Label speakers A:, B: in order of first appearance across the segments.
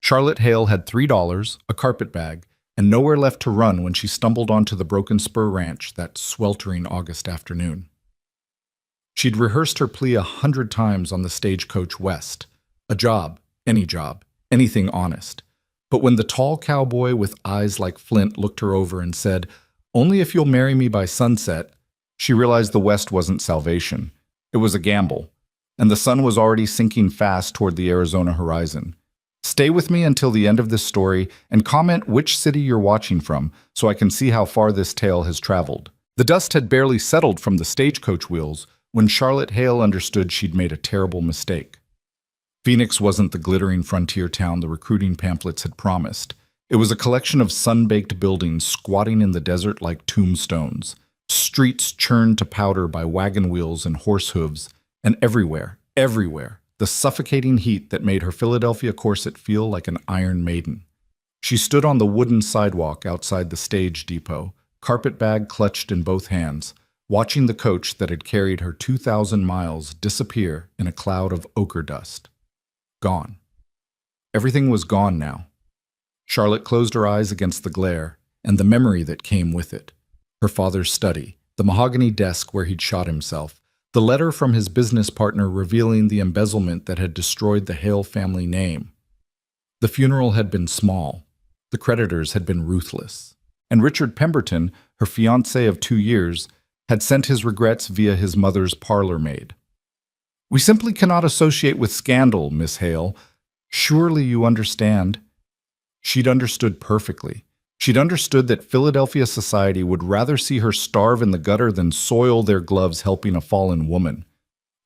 A: Charlotte Hale had $3, a carpet bag, and nowhere left to run when she stumbled onto the Broken Spur Ranch that sweltering August afternoon. She'd rehearsed her plea 100 times on the Stagecoach West. A job, anything honest. But when the tall cowboy with eyes like flint looked her over and said, "Only if you'll marry me by sunset," she realized the West wasn't salvation. It was a gamble, and the sun was already sinking fast toward the Arizona horizon. Stay with me until the end of this story and comment which city you're watching from so I can see how far this tale has traveled. The dust had barely settled from the stagecoach wheels when Charlotte Hale understood she'd made a terrible mistake. Phoenix wasn't the glittering frontier town the recruiting pamphlets had promised. It was a collection of sun-baked buildings squatting in the desert like tombstones, streets churned to powder by wagon wheels and horse hooves, and everywhere, the suffocating heat that made her Philadelphia corset feel like an iron maiden. She stood on the wooden sidewalk outside the stage depot, carpet bag clutched in both hands, watching the coach that had carried her 2,000 miles disappear in a cloud of ochre dust. Gone. Everything was gone now. Charlotte closed her eyes against the glare and the memory that came with it. Her father's study, the mahogany desk where he'd shot himself, the letter from his business partner revealing the embezzlement that had destroyed the Hale family name. The funeral had been small. The creditors had been ruthless. And Richard Pemberton, her fiancé of 2 years, had sent his regrets via his mother's parlor maid. "We simply cannot associate with scandal, Miss Hale. Surely you understand." She'd understood perfectly. She'd understood that Philadelphia society would rather see her starve in the gutter than soil their gloves helping a fallen woman.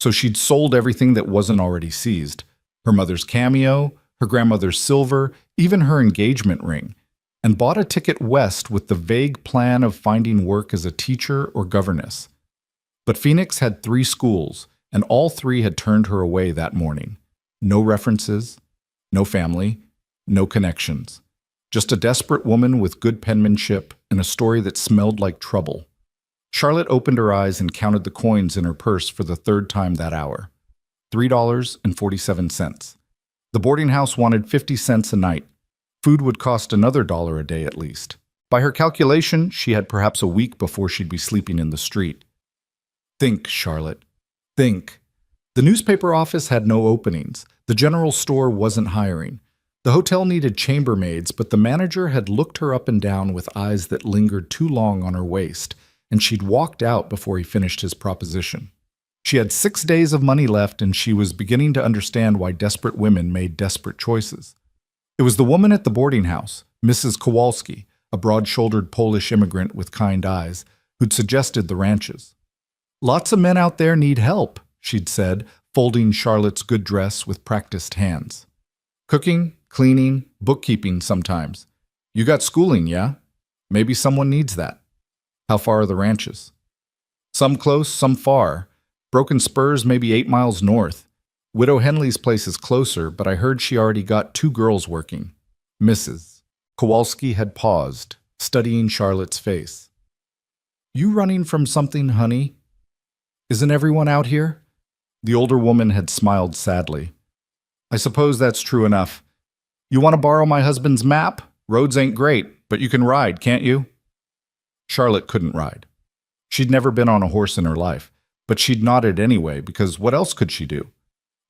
A: So she'd sold everything that wasn't already seized. Her mother's cameo, her grandmother's silver, even her engagement ring, and bought a ticket west with the vague plan of finding work as a teacher or governess. But Phoenix had 3 schools, and all 3 had turned her away that morning. No references, no family, no connections. Just a desperate woman with good penmanship and a story that smelled like trouble. Charlotte opened her eyes and counted the coins in her purse for the 3rd time that hour. $3.47. The boarding house wanted 50 cents a night. Food would cost another $1 a day at least. By her calculation, she had perhaps a week before she'd be sleeping in the street. Think, Charlotte. Think. The newspaper office had no openings. The general store wasn't hiring. The hotel needed chambermaids, but the manager had looked her up and down with eyes that lingered too long on her waist, and she'd walked out before he finished his proposition. She had 6 days of money left, and she was beginning to understand why desperate women made desperate choices. It was the woman at the boarding house, Mrs. Kowalski, a broad-shouldered Polish immigrant with kind eyes, who'd suggested the ranches. "Lots of men out there need help," she'd said, folding Charlotte's good dress with practiced hands. "Cooking, cleaning, bookkeeping sometimes. You got schooling, yeah? Maybe someone needs that. How far are the ranches?" "Some close, some far. Broken Spur's maybe 8 miles north. Widow Henley's place is closer, but I heard she already got 2 girls working." Mrs. Kowalski had paused, studying Charlotte's face. "You running from something, honey? Isn't everyone out here?" The older woman had smiled sadly. "I suppose that's true enough. You want to borrow my husband's map? Roads ain't great, but you can ride, can't you?" Charlotte couldn't ride. She'd never been on a horse in her life, but she'd nodded anyway, because what else could she do?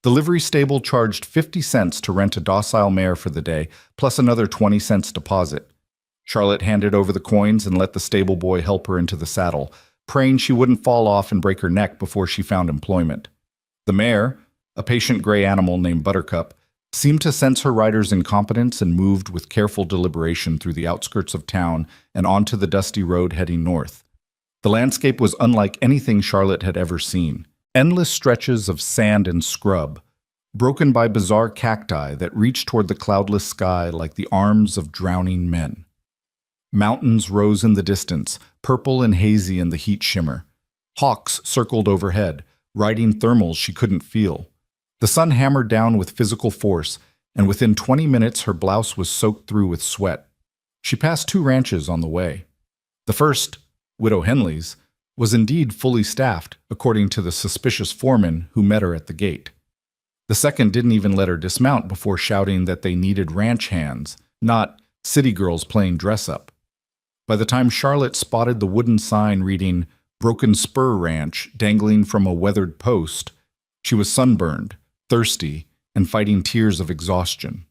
A: The livery stable charged 50 cents to rent a docile mare for the day, plus another 20 cents deposit. Charlotte handed over the coins and let the stable boy help her into the saddle, praying she wouldn't fall off and break her neck before she found employment. The mare, a patient gray animal named Buttercup, seemed to sense her rider's incompetence and moved with careful deliberation through the outskirts of town and onto the dusty road heading north. The landscape was unlike anything Charlotte had ever seen. Endless stretches of sand and scrub, broken by bizarre cacti that reached toward the cloudless sky like the arms of drowning men. Mountains rose in the distance, purple and hazy in the heat shimmer. Hawks circled overhead, riding thermals she couldn't feel. The sun hammered down with physical force, and within 20 minutes her blouse was soaked through with sweat. She passed 2 ranches on the way. The first, Widow Henley's, was indeed fully staffed, according to the suspicious foreman who met her at the gate. The second didn't even let her dismount before shouting that they needed ranch hands, not city girls playing dress-up. By the time Charlotte spotted the wooden sign reading Broken Spur Ranch dangling from a weathered post, she was sunburned, thirsty, and fighting tears of exhaustion.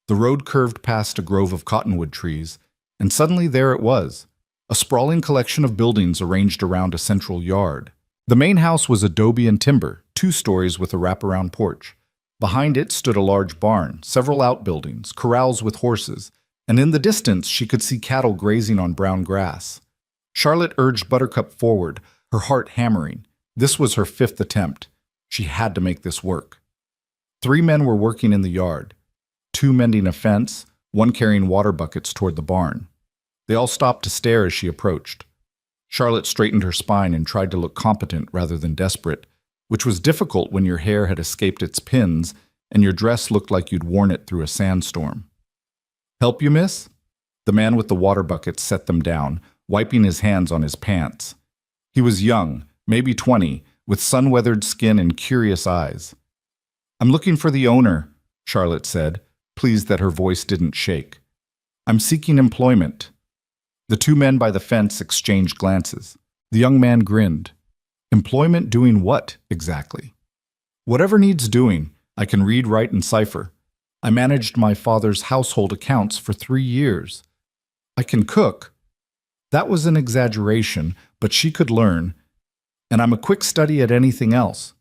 A: The road curved past a grove of cottonwood trees, and suddenly there it was, a sprawling collection of buildings arranged around a central yard. The main house was adobe and timber, 2 stories with a wraparound porch. Behind it stood a large barn, several outbuildings, corrals with horses, and in the distance she could see cattle grazing on brown grass. Charlotte urged Buttercup forward, her heart hammering. This was her 5th attempt. She had to make this work. 3 men were working in the yard, 2 mending a fence, 1 carrying water buckets toward the barn. They all stopped to stare as she approached. Charlotte straightened her spine and tried to look competent rather than desperate, which was difficult when your hair had escaped its pins and your dress looked like you'd worn it through a sandstorm. "Help you, miss?" The man with the water buckets set them down, wiping his hands on his pants. He was young, maybe 20, with sun-weathered skin and curious eyes. "I'm looking for the owner," Charlotte said, pleased that her voice didn't shake. "I'm seeking employment." The 2 men by the fence exchanged glances. The young man grinned. "Employment doing what, exactly?" "Whatever needs doing. I can read, write, and cipher. I managed my father's household accounts for 3 years. I can cook." That was an exaggeration, but she could learn. "And I'm a quick study at anything else."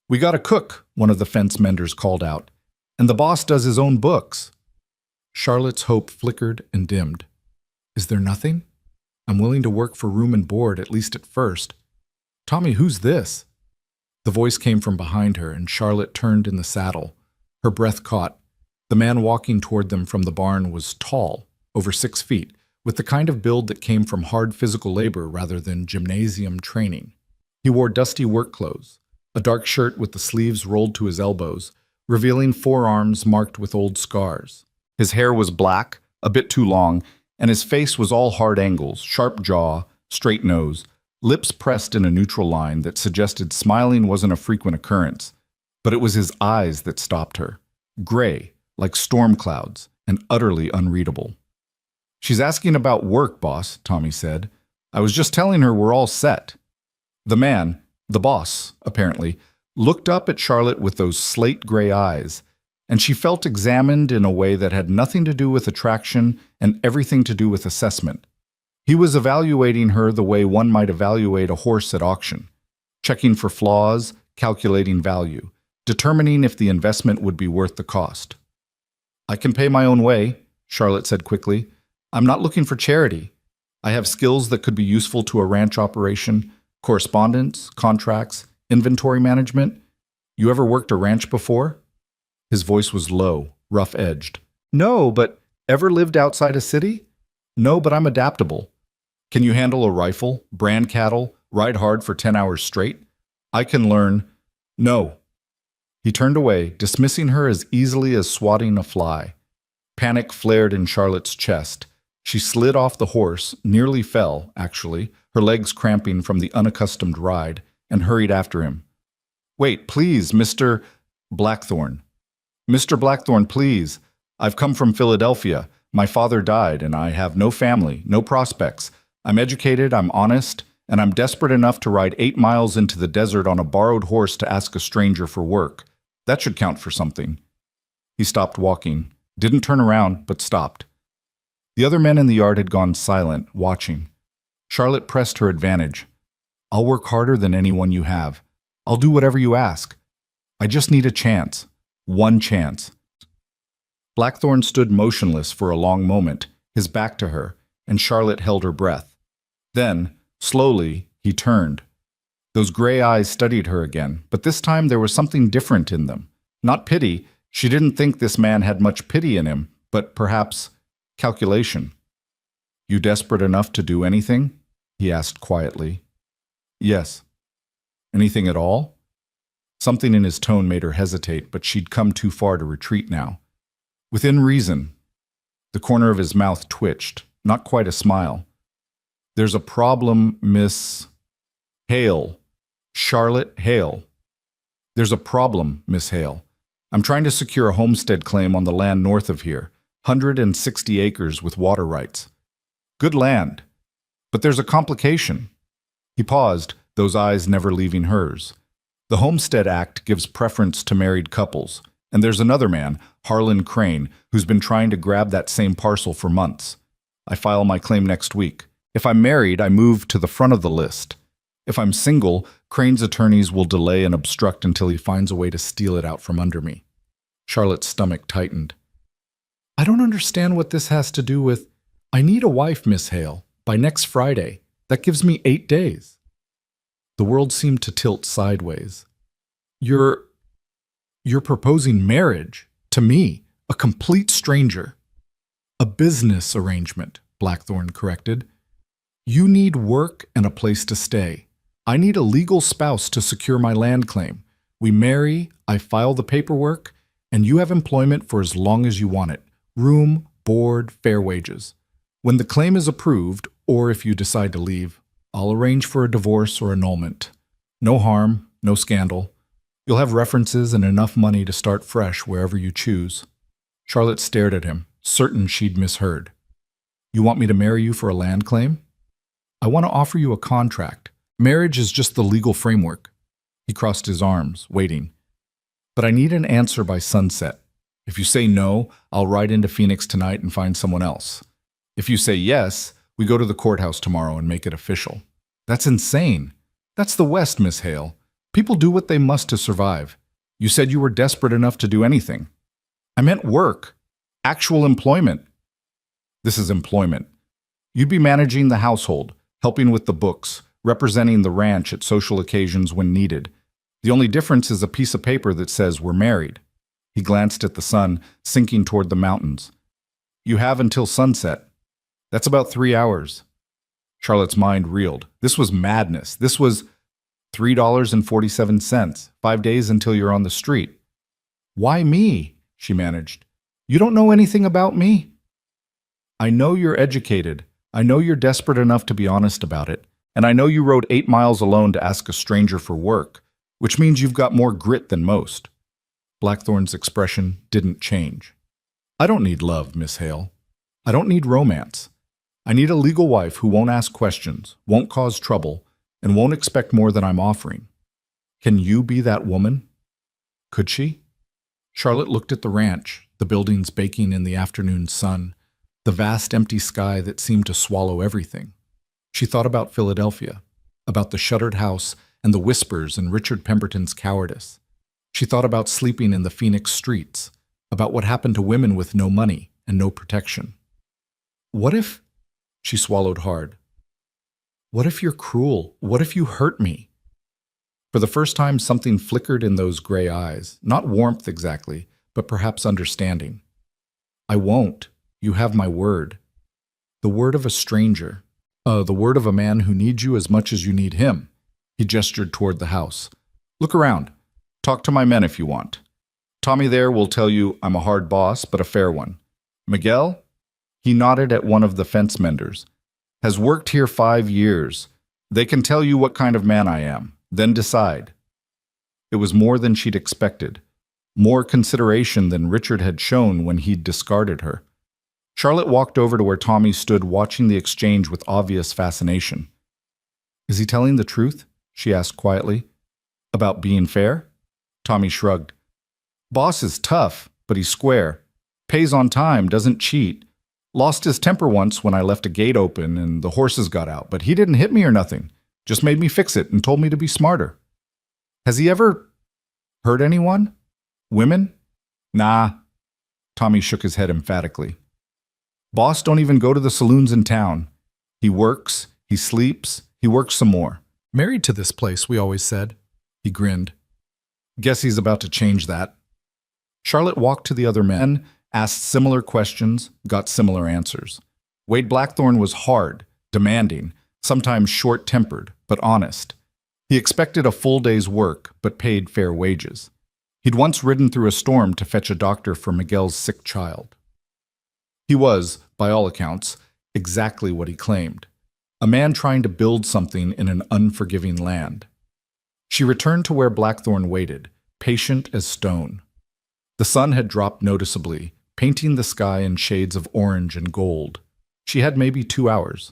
A: "We got a cook," one of the fence menders called out. "And the boss does his own books." Charlotte's hope flickered and dimmed. "Is there nothing? I'm willing to work for room and board, at least at first." "Tommy, who's this?" The voice came from behind her, and Charlotte turned in the saddle. Her breath caught. The man walking toward them from the barn was tall, over 6 feet, with the kind of build that came from hard physical labor rather than gymnasium training. He wore dusty work clothes, a dark shirt with the sleeves rolled to his elbows, revealing forearms marked with old scars. His hair was black, a bit too long, and his face was all hard angles, sharp jaw, straight nose, lips pressed in a neutral line that suggested smiling wasn't a frequent occurrence. But it was his eyes that stopped her, gray, like storm clouds, and utterly unreadable. "She's asking about work, boss," Tommy said. "I was just telling her we're all set." The man, the boss, apparently, looked up at Charlotte with those slate-gray eyes, and she felt examined in a way that had nothing to do with attraction and everything to do with assessment. He was evaluating her the way one might evaluate a horse at auction, checking for flaws, calculating value, determining if the investment would be worth the cost. "I can pay my own way," Charlotte said quickly. "I'm not looking for charity. I have skills that could be useful to a ranch operation, correspondence, contracts, inventory management. You ever worked a ranch before?" His voice was low, rough-edged. "No, but ever lived outside a city?" "No, but I'm adaptable." "Can you handle a rifle, brand cattle, ride hard for 10 hours straight?" "I can learn." "No." He turned away, dismissing her as easily as swatting a fly. Panic flared in Charlotte's chest. She slid off the horse, nearly fell, actually, her legs cramping from the unaccustomed ride, and hurried after him. "Wait, please, Mr. Blackthorne. Mr. Blackthorne, please. I've come from Philadelphia. My father died, and I have no family, no prospects. I'm educated, I'm honest, and I'm desperate enough to ride 8 miles into the desert on a borrowed horse to ask a stranger for work. That should count for something." He stopped walking, didn't turn around, but stopped. The other men in the yard had gone silent, watching. Charlotte pressed her advantage. "I'll work harder than anyone you have. I'll do whatever you ask. I just need a chance. One chance." Blackthorne stood motionless for a long moment, his back to her, and Charlotte held her breath. Then, slowly, he turned. Those gray eyes studied her again, but this time there was something different in them. Not pity. She didn't think this man had much pity in him, but perhaps calculation. "You desperate enough to do anything?" he asked quietly. "Yes." "Anything at all?" Something in his tone made her hesitate, but she'd come too far to retreat now. "Within reason." The corner of his mouth twitched, not quite a smile. "There's a problem, Miss Hale. Charlotte Hale." There's a problem, Miss Hale. I'm trying to secure a homestead claim on the land north of here, 160 acres with water rights. Good land. But there's a complication. He paused, those eyes never leaving hers. The Homestead Act gives preference to married couples, and there's another man, Harlan Crane, who's been trying to grab that same parcel for months. I file my claim next week. If I'm married, I move to the front of the list. If I'm single, Crane's attorneys will delay and obstruct until he finds a way to steal it out from under me. Charlotte's stomach tightened. I don't understand what this has to do with... I need a wife, Miss Hale, by next Friday. That gives me 8 days. The world seemed to tilt sideways. You're proposing marriage to me, a complete stranger. A business arrangement, Blackthorne corrected. You need work and a place to stay. I need a legal spouse to secure my land claim. We marry, I file the paperwork, and you have employment for as long as you want it. Room, board, fair wages. When the claim is approved, or if you decide to leave, I'll arrange for a divorce or annulment. No harm, no scandal. You'll have references and enough money to start fresh wherever you choose. Charlotte stared at him, certain she'd misheard. You want me to marry you for a land claim? I want to offer you a contract. Marriage is just the legal framework. He crossed his arms, waiting. But I need an answer by sunset. If you say no, I'll ride into Phoenix tonight and find someone else. If you say yes, we go to the courthouse tomorrow and make it official. That's insane. That's the West, Miss Hale. People do what they must to survive. You said you were desperate enough to do anything. I meant work. Actual employment. This is employment. You'd be managing the household, helping with the books, representing the ranch at social occasions when needed. The only difference is a piece of paper that says we're married. He glanced at the sun, sinking toward the mountains. You have until sunset. That's about 3 hours. Charlotte's mind reeled. This was madness. This was $3.47, 5 days until you're on the street. Why me? She managed. You don't know anything about me? I know you're educated. I know you're desperate enough to be honest about it. And I know you rode 8 miles alone to ask a stranger for work, which means you've got more grit than most. Blackthorne's expression didn't change. I don't need love, Miss Hale. I don't need romance. I need a legal wife who won't ask questions, won't cause trouble, and won't expect more than I'm offering. Can you be that woman? Could she? Charlotte looked at the ranch, the buildings baking in the afternoon sun, the vast empty sky that seemed to swallow everything. She thought about Philadelphia, about the shuttered house and the whispers and Richard Pemberton's cowardice. She thought about sleeping in the Phoenix streets, about what happened to women with no money and no protection. What if... She swallowed hard. What if you're cruel? What if you hurt me? For the first time, something flickered in those gray eyes, not warmth exactly, but perhaps understanding. I won't. You have my word. The word of a stranger. The word of a man who needs you as much as you need him. He gestured toward the house. Look around. Talk to my men if you want. Tommy there will tell you I'm a hard boss, but a fair one. Miguel? He nodded at one of the fence menders. Has worked here 5 years. They can tell you what kind of man I am. Then decide. It was more than she'd expected. More consideration than Richard had shown when he'd discarded her. Charlotte walked over to where Tommy stood watching the exchange with obvious fascination. Is he telling the truth? She asked quietly. About being fair? Tommy shrugged. Boss is tough, but he's square. Pays on time, doesn't cheat. Lost his temper once when I left a gate open and the horses got out, but he didn't hit me or nothing. Just made me fix it and told me to be smarter. Has he ever hurt anyone? Women? Nah. Tommy shook his head emphatically. Boss don't even go to the saloons in town. He works, he sleeps, he works some more. Married to this place, we always said. He grinned. Guess he's about to change that. Charlotte walked to the other men, asked similar questions, got similar answers. Wade Blackthorne was hard, demanding, sometimes short-tempered, but honest. He expected a full day's work, but paid fair wages. He'd once ridden through a storm to fetch a doctor for Miguel's sick child. He was, by all accounts, exactly what he claimed. A man trying to build something in an unforgiving land. She returned to where Blackthorne waited, patient as stone. The sun had dropped noticeably, painting the sky in shades of orange and gold. She had maybe 2 hours.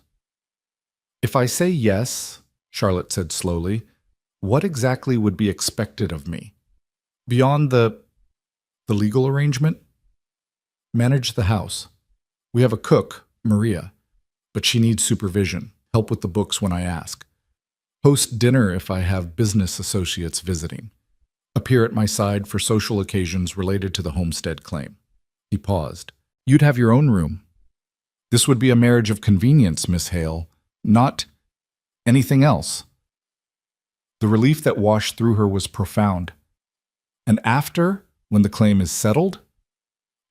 A: "If I say yes," Charlotte said slowly, "what exactly would be expected of me? Beyond the legal arrangement? Manage the house. We have a cook, Maria, but she needs supervision, help with the books when I ask. Host dinner if I have business associates visiting. Appear at my side for social occasions related to the homestead claim." He paused. "You'd have your own room. This would be a marriage of convenience, Miss Hale, not anything else." The relief that washed through her was profound. "And after, when the claim is settled,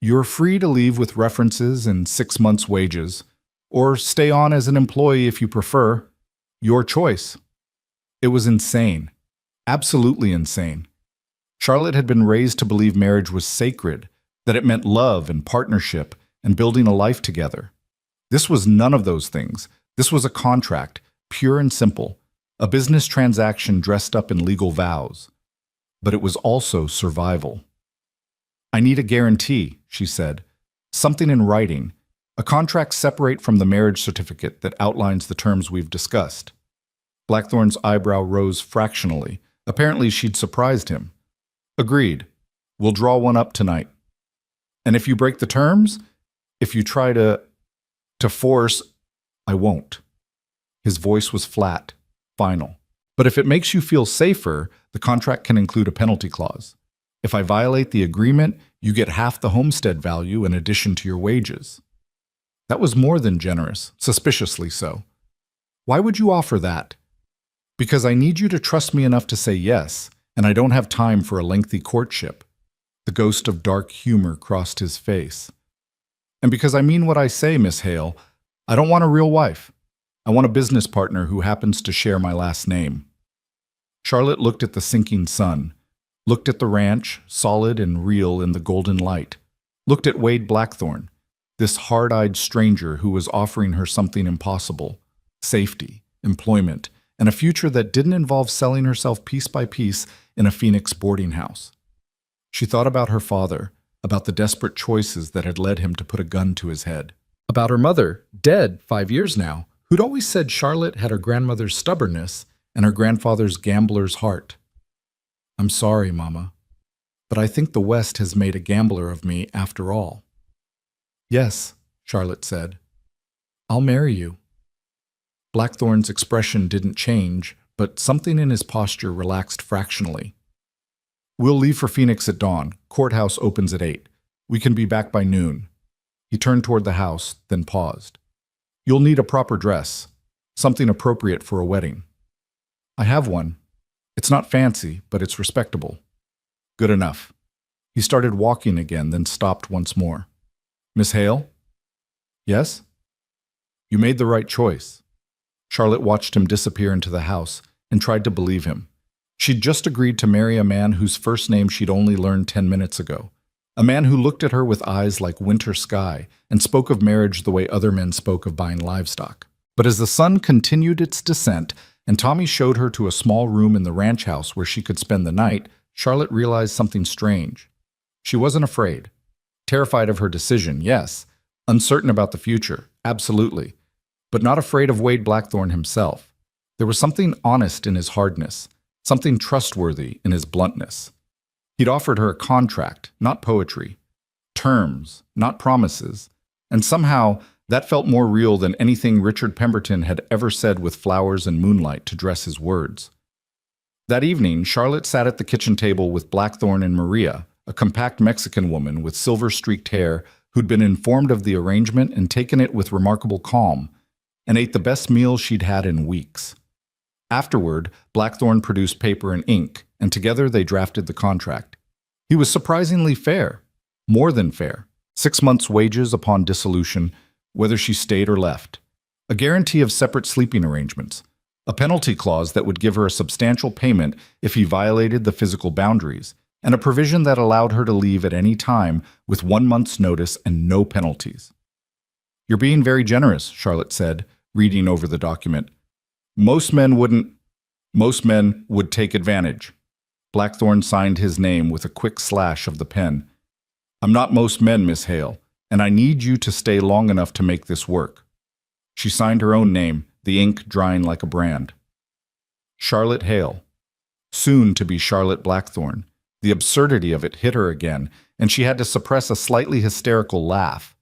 A: you're free to leave with references and 6 months' wages, or stay on as an employee if you prefer. Your choice." It was insane. Absolutely insane. Charlotte had been raised to believe marriage was sacred, that it meant love and partnership and building a life together. This was none of those things. This was a contract, pure and simple, a business transaction dressed up in legal vows. But it was also survival. "I need a guarantee," she said. "Something in writing. A contract separate from the marriage certificate that outlines the terms we've discussed." Blackthorn's eyebrow rose fractionally. Apparently she'd surprised him. "Agreed. We'll draw one up tonight. And if you break the terms, if you try to force, I won't." His voice was flat, final. "But if it makes you feel safer, the contract can include a penalty clause. If I violate the agreement, you get half the homestead value in addition to your wages." That was more than generous, suspiciously so. "Why would you offer that?" "Because I need you to trust me enough to say yes, and I don't have time for a lengthy courtship." The ghost of dark humor crossed his face. "And because I mean what I say, Miss Hale, I don't want a real wife. I want a business partner who happens to share my last name." Charlotte looked at the sinking sun, looked at the ranch, solid and real in the golden light, looked at Wade Blackthorn, this hard-eyed stranger who was offering her something impossible: safety, employment, and a future that didn't involve selling herself piece by piece in a Phoenix boarding house. She thought about her father, about the desperate choices that had led him to put a gun to his head. About her mother, dead 5 years now, who'd always said Charlotte had her grandmother's stubbornness and her grandfather's gambler's heart. "I'm sorry, Mama, but I think the West has made a gambler of me after all." "Yes," Charlotte said. "I'll marry you." Blackthorn's expression didn't change, but something in his posture relaxed fractionally. "We'll leave for Phoenix at dawn. Courthouse opens at 8. We can be back by noon." He turned toward the house, then paused. "You'll need a proper dress, something appropriate for a wedding." "I have one. It's not fancy, but it's respectable." "Good enough." He started walking again, then stopped once more. "Miss Hale?" "Yes?" "You made the right choice." Charlotte watched him disappear into the house and tried to believe him. She'd just agreed to marry a man whose first name she'd only learned 10 minutes ago. A man who looked at her with eyes like winter sky and spoke of marriage the way other men spoke of buying livestock. But as the sun continued its descent and Tommy showed her to a small room in the ranch house where she could spend the night, Charlotte realized something strange. She wasn't afraid. Terrified of her decision, yes. Uncertain about the future, absolutely. But not afraid of Wade Blackthorn himself. There was something honest in his hardness, something trustworthy in his bluntness. He'd offered her a contract, not poetry. Terms, not promises. And somehow, that felt more real than anything Richard Pemberton had ever said with flowers and moonlight to dress his words. That evening, Charlotte sat at the kitchen table with Blackthorn and Maria, a compact Mexican woman with silver-streaked hair who'd been informed of the arrangement and taken it with remarkable calm, and ate the best meal she'd had in weeks. Afterward, Blackthorn produced paper and ink, and together they drafted the contract. He was surprisingly fair, more than fair. 6 months' wages upon dissolution, whether she stayed or left. A guarantee of separate sleeping arrangements. A penalty clause that would give her a substantial payment if he violated the physical boundaries, and a provision that allowed her to leave at any time with 1 month's notice and no penalties. "You're being very generous," Charlotte said, reading over the document. Most men would take advantage." Blackthorn signed his name with a quick slash of the pen. I'm not most men, Miss Hale, and I need you to stay long enough to make this work. She signed her own name, the ink drying like a brand. Charlotte Hale. Soon to be Charlotte Blackthorn. The absurdity of it hit her again, and she had to suppress a slightly hysterical laugh.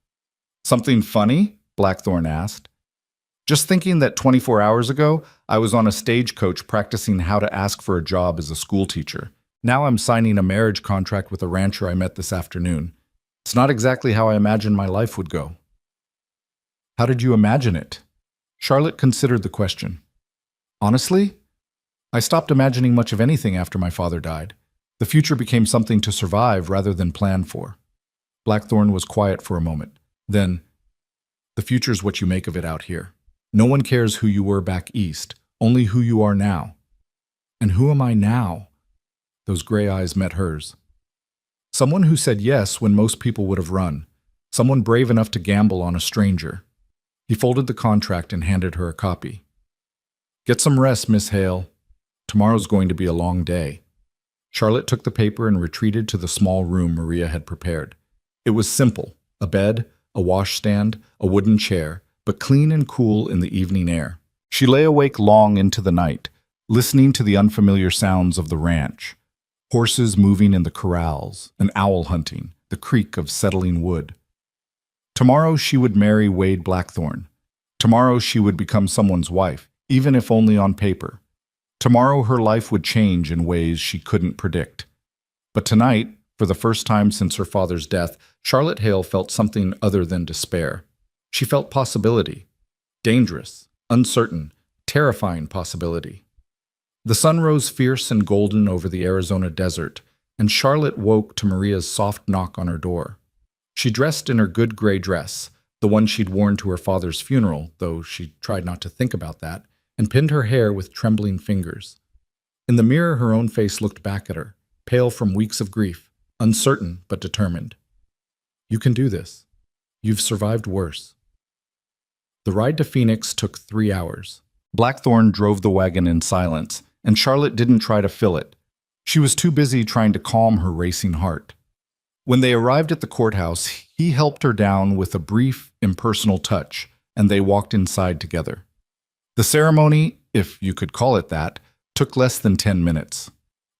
A: Something funny? Blackthorn asked. Just thinking that 24 hours ago, I was on a stagecoach practicing how to ask for a job as a schoolteacher. Now I'm signing a marriage contract with a rancher I met this afternoon. It's not exactly how I imagined my life would go. How did you imagine it? Charlotte considered the question. Honestly, I stopped imagining much of anything after my father died. The future became something to survive rather than plan for. Blackthorn was quiet for a moment. Then, the future's what you make of it out here. No one cares who you were back east, only who you are now. And who am I now? Those gray eyes met hers. Someone who said yes when most people would have run. Someone brave enough to gamble on a stranger. He folded the contract and handed her a copy. Get some rest, Miss Hale. Tomorrow's going to be a long day. Charlotte took the paper and retreated to the small room Maria had prepared. It was simple, a bed, a washstand, a wooden chair, but clean and cool in the evening air. She lay awake long into the night, listening to the unfamiliar sounds of the ranch. Horses moving in the corrals, an owl hunting, the creak of settling wood. Tomorrow she would marry Wade Blackthorn. Tomorrow she would become someone's wife, even if only on paper. Tomorrow her life would change in ways she couldn't predict. But tonight, for the first time since her father's death, Charlotte Hale felt something other than despair. She felt possibility. Dangerous, uncertain, terrifying possibility. The sun rose fierce and golden over the Arizona desert, and Charlotte woke to Maria's soft knock on her door. She dressed in her good gray dress, the one she'd worn to her father's funeral, though she tried not to think about that, and pinned her hair with trembling fingers. In the mirror, her own face looked back at her, pale from weeks of grief, uncertain but determined. You can do this. You've survived worse. The ride to Phoenix took 3 hours. Blackthorn drove the wagon in silence, and Charlotte didn't try to fill it. She was too busy trying to calm her racing heart. When they arrived at the courthouse, he helped her down with a brief, impersonal touch, and they walked inside together. The ceremony, if you could call it that, took less than 10 minutes.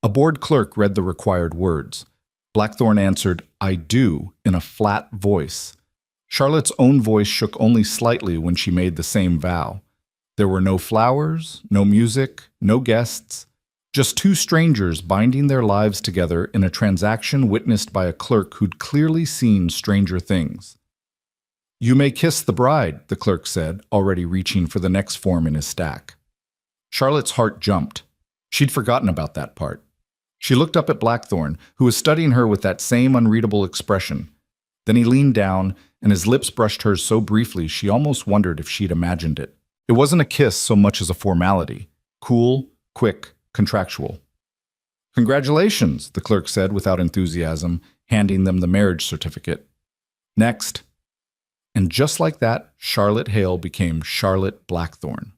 A: A board clerk read the required words. Blackthorn answered, "I do," in a flat voice. Charlotte's own voice shook only slightly when she made the same vow. There were no flowers, no music, no guests, just two strangers binding their lives together in a transaction witnessed by a clerk who'd clearly seen stranger things. You may kiss the bride, the clerk said, already reaching for the next form in his stack. Charlotte's heart jumped. She'd forgotten about that part. She looked up at Blackthorn, who was studying her with that same unreadable expression. Then he leaned down, and his lips brushed hers so briefly she almost wondered if she'd imagined it. It wasn't a kiss so much as a formality. Cool, quick, contractual. Congratulations, the clerk said without enthusiasm, handing them the marriage certificate. Next. And just like that, Charlotte Hale became Charlotte Blackthorn.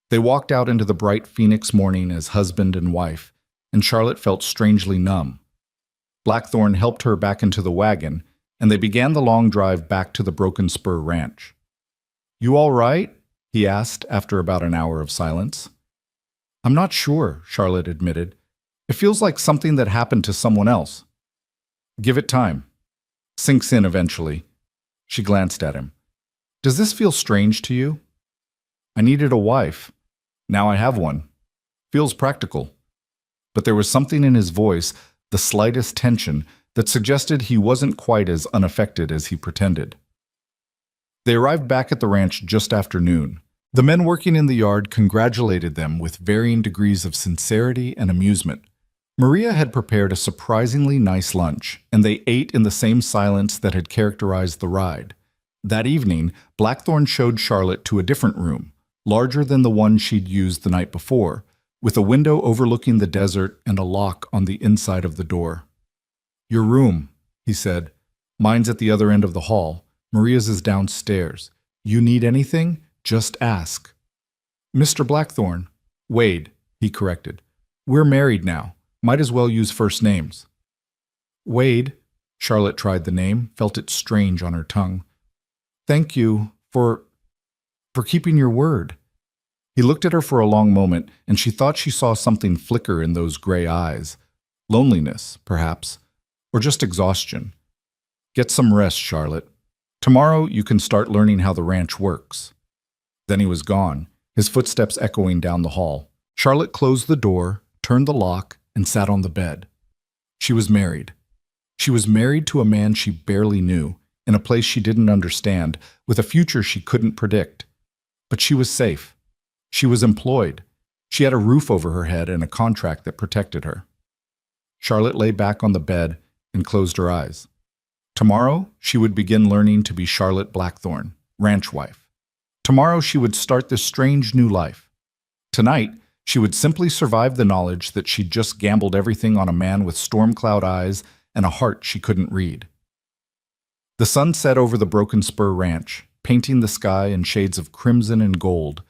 A: They walked out into the bright Phoenix morning as husband and wife, and Charlotte felt strangely numb. Blackthorn helped her back into the wagon, and they began the long drive back to the Broken Spur Ranch. You all right? He asked after about an hour of silence. I'm not sure, Charlotte admitted. It feels like something that happened to someone else. Give it time. Sinks in eventually. She glanced at him. Does this feel strange to you? I needed a wife. Now I have one. Feels practical. But there was something in his voice, the slightest tension, that suggested he wasn't quite as unaffected as he pretended. They arrived back at the ranch just after noon. The men working in the yard congratulated them with varying degrees of sincerity and amusement. Maria had prepared a surprisingly nice lunch, and they ate in the same silence that had characterized the ride. That evening, Blackthorn showed Charlotte to a different room, larger than the one she'd used the night before, with a window overlooking the desert and a lock on the inside of the door. Your room, he said. Mine's at the other end of the hall. Maria's is downstairs. You need anything? Just ask. Mr. Blackthorn. Wade, he corrected. We're married now. Might as well use first names. Wade, Charlotte tried the name, felt it strange on her tongue. Thank you for keeping your word. He looked at her for a long moment, and she thought she saw something flicker in those gray eyes. Loneliness, perhaps, or just exhaustion. Get some rest, Charlotte. Tomorrow you can start learning how the ranch works. Then he was gone, his footsteps echoing down the hall. Charlotte closed the door, turned the lock, and sat on the bed. She was married. She was married to a man she barely knew, in a place she didn't understand, with a future she couldn't predict. But she was safe. She was employed. She had a roof over her head and a contract that protected her. Charlotte lay back on the bed and closed her eyes. Tomorrow, she would begin learning to be Charlotte Blackthorne, ranch wife. Tomorrow, she would start this strange new life. Tonight, she would simply survive the knowledge that she'd just gambled everything on a man with storm cloud eyes and a heart she couldn't read. The sun set over the Broken Spur Ranch, painting the sky in shades of crimson and gold,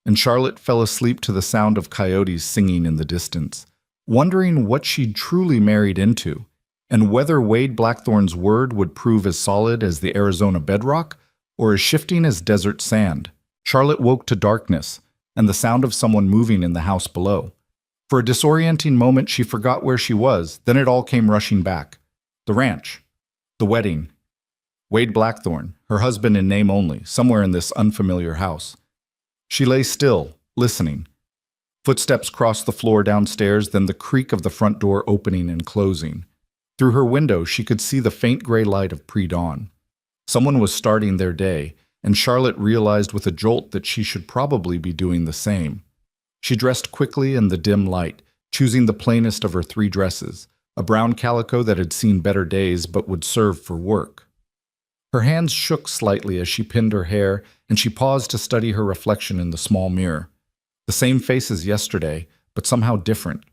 A: and Charlotte fell asleep to the sound of coyotes singing in the distance, wondering what she'd truly married into, and whether Wade Blackthorne's word would prove as solid as the Arizona bedrock or as shifting as desert sand. Charlotte woke to darkness and the sound of someone moving in the house below. For a disorienting moment, she forgot where she was, then it all came rushing back. The ranch. The wedding. Wade Blackthorne, her husband in name only, somewhere in this unfamiliar house. She lay still, listening. Footsteps crossed the floor downstairs, then the creak of the front door opening and closing. Through her window, she could see the faint gray light of pre-dawn. Someone was starting their day, and Charlotte realized with a jolt that she should probably be doing the same. She dressed quickly in the dim light, choosing the plainest of her 3 dresses, a brown calico that had seen better days but would serve for work. Her hands shook slightly as she pinned her hair, and she paused to study her reflection in the small mirror. The same face as yesterday, but somehow different.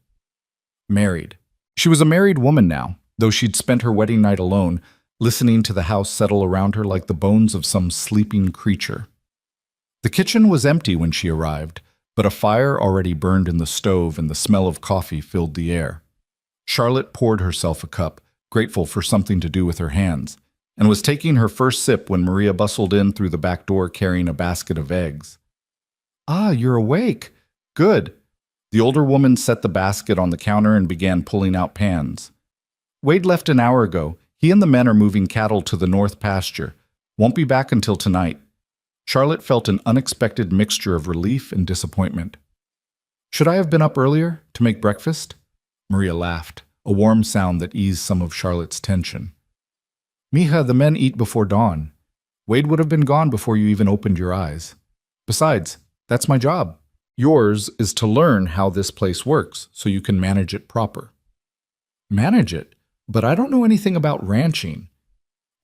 A: Married. She was a married woman now, though she'd spent her wedding night alone, listening to the house settle around her like the bones of some sleeping creature. The kitchen was empty when she arrived, but a fire already burned in the stove and the smell of coffee filled the air. Charlotte poured herself a cup, grateful for something to do with her hands, and was taking her first sip when Maria bustled in through the back door carrying a basket of eggs. "Ah, you're awake. Good." The older woman set the basket on the counter and began pulling out pans. "Wade left an hour ago. He and the men are moving cattle to the north pasture. Won't be back until tonight." Charlotte felt an unexpected mixture of relief and disappointment. "Should I have been up earlier to make breakfast?" Maria laughed, a warm sound that eased some of Charlotte's tension. "Mija, the men eat before dawn. Wade would have been gone before you even opened your eyes. Besides, that's my job. Yours is to learn how this place works so you can manage it proper." "Manage it? But I don't know anything about ranching."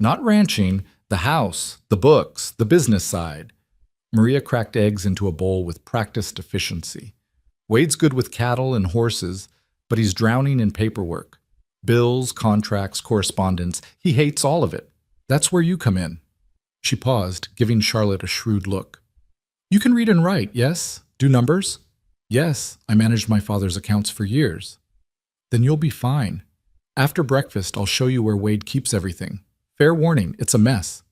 A: "Not ranching, the house, the books, the business side." Maria cracked eggs into a bowl with practiced efficiency. "Wade's good with cattle and horses, but he's drowning in paperwork. Bills, contracts, correspondence. He hates all of it. That's where you come in." She paused, giving Charlotte a shrewd look. "You can read and write, yes? Do numbers?" "Yes, I managed my father's accounts for years." "Then you'll be fine. After breakfast, I'll show you where Wade keeps everything. Fair warning, it's a mess."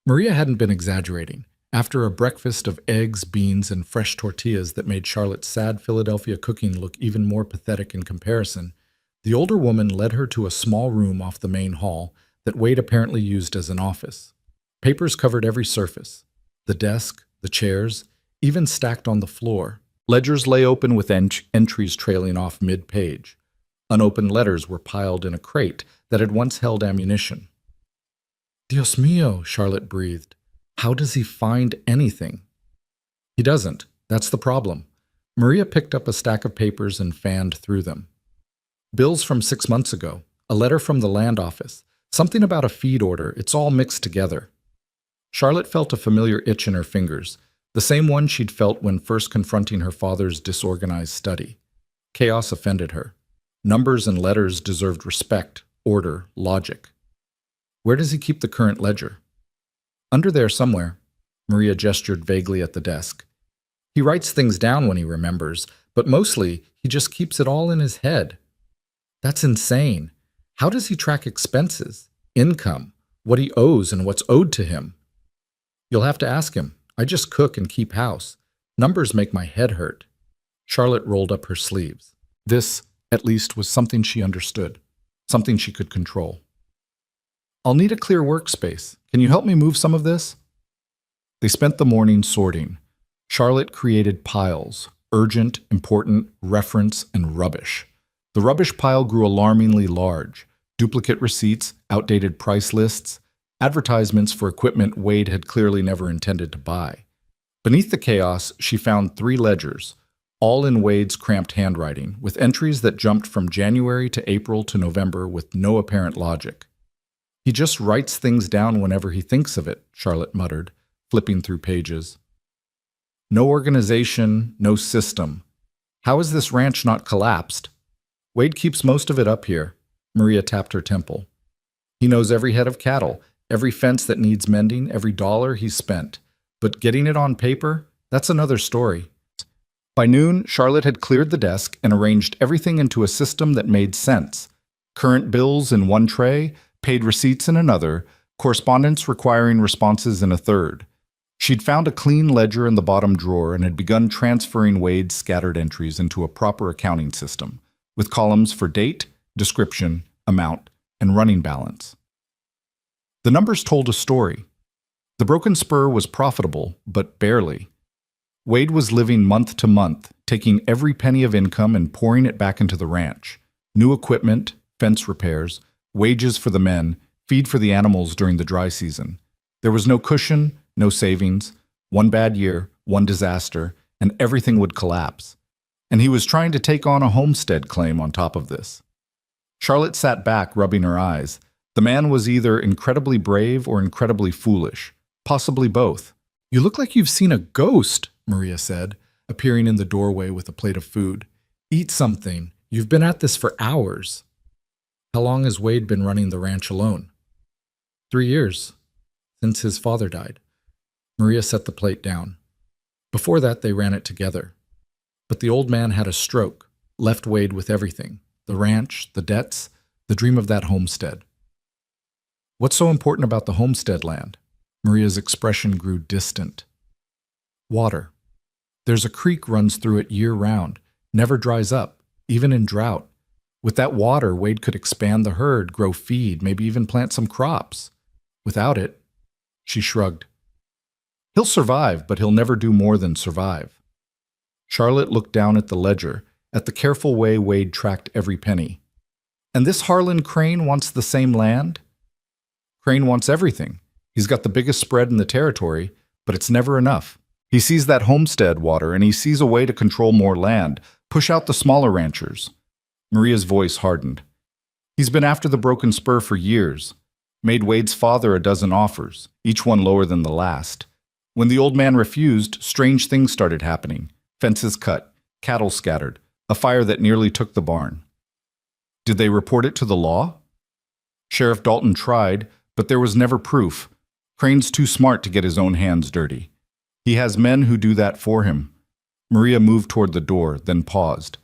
A: Maria hadn't been exaggerating. After a breakfast of eggs, beans, and fresh tortillas that made Charlotte's sad Philadelphia cooking look even more pathetic in comparison, the older woman led her to a small room off the main hall that Wade apparently used as an office. Papers covered every surface. The desk, the chairs, even stacked on the floor. Ledgers lay open with entries trailing off mid-page. Unopened letters were piled in a crate that had once held ammunition. "Dios mío," Charlotte breathed. "How does he find anything?" "He doesn't. That's the problem." Maria picked up a stack of papers and fanned through them. Bills from 6 months ago, a letter from the land office, something about a feed order, it's all mixed together. Charlotte felt a familiar itch in her fingers, the same one she'd felt when first confronting her father's disorganized study. Chaos offended her. Numbers and letters deserved respect, order, logic. Where does he keep the current ledger? Under there somewhere. Maria gestured vaguely at the desk. He writes things down when he remembers, but mostly he just keeps it all in his head. That's insane. How does he track expenses, income, what he owes and what's owed to him? You'll have to ask him. I just cook and keep house. Numbers make my head hurt. Charlotte rolled up her sleeves. This, at least, was something she understood, something she could control. I'll need a clear workspace. Can you help me move some of this? They spent the morning sorting. Charlotte created piles: urgent, important, reference, and rubbish. The rubbish pile grew alarmingly large: duplicate receipts, outdated price lists, advertisements for equipment Wade had clearly never intended to buy. Beneath the chaos, she found 3 ledgers, all in Wade's cramped handwriting, with entries that jumped from January to April to November with no apparent logic. He just writes things down whenever he thinks of it, Charlotte muttered, flipping through pages. No organization, no system. How is this ranch not collapsed? Wade keeps most of it up here. Maria tapped her temple. He knows every head of cattle, every fence that needs mending, every dollar he's spent. But getting it on paper, that's another story. By noon, Charlotte had cleared the desk and arranged everything into a system that made sense. Current bills in one tray, paid receipts in another, correspondence requiring responses in a third. She'd found a clean ledger in the bottom drawer and had begun transferring Wade's scattered entries into a proper accounting system, with columns for date, description, amount, and running balance. The numbers told a story. The Broken Spur was profitable, but barely. Wade was living month to month, taking every penny of income and pouring it back into the ranch. New equipment, fence repairs, wages for the men, feed for the animals during the dry season. There was no cushion, no savings, one bad year, one disaster, and everything would collapse. And he was trying to take on a homestead claim on top of this. Charlotte sat back, rubbing her eyes. The man was either incredibly brave or incredibly foolish, possibly both. You look like you've seen a ghost, Maria said, appearing in the doorway with a plate of food. Eat something. You've been at this for hours. How long has Wade been running the ranch alone? 3 years, since his father died. Maria set the plate down. Before that, they ran it together. But the old man had a stroke, left Wade with everything: the ranch, the debts, the dream of that homestead. What's so important about the homestead land? Maria's expression grew distant. Water. There's a creek runs through it year-round, never dries up, even in drought. With that water, Wade could expand the herd, grow feed, maybe even plant some crops. Without it, she shrugged. He'll survive, but he'll never do more than survive. Charlotte looked down at the ledger, at the careful way Wade tracked every penny. And this Harlan Crane wants the same land? Crane wants everything. He's got the biggest spread in the territory, but it's never enough. He sees that homestead water, and he sees a way to control more land, push out the smaller ranchers. Maria's voice hardened. He's been after the Broken Spur for years, made Wade's father a dozen offers, each one lower than the last. When the old man refused, strange things started happening. Fences cut, cattle scattered, a fire that nearly took the barn. Did they report it to the law? Sheriff Dalton tried, but there was never proof. Crane's too smart to get his own hands dirty. He has men who do that for him. Maria moved toward the door, then paused.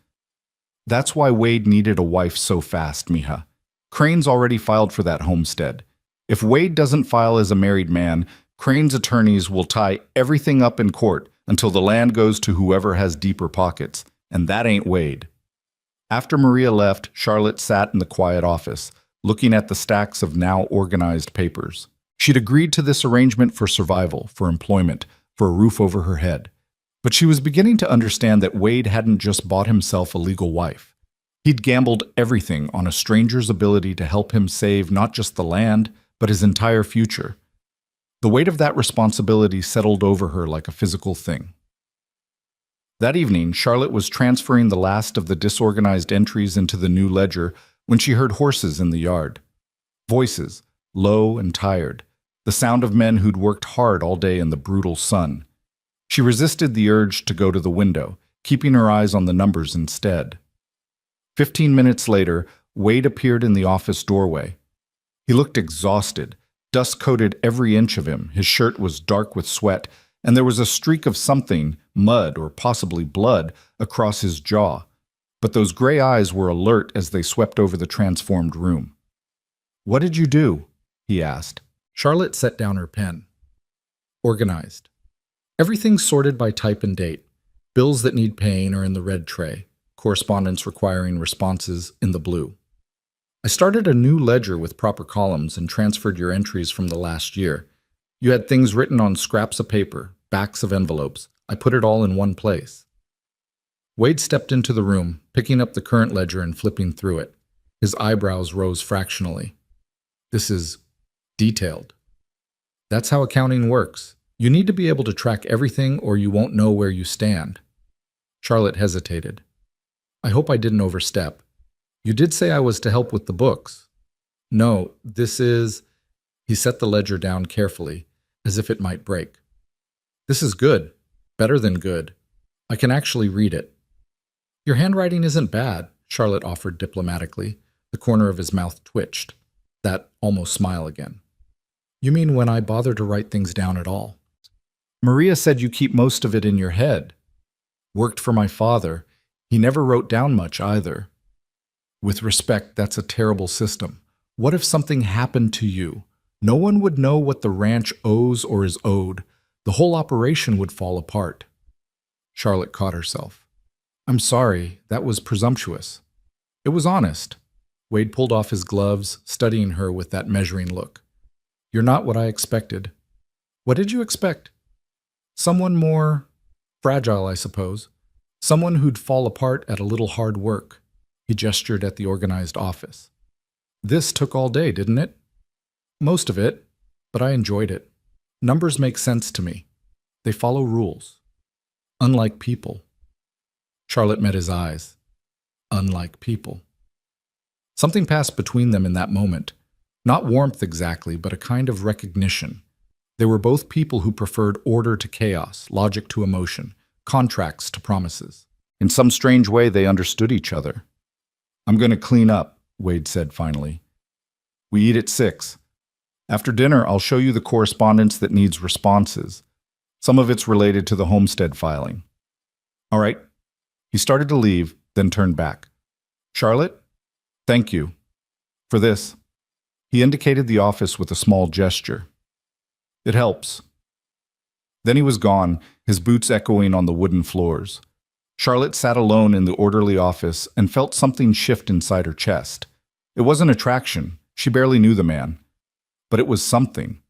A: That's why Wade needed a wife so fast, mija. Crane's already filed for that homestead. If Wade doesn't file as a married man, Crane's attorneys will tie everything up in court until the land goes to whoever has deeper pockets, and that ain't Wade. After Maria left, Charlotte sat in the quiet office, looking at the stacks of now organized papers. She'd agreed to this arrangement for survival, for employment, for a roof over her head. But she was beginning to understand that Wade hadn't just bought himself a legal wife. He'd gambled everything on a stranger's ability to help him save not just the land, but his entire future. The weight of that responsibility settled over her like a physical thing. That evening, Charlotte was transferring the last of the disorganized entries into the new ledger when she heard horses in the yard. Voices, low and tired, the sound of men who'd worked hard all day in the brutal sun. She resisted the urge to go to the window, keeping her eyes on the numbers instead. 15 minutes later, Wade appeared in the office doorway. He looked exhausted. Dust coated every inch of him. His shirt was dark with sweat, and there was a streak of something, mud or possibly blood, across his jaw. but those gray eyes were alert as they swept over the transformed room. "What did you do?" he asked. Charlotte set down her pen. "Organized. Everything's sorted by type and date. Bills that need paying are in the red tray. Correspondence requiring responses in the blue. I started a new ledger with proper columns and transferred your entries from the last year. You had things written on scraps of paper, backs of envelopes. I put it all in one place." Wade stepped into the room, picking up the current ledger and flipping through it. His eyebrows rose fractionally. "This is detailed." "That's how accounting works. You need to be able to track everything or you won't know where you stand." Charlotte hesitated. "I hope I didn't overstep. You did say I was to help with the books." "No, this is—" He set the ledger down carefully, as if it might break. "This is good. Better than good. I can actually read it." "Your handwriting isn't bad," Charlotte offered diplomatically. The corner of his mouth twitched. That almost smile again. "You mean when I bother to write things down at all?" "Maria said you keep most of it in your head." "Worked for my father. He never wrote down much either." "With respect, that's a terrible system. What if something happened to you? No one would know what the ranch owes or is owed. The whole operation would fall apart." Charlotte caught herself. "I'm sorry, that was presumptuous." "It was honest." Wade pulled off his gloves, studying her with that measuring look. "You're not what I expected." "What did you expect?" "Someone more fragile, I suppose. Someone who'd fall apart at a little hard work." He gestured at the organized office. "This took all day, didn't it?" "Most of it, but I enjoyed it. Numbers make sense to me. They follow rules. Unlike people." Charlotte met his eyes. Unlike people. Something passed between them in that moment. Not warmth exactly, but a kind of recognition. They were both people who preferred order to chaos, logic to emotion, contracts to promises. In some strange way, they understood each other. "I'm going to clean up," Wade said finally. "We eat at 6. After dinner, I'll show you the correspondence that needs responses. Some of it's related to the homestead filing." "All right." He started to leave, then turned back. "Charlotte, thank you for this." He indicated the office with a small gesture. "It helps." Then he was gone, his boots echoing on the wooden floors. Charlotte sat alone in the orderly office and felt something shift inside her chest. It wasn't attraction. She barely knew the man. But it was something.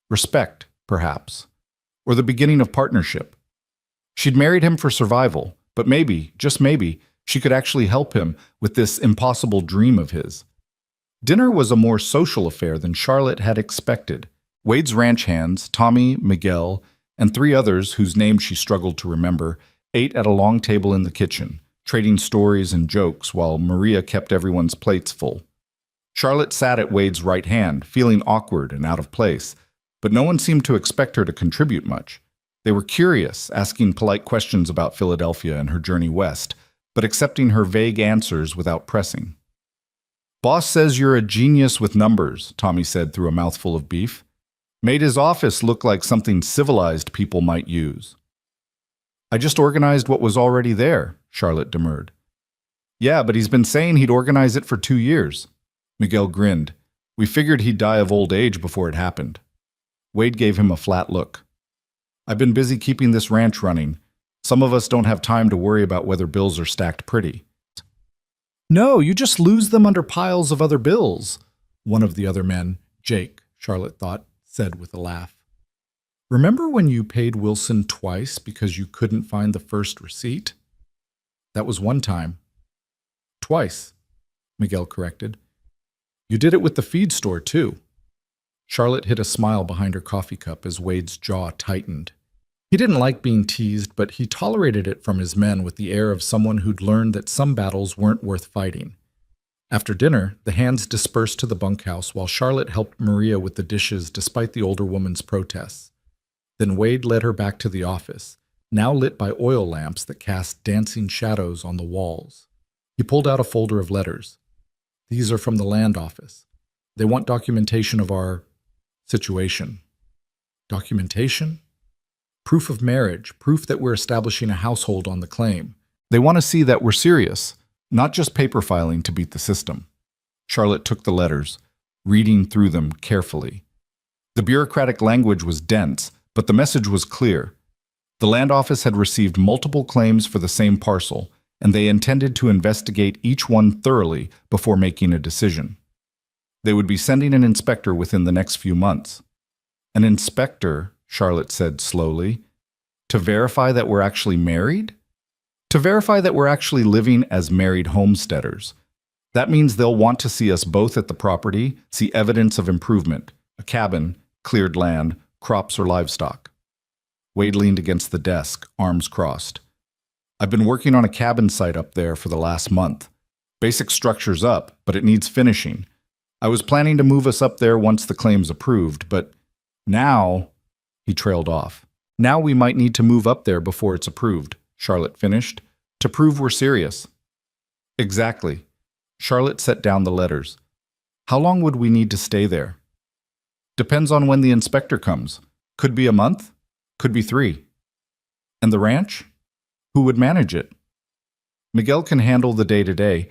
A: Respect, perhaps. Or the beginning of partnership. She'd married him for survival, but maybe, just maybe, she could actually help him with this impossible dream of his. Dinner was a more social affair than Charlotte had expected. Wade's ranch hands, Tommy, Miguel, and 3 others whose names she struggled to remember, ate at a long table in the kitchen, trading stories and jokes while Maria kept everyone's plates full. Charlotte sat at Wade's right hand, feeling awkward and out of place, but no one seemed to expect her to contribute much. They were curious, asking polite questions about Philadelphia and her journey west, but accepting her vague answers without pressing. "Boss says you're a genius with numbers," Tommy said through a mouthful of beef. "Made his office look like something civilized people might use." "I just organized what was already there," Charlotte demurred. "Yeah, but he's been saying he'd organize it for 2 years. Miguel grinned. "We figured he'd die of old age before it happened." Wade gave him a flat look. "I've been busy keeping this ranch running. Some of us don't have time to worry about whether bills are stacked pretty." "No, you just lose them under piles of other bills," one of the other men, Jake, Charlotte thought, said with a laugh. "Remember when you paid Wilson twice because you couldn't find the first receipt?" "That was one time." "Twice," Miguel corrected. "You did it with the feed store, too." Charlotte hid a smile behind her coffee cup as Wade's jaw tightened. He didn't like being teased, but he tolerated it from his men with the air of someone who'd learned that some battles weren't worth fighting. After dinner, the hands dispersed to the bunkhouse while Charlotte helped Maria with the dishes despite the older woman's protests. Then Wade led her back to the office, now lit by oil lamps that cast dancing shadows on the walls. He pulled out a folder of letters. "These are from the land office. They want documentation of our situation." "Documentation?" "Proof of marriage, proof that we're establishing a household on the claim. They want to see that we're serious, Not just paper filing to beat the system. Charlotte took the letters, reading through them carefully. The bureaucratic language was dense, but the message was clear. The land office had received multiple claims for the same parcel, and they intended to investigate each one thoroughly before making a decision. They would be sending an inspector within the next few months. An inspector, Charlotte said slowly, to verify that we're actually married? To verify that we're actually living as married homesteaders. That means they'll want to see us both at the property, see evidence of improvement, a cabin, cleared land, crops or livestock. Wade leaned against the desk, arms crossed. I've been working on a cabin site up there for the last month. Basic structure's up, but it needs finishing. I was planning to move us up there once the claim's approved, but now, he trailed off. Now we might need to move up there before it's approved, Charlotte finished, to prove we're serious. Exactly. Charlotte set down the letters. How long would we need to stay there? Depends on when the inspector comes. Could be a month, could be 3. And the ranch? Who would manage it? Miguel can handle the day-to-day.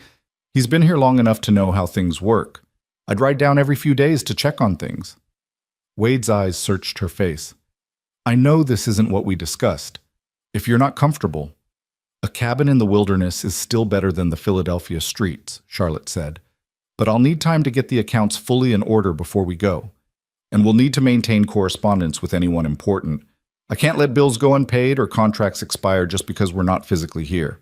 A: He's been here long enough to know how things work. I'd ride down every few days to check on things. Wade's eyes searched her face. I know this isn't what we discussed. If you're not comfortable, a cabin in the wilderness is still better than the Philadelphia streets, Charlotte said. But I'll need time to get the accounts fully in order before we go. And we'll need to maintain correspondence with anyone important. I can't let bills go unpaid or contracts expire just because we're not physically here.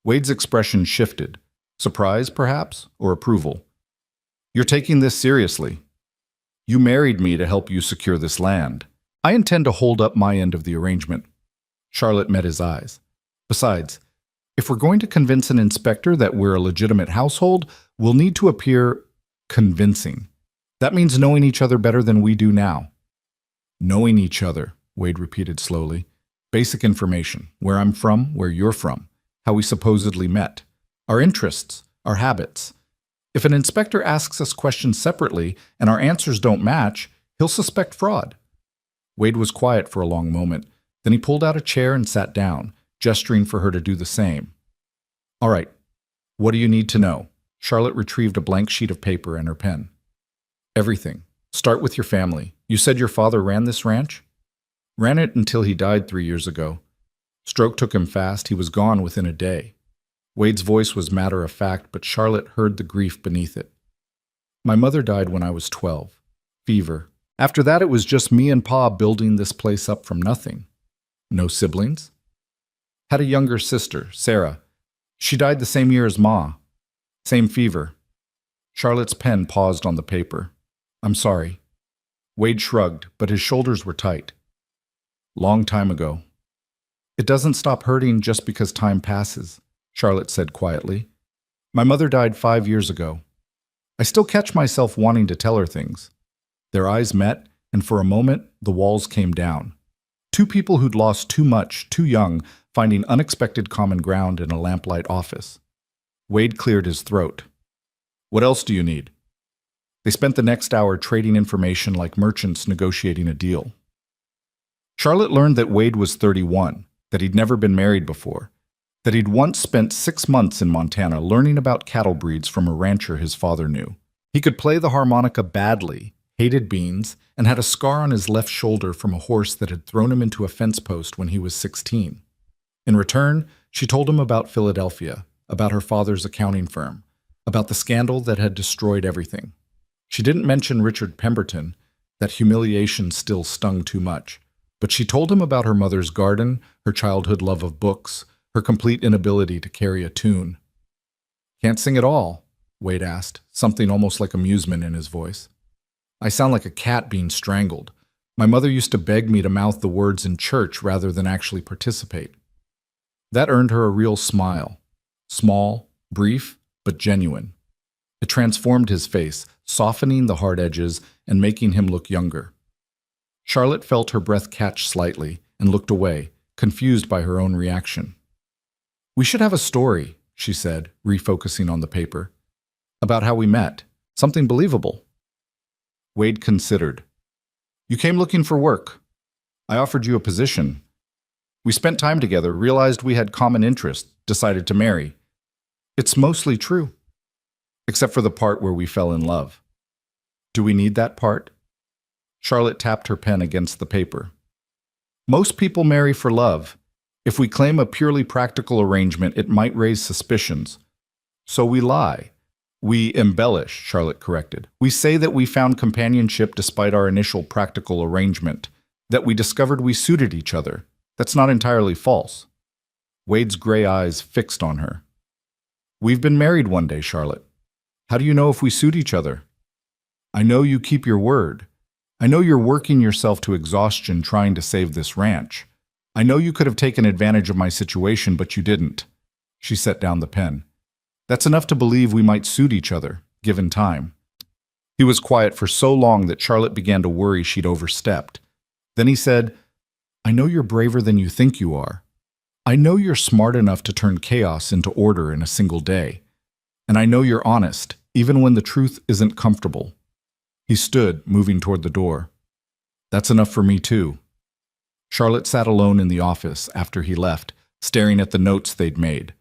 A: Wade's expression shifted. Surprise, perhaps, or approval. You're taking this seriously. You married me to help you secure this land. I intend to hold up my end of the arrangement. Charlotte met his eyes. Besides, if we're going to convince an inspector that we're a legitimate household, we'll need to appear convincing. That means knowing each other better than we do now. Knowing each other, Wade repeated slowly. Basic information, where I'm from, where you're from, how we supposedly met, our interests, our habits. If an inspector asks us questions separately and our answers don't match, he'll suspect fraud. Wade was quiet for a long moment. Then he pulled out a chair and sat down, gesturing for her to do the same. All right, what do you need to know? Charlotte retrieved a blank sheet of paper and her pen. Everything. Start with your family. You said your father ran this ranch? Ran it until he died 3 years ago. Stroke took him fast. He was gone within a day. Wade's voice was matter of fact, but Charlotte heard the grief beneath it. My mother died when I was 12. Fever. After that, it was just me and Pa building this place up from nothing. No siblings? Had a younger sister, Sarah. She died the same year as Ma. Same fever. Charlotte's pen paused on the paper. I'm sorry. Wade shrugged, but his shoulders were tight. Long time ago. It doesn't stop hurting just because time passes, Charlotte said quietly. My mother died 5 years ago. I still catch myself wanting to tell her things. Their eyes met, and for a moment, the walls came down. Two people who'd lost too much, too young, finding unexpected common ground in a lamplight office. Wade cleared his throat. What else do you need? They spent the next hour trading information like merchants negotiating a deal. Charlotte learned that Wade was 31, that he'd never been married before, that he'd once spent 6 months in Montana learning about cattle breeds from a rancher his father knew. He could play the harmonica badly, hated beans, and had a scar on his left shoulder from a horse that had thrown him into a fence post when he was 16. In return, she told him about Philadelphia, about her father's accounting firm, about the scandal that had destroyed everything. She didn't mention Richard Pemberton. That humiliation still stung too much. But she told him about her mother's garden, her childhood love of books, her complete inability to carry a tune. Can't sing at all? Wade asked, something almost like amusement in his voice. I sound like a cat being strangled. My mother used to beg me to mouth the words in church rather than actually participate. That earned her a real smile. Small, brief, but genuine. It transformed his face, softening the hard edges and making him look younger. Charlotte felt her breath catch slightly and looked away, confused by her own reaction. We should have a story, she said, refocusing on the paper. About how we met. Something believable. Wade considered. You came looking for work. I offered you a position. We spent time together, realized we had common interests, decided to marry. It's mostly true, except for the part where we fell in love. Do we need that part? Charlotte tapped her pen against the paper. Most people marry for love. If we claim a purely practical arrangement, it might raise suspicions. So we lie. We embellish, Charlotte corrected. We say that we found companionship despite our initial practical arrangement, that we discovered we suited each other. That's not entirely false. Wade's gray eyes fixed on her. We've been married one day, Charlotte. How do you know if we suit each other? I know you keep your word. I know you're working yourself to exhaustion trying to save this ranch. I know you could have taken advantage of my situation, but you didn't. She set down the pen. That's enough to believe we might suit each other, given time. He was quiet for so long that Charlotte began to worry she'd overstepped. Then he said, I know you're braver than you think you are. I know you're smart enough to turn chaos into order in a single day. And I know you're honest, even when the truth isn't comfortable. He stood, moving toward the door. That's enough for me, too. Charlotte sat alone in the office after he left, staring at the notes they'd made.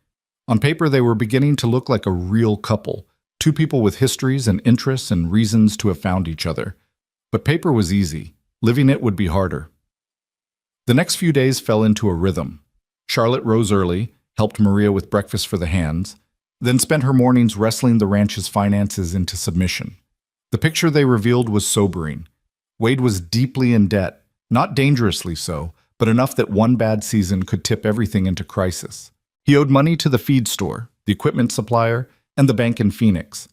A: On paper, they were beginning to look like a real couple, two people with histories and interests and reasons to have found each other. But paper was easy. Living it would be harder. The next few days fell into a rhythm. Charlotte rose early, helped Maria with breakfast for the hands, then spent her mornings wrestling the ranch's finances into submission. The picture they revealed was sobering. Wade was deeply in debt, not dangerously so, but enough that one bad season could tip everything into crisis. He owed money to the feed store, the equipment supplier, and the bank in Phoenix.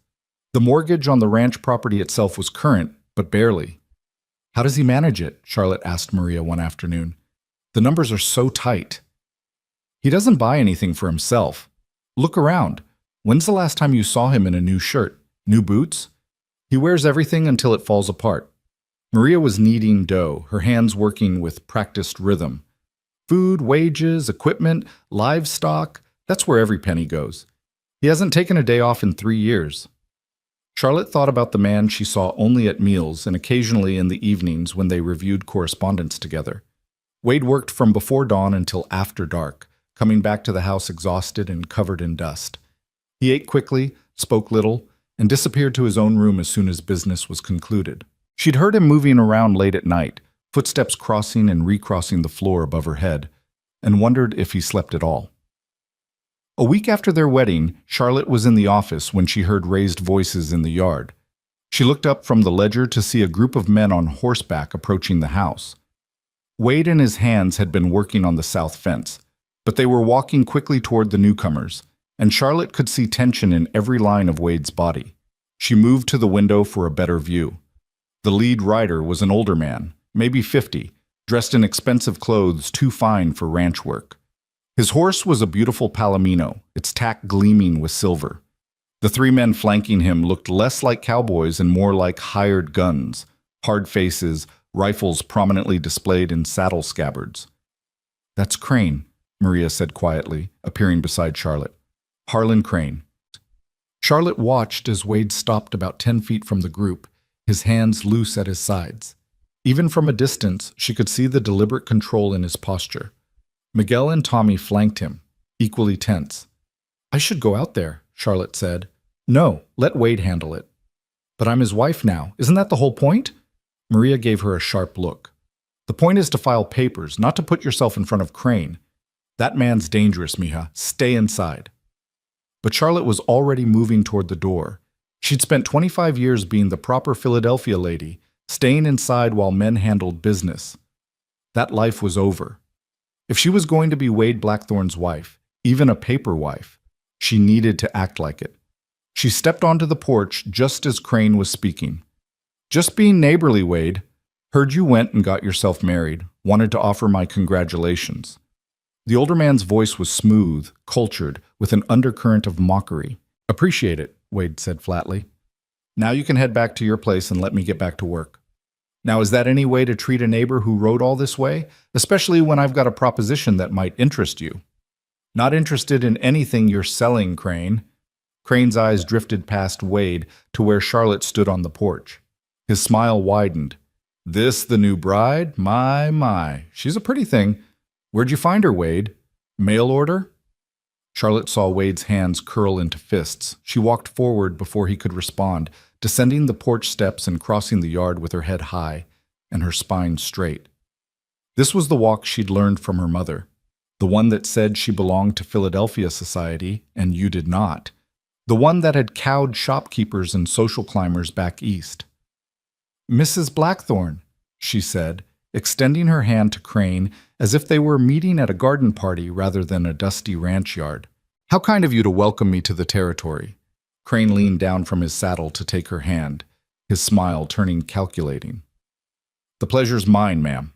A: The mortgage on the ranch property itself was current, but barely. How does he manage it? Charlotte asked Maria one afternoon. The numbers are so tight. He doesn't buy anything for himself. Look around. When's the last time you saw him in a new shirt? New boots? He wears everything until it falls apart. Maria was kneading dough, her hands working with practiced rhythm. Food, wages, equipment, livestock, that's where every penny goes. He hasn't taken a day off in 3 years. Charlotte thought about the man she saw only at meals and occasionally in the evenings when they reviewed correspondence together. Wade worked from before dawn until after dark, coming back to the house exhausted and covered in dust. He ate quickly, spoke little, and disappeared to his own room as soon as business was concluded. She'd heard him moving around late at night, footsteps crossing and recrossing the floor above her head, and wondered if he slept at all. A week after their wedding, Charlotte was in the office when she heard raised voices in the yard. She looked up from the ledger to see a group of men on horseback approaching the house. Wade and his hands had been working on the south fence, but they were walking quickly toward the newcomers, and Charlotte could see tension in every line of Wade's body. She moved to the window for a better view. The lead rider was an older man, maybe 50, dressed in expensive clothes too fine for ranch work. His horse was a beautiful palomino, its tack gleaming with silver. The 3 men flanking him looked less like cowboys and more like hired guns, hard faces, rifles prominently displayed in saddle scabbards. That's Crane, Maria said quietly, appearing beside Charlotte. Harlan Crane. Charlotte watched as Wade stopped about 10 feet from the group, his hands loose at his sides. Even from a distance, she could see the deliberate control in his posture. Miguel and Tommy flanked him, equally tense. I should go out there, Charlotte said. No, let Wade handle it. But I'm his wife now. Isn't that the whole point? Maria gave her a sharp look. The point is to file papers, not to put yourself in front of Crane. That man's dangerous, mija. Stay inside. But Charlotte was already moving toward the door. She'd spent 25 years being the proper Philadelphia lady, staying inside while men handled business. That life was over. If she was going to be Wade Blackthorn's wife, even a paper wife, she needed to act like it. She stepped onto the porch just as Crane was speaking. Just being neighborly, Wade. Heard you went and got yourself married. Wanted to offer my congratulations. The older man's voice was smooth, cultured, with an undercurrent of mockery. Appreciate it, Wade said flatly. Now you can head back to your place and let me get back to work. Now, is that any way to treat a neighbor who rode all this way? Especially when I've got a proposition that might interest you. Not interested in anything you're selling, Crane. Crane's eyes drifted past Wade to where Charlotte stood on the porch. His smile widened. This the new bride? My. She's a pretty thing. Where'd you find her, Wade? Mail order? Charlotte saw Wade's hands curl into fists. She walked forward before he could respond, descending the porch steps and crossing the yard with her head high and her spine straight. This was the walk she'd learned from her mother, the one that said she belonged to Philadelphia society and you did not, the one that had cowed shopkeepers and social climbers back east. "Mrs. Blackthorne," she said, extending her hand to Crane as if they were meeting at a garden party rather than a dusty ranch yard. "How kind of you to welcome me to the territory." Crane leaned down from his saddle to take her hand, his smile turning calculating. "The pleasure's mine, ma'am.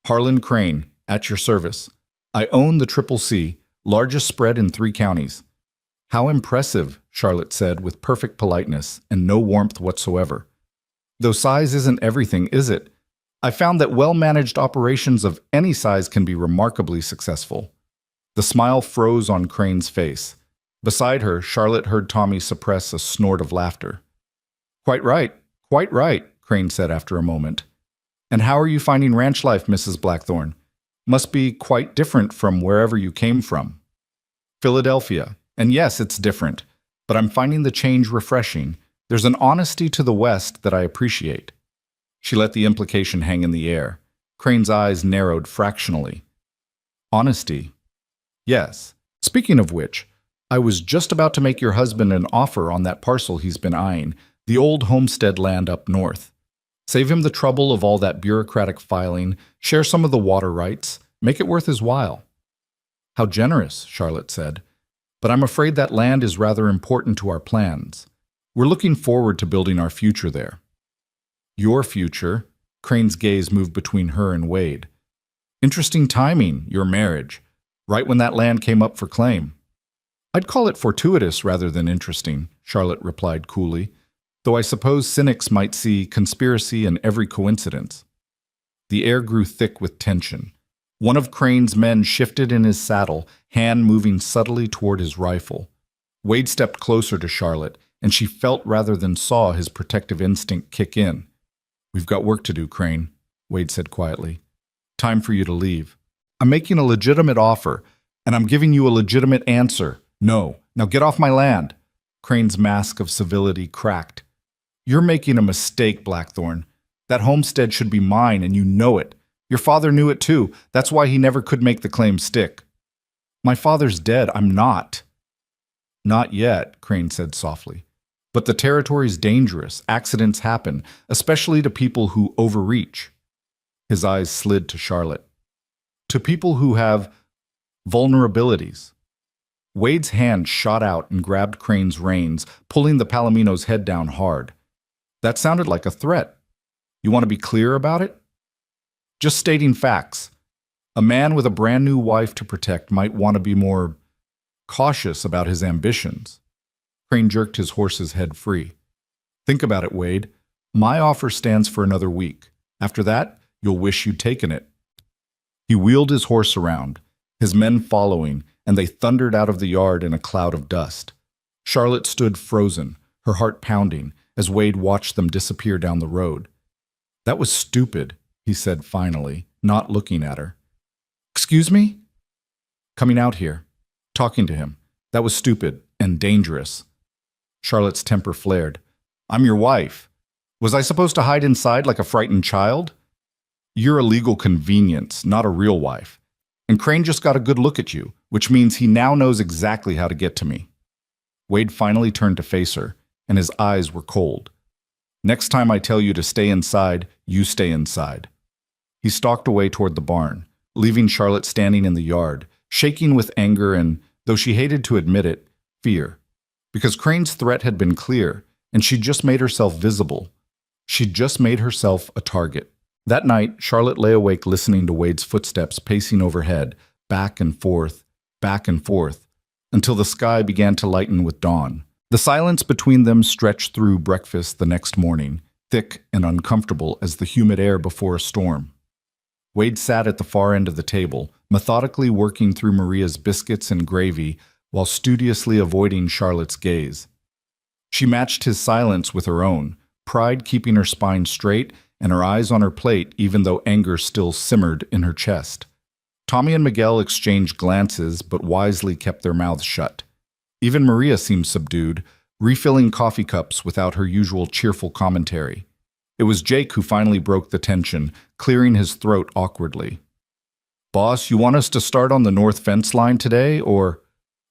A: Harlan Crane, at your service. I own the Triple C, largest spread in 3 counties. "How impressive," Charlotte said with perfect politeness and no warmth whatsoever. "Though size isn't everything, is it? I found that well-managed operations of any size can be remarkably successful." The smile froze on Crane's face. Beside her, Charlotte heard Tommy suppress a snort of laughter. Quite right, Crane said after a moment. "And how are you finding ranch life, Mrs. Blackthorne? Must be quite different from wherever you came from." "Philadelphia. And yes, it's different. But I'm finding the change refreshing. There's an honesty to the West that I appreciate." She let the implication hang in the air. Crane's eyes narrowed fractionally. "Honesty? Yes. Speaking of which, I was just about to make your husband an offer on that parcel he's been eyeing, the old homestead land up north. Save him the trouble of all that bureaucratic filing, share some of the water rights, make it worth his while." "How generous," Charlotte said. "But I'm afraid that land is rather important to our plans. We're looking forward to building our future there." "Your future?" Crane's gaze moved between her and Wade. "Interesting timing, your marriage, right when that land came up for claim." "I'd call it fortuitous rather than interesting," Charlotte replied coolly, "though I suppose cynics might see conspiracy in every coincidence." The air grew thick with tension. One of Crane's men shifted in his saddle, hand moving subtly toward his rifle. Wade stepped closer to Charlotte, and she felt rather than saw his protective instinct kick in. "We've got work to do, Crane," Wade said quietly. "Time for you to leave. I'm making a legitimate offer, and I'm giving you a legitimate answer. No. Now get off my land." Crane's mask of civility cracked. "You're making a mistake, Blackthorne. That homestead should be mine, and you know it. Your father knew it too. That's why he never could make the claim stick." "My father's dead. I'm not." "Not yet," Crane said softly. "But the territory's dangerous. Accidents happen, especially to people who overreach." His eyes slid to Charlotte. "To people who have vulnerabilities." Wade's hand shot out and grabbed Crane's reins, pulling the Palomino's head down hard. "That sounded like a threat. You want to be clear about it?" "Just stating facts. A man with a brand new wife to protect might want to be more cautious about his ambitions." Crane jerked his horse's head free. "Think about it, Wade. My offer stands for another week. After that, you'll wish you'd taken it." He wheeled his horse around, his men following, and they thundered out of the yard in a cloud of dust. Charlotte stood frozen, her heart pounding, as Wade watched them disappear down the road. "That was stupid," he said finally, not looking at her. "Excuse me?" "Coming out here, talking to him. That was stupid and dangerous." Charlotte's temper flared. "I'm your wife. Was I supposed to hide inside like a frightened child? You're a legal convenience, not a real wife. And Crane just got a good look at you, which means he now knows exactly how to get to me." Wade finally turned to face her, and his eyes were cold. "Next time I tell you to stay inside, you stay inside." He stalked away toward the barn, leaving Charlotte standing in the yard, shaking with anger and, though she hated to admit it, fear. Because Crane's threat had been clear, and she'd just made herself visible. She'd just made herself a target. That night, Charlotte lay awake listening to Wade's footsteps pacing overhead, back and forth, until the sky began to lighten with dawn. The silence between them stretched through breakfast the next morning, thick and uncomfortable as the humid air before a storm. Wade sat at the far end of the table, methodically working through Maria's biscuits and gravy while studiously avoiding Charlotte's gaze. She matched his silence with her own, pride keeping her spine straight and her eyes on her plate even though anger still simmered in her chest. Tommy and Miguel exchanged glances, but wisely kept their mouths shut. Even Maria seemed subdued, refilling coffee cups without her usual cheerful commentary. It was Jake who finally broke the tension, clearing his throat awkwardly. "Boss, you want us to start on the north fence line today, or—"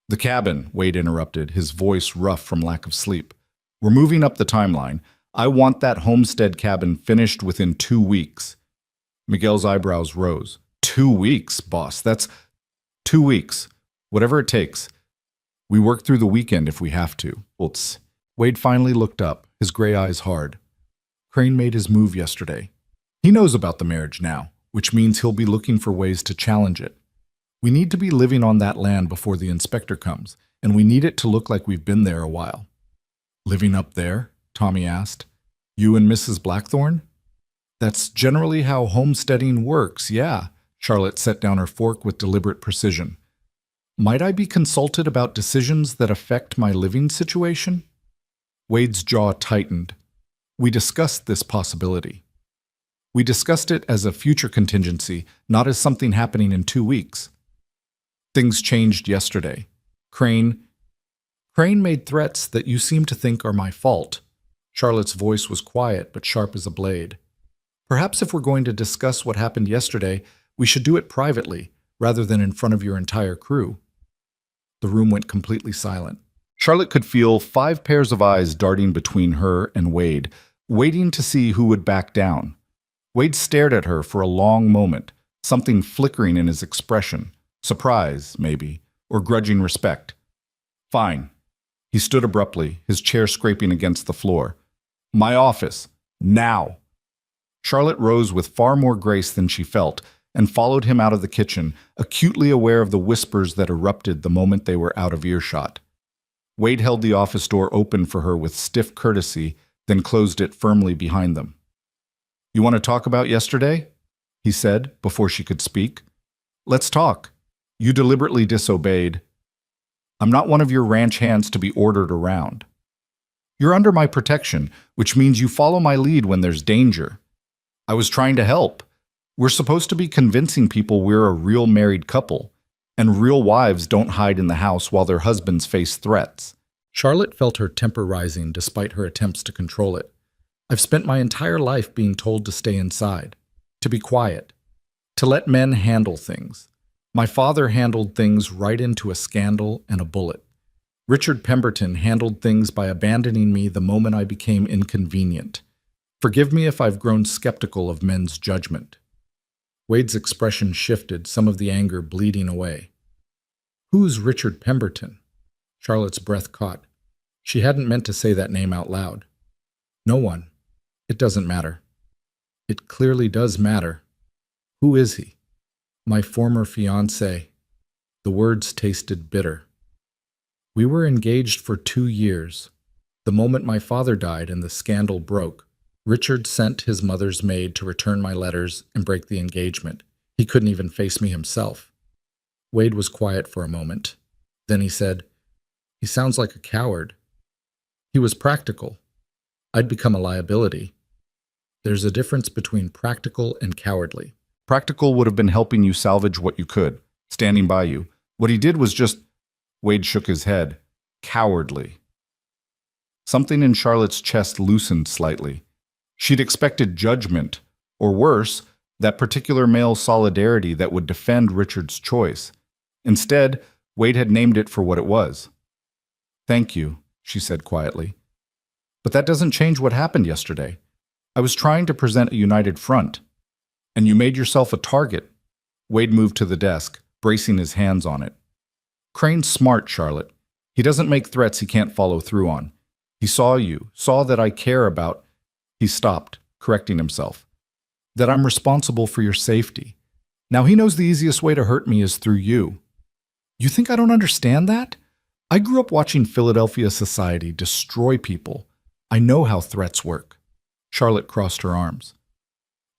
A: "The cabin," Wade interrupted, his voice rough from lack of sleep. "We're moving up the timeline. I want that homestead cabin finished within 2 weeks." Miguel's eyebrows rose. 2 weeks, boss. That's 2 weeks. Whatever it takes. We work through the weekend if we have to. Oops. Wade finally looked up, his gray eyes hard. Crane made his move yesterday. He knows about the marriage now, which means he'll be looking for ways to challenge it. We need to be living on that land before the inspector comes, and we need it to look like we've been there a while. "Living up there?" Tommy asked. "You and Mrs. Blackthorne?" "That's generally how homesteading works, yeah." Charlotte set down her fork with deliberate precision. "Might I be consulted about decisions that affect my living situation?" Wade's jaw tightened. "We discussed this possibility. We discussed it as a future contingency, not as something happening in 2 weeks. Things changed yesterday. Crane made threats that you seem to think are my fault." Charlotte's voice was quiet but sharp as a blade. "Perhaps if we're going to discuss what happened yesterday, we should do it privately, rather than in front of your entire crew." The room went completely silent. Charlotte could feel 5 pairs of eyes darting between her and Wade, waiting to see who would back down. Wade stared at her for a long moment, something flickering in his expression. Surprise, maybe, or grudging respect. "Fine." He stood abruptly, his chair scraping against the floor. "My office. Now." Charlotte rose with far more grace than she felt, and followed him out of the kitchen, acutely aware of the whispers that erupted the moment they were out of earshot. Wade held the office door open for her with stiff courtesy, then closed it firmly behind them. "You want to talk about yesterday?" he said, before she could speak. "Let's talk. You deliberately disobeyed. I'm not one of your ranch hands to be ordered around. You're under my protection, which means you follow my lead when there's danger. I was trying to help. We're supposed to be convincing people we're a real married couple, and real wives don't hide in the house while their husbands face threats." Charlotte felt her temper rising despite her attempts to control it. "I've spent my entire life being told to stay inside, to be quiet, to let men handle things. My father handled things right into a scandal and a bullet. Richard Pemberton handled things by abandoning me the moment I became inconvenient. Forgive me if I've grown skeptical of men's judgment." Wade's expression shifted, some of the anger bleeding away. "Who's Richard Pemberton?" Charlotte's breath caught. She hadn't meant to say that name out loud. "No one. It doesn't matter." "It clearly does matter. Who is he?" "My former fiancé." The words tasted bitter. "We were engaged for 2 years. The moment my father died and the scandal broke, Richard sent his mother's maid to return my letters and break the engagement. He couldn't even face me himself." Wade was quiet for a moment. Then he said, "He sounds like a coward." "He was practical. I'd become a liability. There's a difference between practical and cowardly. Practical would have been helping you salvage what you could, standing by you. What he did was just—" Wade shook his head. "Cowardly." Something in Charlotte's chest loosened slightly. She'd expected judgment, or worse, that particular male solidarity that would defend Richard's choice. Instead, Wade had named it for what it was. "Thank you," she said quietly. "But that doesn't change what happened yesterday. I was trying to present a united front, and you made yourself a target." Wade moved to the desk, bracing his hands on it. "Crane's smart, Charlotte. He doesn't make threats he can't follow through on. He saw you, saw that I care about—" He stopped, correcting himself. "That I'm responsible for your safety. Now he knows the easiest way to hurt me is through you. You think I don't understand that? I grew up watching Philadelphia society destroy people. I know how threats work." Charlotte crossed her arms.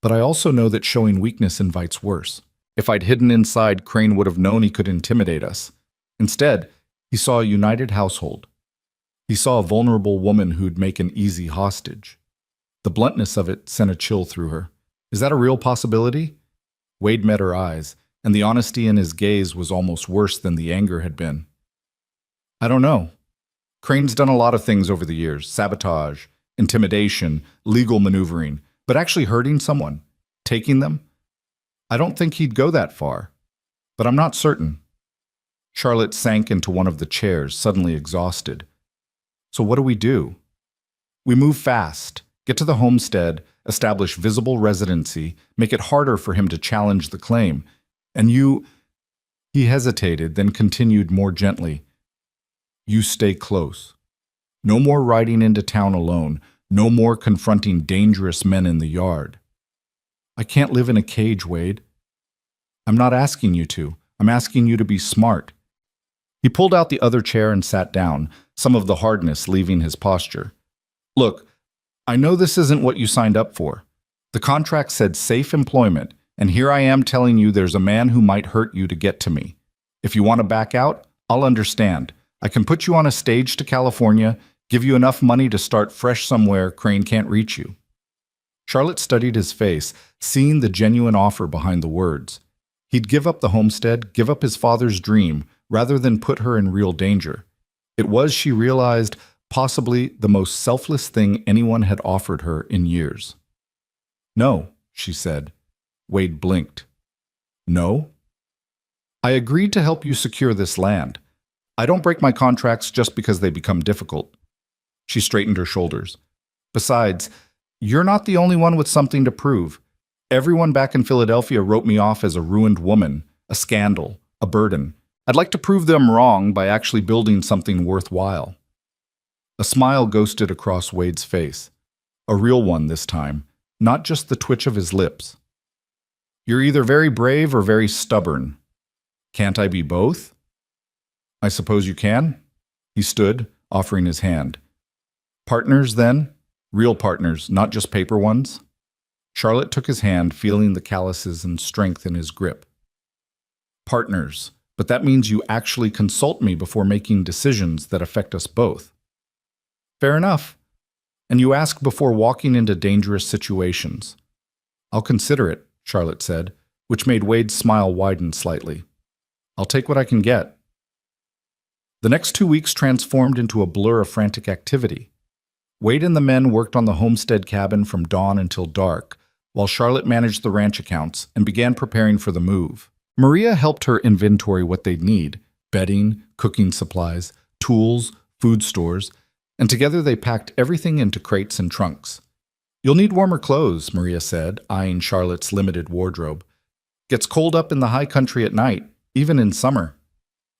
A: "But I also know that showing weakness invites worse. If I'd hidden inside, Crane would have known he could intimidate us. Instead, he saw a united household. He saw a vulnerable woman who'd make an easy hostage." The bluntness of it sent a chill through her. "Is that a real possibility?" Wade met her eyes, and the honesty in his gaze was almost worse than the anger had been. I don't know. Crane's done a lot of things over the years: sabotage, intimidation, legal maneuvering, but actually hurting someone, taking them? I don't think he'd go that far, but I'm not certain. Charlotte sank into one of the chairs, suddenly exhausted. So what do we do? We move fast, get to the homestead, establish visible residency, make it harder for him to challenge the claim. And you... He hesitated, then continued more gently. You stay close. No more riding into town alone. No more confronting dangerous men in the yard. I can't live in a cage, Wade. I'm not asking you to. I'm asking you to be smart. He pulled out the other chair and sat down, some of the hardness leaving his posture. Look, I know this isn't what you signed up for. The contract said safe employment, and here I am telling you there's a man who might hurt you to get to me. If you want to back out, I'll understand. I can put you on a stage to California, give you enough money to start fresh somewhere Crane can't reach you. Charlotte studied his face, seeing the genuine offer behind the words. He'd give up the homestead, give up his father's dream, rather than put her in real danger. It was, she realized, possibly the most selfless thing anyone had offered her in years. No, she said. Wade blinked. No? I agreed to help you secure this land. I don't break my contracts just because they become difficult. She straightened her shoulders. Besides, you're not the only one with something to prove. Everyone back in Philadelphia wrote me off as a ruined woman, a scandal, a burden. I'd like to prove them wrong by actually building something worthwhile. A smile ghosted across Wade's face. A real one this time, not just the twitch of his lips. You're either very brave or very stubborn. Can't I be both? I suppose you can. He stood, offering his hand. Partners, then? Real partners, not just paper ones? Charlotte took his hand, feeling the calluses and strength in his grip. Partners, but that means you actually consult me before making decisions that affect us both. Fair enough. And you ask before walking into dangerous situations. I'll consider it, Charlotte said, which made Wade's smile widen slightly. I'll take what I can get. The next 2 weeks transformed into a blur of frantic activity. Wade and the men worked on the homestead cabin from dawn until dark, while Charlotte managed the ranch accounts and began preparing for the move. Maria helped her inventory what they'd need: bedding, cooking supplies, tools, food stores, and together they packed everything into crates and trunks. You'll need warmer clothes, Maria said, eyeing Charlotte's limited wardrobe. Gets cold up in the high country at night, even in summer.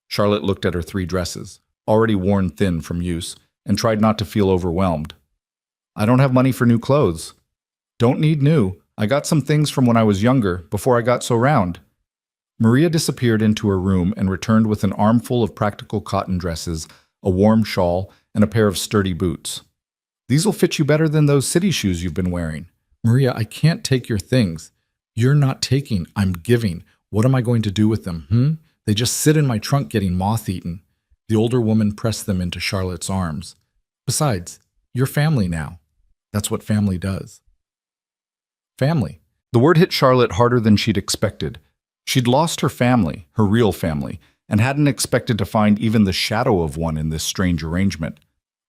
A: Charlotte looked at her 3 dresses, already worn thin from use, and tried not to feel overwhelmed. I don't have money for new clothes. Don't need new. I got some things from when I was younger, before I got so round. Maria disappeared into her room and returned with an armful of practical cotton dresses, a warm shawl, and a pair of sturdy boots. These'll fit you better than those city shoes you've been wearing. Maria, I can't take your things. You're not taking, I'm giving. What am I going to do with them, They just sit in my trunk getting moth-eaten. The older woman pressed them into Charlotte's arms. Besides, you're family now. That's what family does. Family. The word hit Charlotte harder than she'd expected. She'd lost her family, her real family, and hadn't expected to find even the shadow of one in this strange arrangement.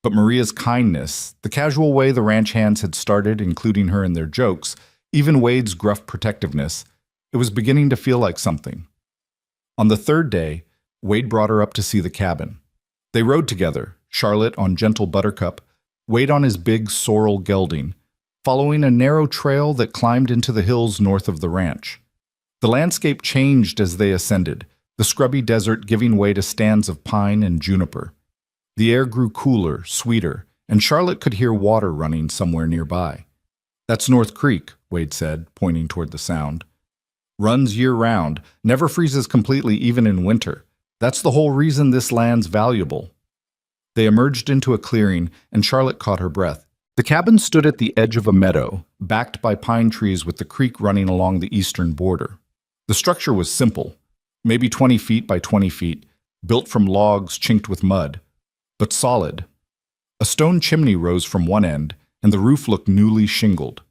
A: But Maria's kindness, the casual way the ranch hands had started including her in their jokes, even Wade's gruff protectiveness, it was beginning to feel like something. On the 3rd day, Wade brought her up to see the cabin. They rode together, Charlotte on gentle Buttercup, Wade on his big sorrel gelding, following a narrow trail that climbed into the hills north of the ranch. The landscape changed as they ascended, the scrubby desert giving way to stands of pine and juniper. The air grew cooler, sweeter, and Charlotte could hear water running somewhere nearby. That's North Creek, Wade said, pointing toward the sound. Runs year-round, never freezes completely even in winter. That's the whole reason this land's valuable. They emerged into a clearing, and Charlotte caught her breath. The cabin stood at the edge of a meadow, backed by pine trees with the creek running along the eastern border. The structure was simple, maybe 20 feet by 20 feet, built from logs chinked with mud, but solid. A stone chimney rose from one end, and the roof looked newly shingled.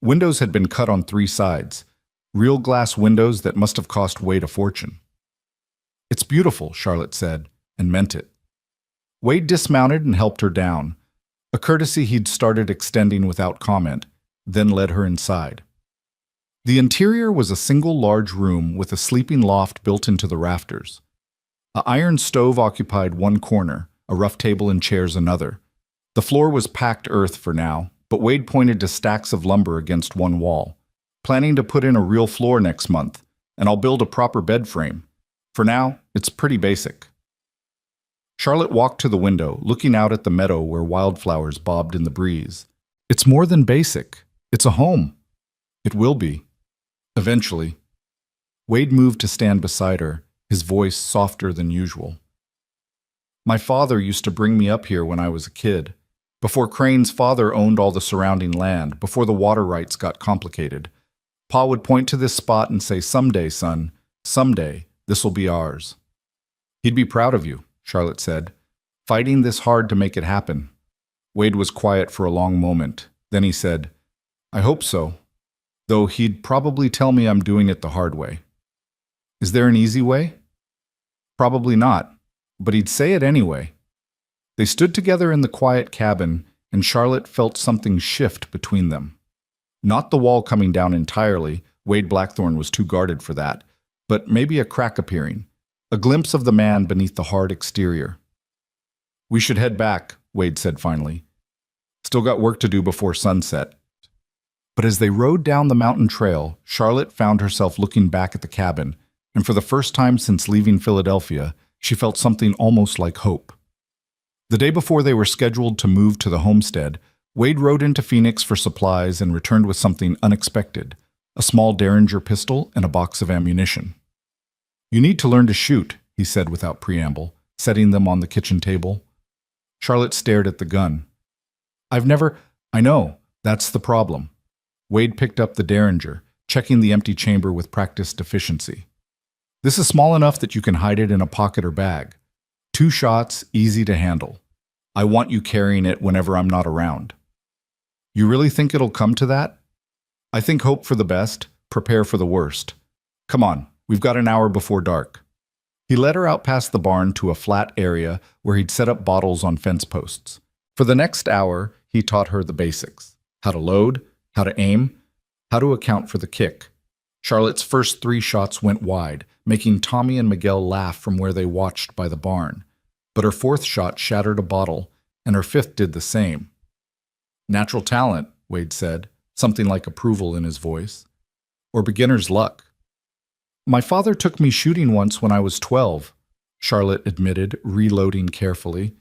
A: Windows had been cut on 3 sides. real glass windows that must have cost Wade a fortune. "It's beautiful," Charlotte said, and meant it. Wade dismounted and helped her down, a courtesy he'd started extending without comment, then led her inside. The interior was a single large room with a sleeping loft built into the rafters. An iron stove occupied one corner, a rough table and chairs another. The floor was packed earth for now, but Wade pointed to stacks of lumber against one wall. "Planning to put in a real floor next month, and I'll build a proper bed frame. For now, it's pretty basic." Charlotte walked to the window, looking out at the meadow where wildflowers bobbed in the breeze. "It's more than basic. It's a home." "It will be. Eventually." Wade moved to stand beside her, his voice softer than usual. "My father used to bring me up here when I was a kid, before Crane's father owned all the surrounding land, before the water rights got complicated. Pa would point to this spot and say, 'Someday, son, someday, this'll be ours.' He'd be proud of you," Charlotte said, "fighting this hard to make it happen." Wade was quiet for a long moment. Then he said, "I hope so, though he'd probably tell me I'm doing it the hard way." "Is there an easy way?" "Probably not, but he'd say it anyway." They stood together in the quiet cabin, and Charlotte felt something shift between them. Not the wall coming down entirely, Wade Blackthorne was too guarded for that, but maybe a crack appearing, a glimpse of the man beneath the hard exterior. "We should head back," Wade said finally. "Still got work to do before sunset." But as they rode down the mountain trail, Charlotte found herself looking back at the cabin, and for the first time since leaving Philadelphia, she felt something almost like hope. The day before they were scheduled to move to the homestead, Wade rode into Phoenix for supplies and returned with something unexpected, a small Derringer pistol and a box of ammunition. "You need to learn to shoot," he said without preamble, setting them on the kitchen table. Charlotte stared at the gun. "I've never—" "I know, that's the problem." Wade picked up the Derringer, checking the empty chamber with practiced efficiency. "This is small enough that you can hide it in a pocket or bag. 2 shots, easy to handle. I want you carrying it whenever I'm not around." "You really think it'll come to that?" "I think hope for the best, prepare for the worst. Come on, we've got an hour before dark." He led her out past the barn to a flat area where he'd set up bottles on fence posts. For the next hour, he taught her the basics: how to load, how to aim, how to account for the kick. Charlotte's first 3 shots went wide, making Tommy and Miguel laugh from where they watched by the barn. But her 4th shot shattered a bottle, and her 5th did the same. "Natural talent," Wade said, something like approval in his voice. "Or beginner's luck." "My father took me shooting once when I was 12, Charlotte admitted, reloading carefully.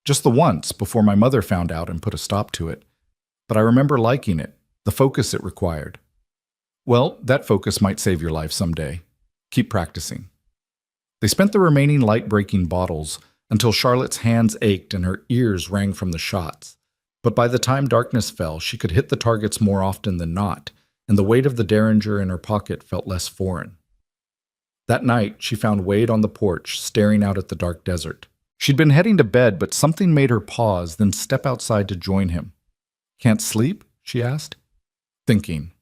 A: "Just the once, before my mother found out and put a stop to it. But I remember liking it, the focus it required." "Well, that focus might save your life someday. Keep practicing." They spent the remaining light-breaking bottles until Charlotte's hands ached and her ears rang from the shots. But by the time darkness fell, she could hit the targets more often than not, and the weight of the Derringer in her pocket felt less foreign. That night, she found Wade on the porch, staring out at the dark desert. She'd been heading to bed, but something made her pause, then step outside to join him. "Can't sleep?" she asked. "Thinking."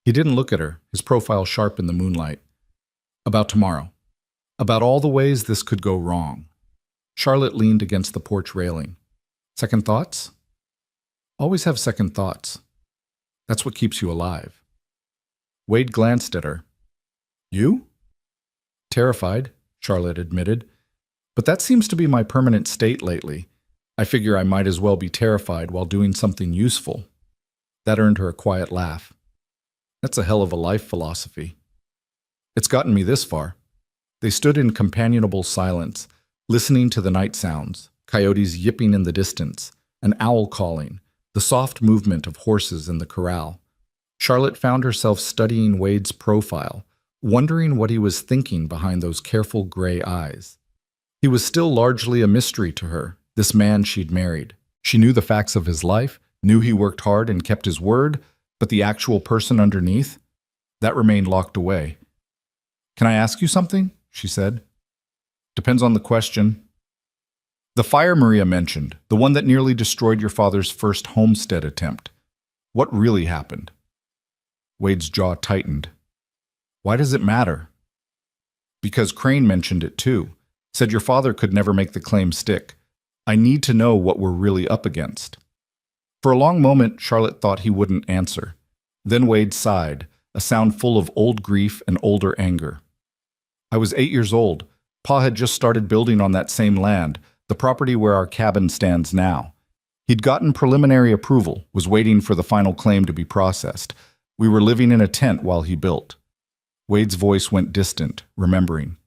A: He didn't look at her, his profile sharp in the moonlight. "About tomorrow. About all the ways this could go wrong." Charlotte leaned against the porch railing. "Second thoughts?" "Always have second thoughts. That's what keeps you alive." Wade glanced at her. "You?" "Terrified," Charlotte admitted. "But that seems to be my permanent state lately. I figure I might as well be terrified while doing something useful." That earned her a quiet laugh. "That's a hell of a life philosophy." "It's gotten me this far." They stood in companionable silence, listening to the night sounds, coyotes yipping in the distance, an owl calling, the soft movement of horses in the corral. Charlotte found herself studying Wade's profile, wondering what he was thinking behind those careful gray eyes. He was still largely a mystery to her, this man she'd married. She knew the facts of his life, knew he worked hard and kept his word, but the actual person underneath? That remained locked away. "Can I ask you something?" she said. "Depends on the question." "The fire Maria mentioned, the one that nearly destroyed your father's first homestead attempt. What really happened?" Wade's jaw tightened. Why does it matter? Because Crane mentioned it too. Said your father could never make the claim stick. I need to know what we're really up against. For a long moment, Charlotte thought he wouldn't answer. Then Wade sighed, a sound full of old grief and older anger. I was 8 years old. Pa had just started building on that same land, the property where our cabin stands now. He'd gotten preliminary approval, was waiting for the final claim to be processed. We were living in a tent while he built. Wade's voice went distant, remembering.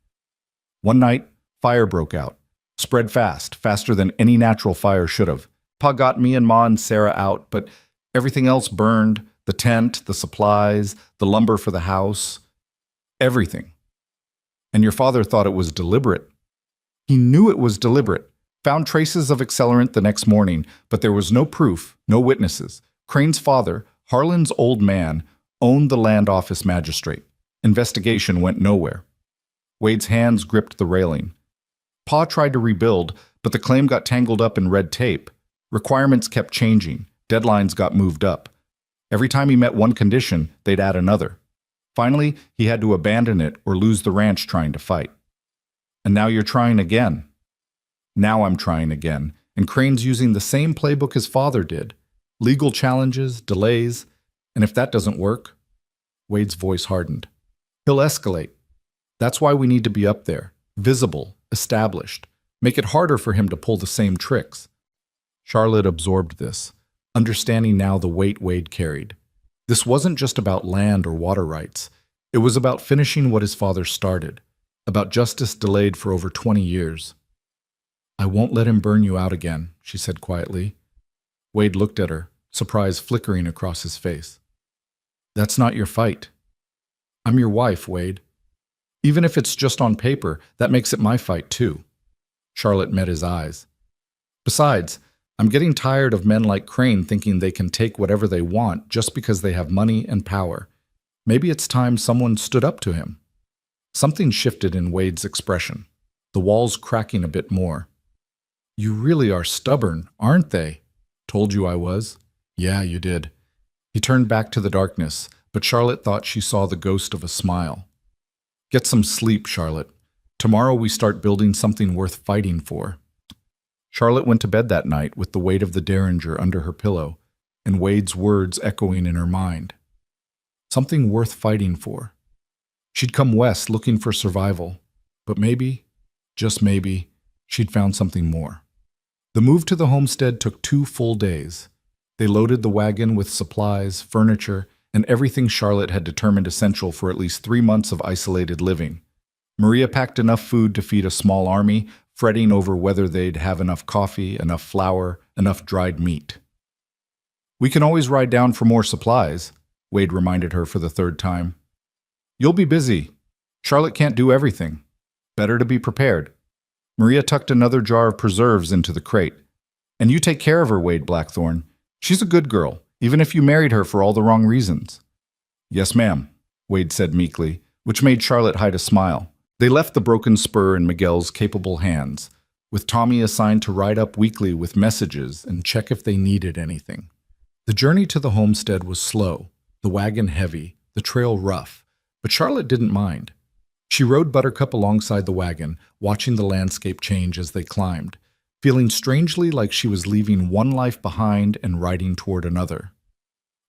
A: One night, fire broke out. Spread fast, faster than any natural fire should have. Pa got me and Ma and Sarah out, but everything else burned. The tent, the supplies, the lumber for the house. Everything. And your father thought it was deliberate. He knew it was deliberate. Found traces of accelerant the next morning, but there was no proof, no witnesses. Crane's father, Harlan's old man, owned the land office magistrate. Investigation went nowhere. Wade's hands gripped the railing. Pa tried to rebuild, but the claim got tangled up in red tape. Requirements kept changing. Deadlines got moved up. Every time he met one condition, they'd add another. Finally, he had to abandon it or lose the ranch trying to fight. And now you're trying again. Now I'm trying again, and Crane's using the same playbook his father did. Legal challenges, delays, and if that doesn't work, Wade's voice hardened. He'll escalate. That's why we need to be up there, visible, established. Make it harder for him to pull the same tricks. Charlotte absorbed this, understanding now the weight Wade carried. This wasn't just about land or water rights. It was about finishing what his father started, about justice delayed for over 20 years. I won't let him burn you out again, she said quietly. Wade looked at her, surprise flickering across his face. That's not your fight. I'm your wife, Wade. Even if it's just on paper, that makes it my fight too. Charlotte met his eyes. Besides, I'm getting tired of men like Crane thinking they can take whatever they want just because they have money and power. Maybe it's time someone stood up to him. Something shifted in Wade's expression, the walls cracking a bit more. You really are stubborn, aren't they? Told you I was. Yeah, you did. He turned back to the darkness, but Charlotte thought she saw the ghost of a smile. Get some sleep, Charlotte. Tomorrow we start building something worth fighting for. Charlotte went to bed that night with the weight of the Derringer under her pillow, and Wade's words echoing in her mind. Something worth fighting for. She'd come west looking for survival, but maybe, just maybe, she'd found something more. The move to the homestead took 2 full days. They loaded the wagon with supplies, furniture, and everything Charlotte had determined essential for at least 3 months of isolated living. Maria packed enough food to feed a small army, fretting over whether they'd have enough coffee, enough flour, enough dried meat. We can always ride down for more supplies, Wade reminded her for the 3rd time. You'll be busy. Charlotte can't do everything. Better to be prepared. Maria tucked another jar of preserves into the crate. And you take care of her, Wade Blackthorne. She's a good girl, even if you married her for all the wrong reasons. Yes, ma'am, Wade said meekly, which made Charlotte hide a smile. They left the broken spur in Miguel's capable hands, with Tommy assigned to ride up weekly with messages and check if they needed anything. The journey to the homestead was slow, the wagon heavy, the trail rough, but Charlotte didn't mind. She rode Buttercup alongside the wagon, watching the landscape change as they climbed, feeling strangely like she was leaving one life behind and riding toward another.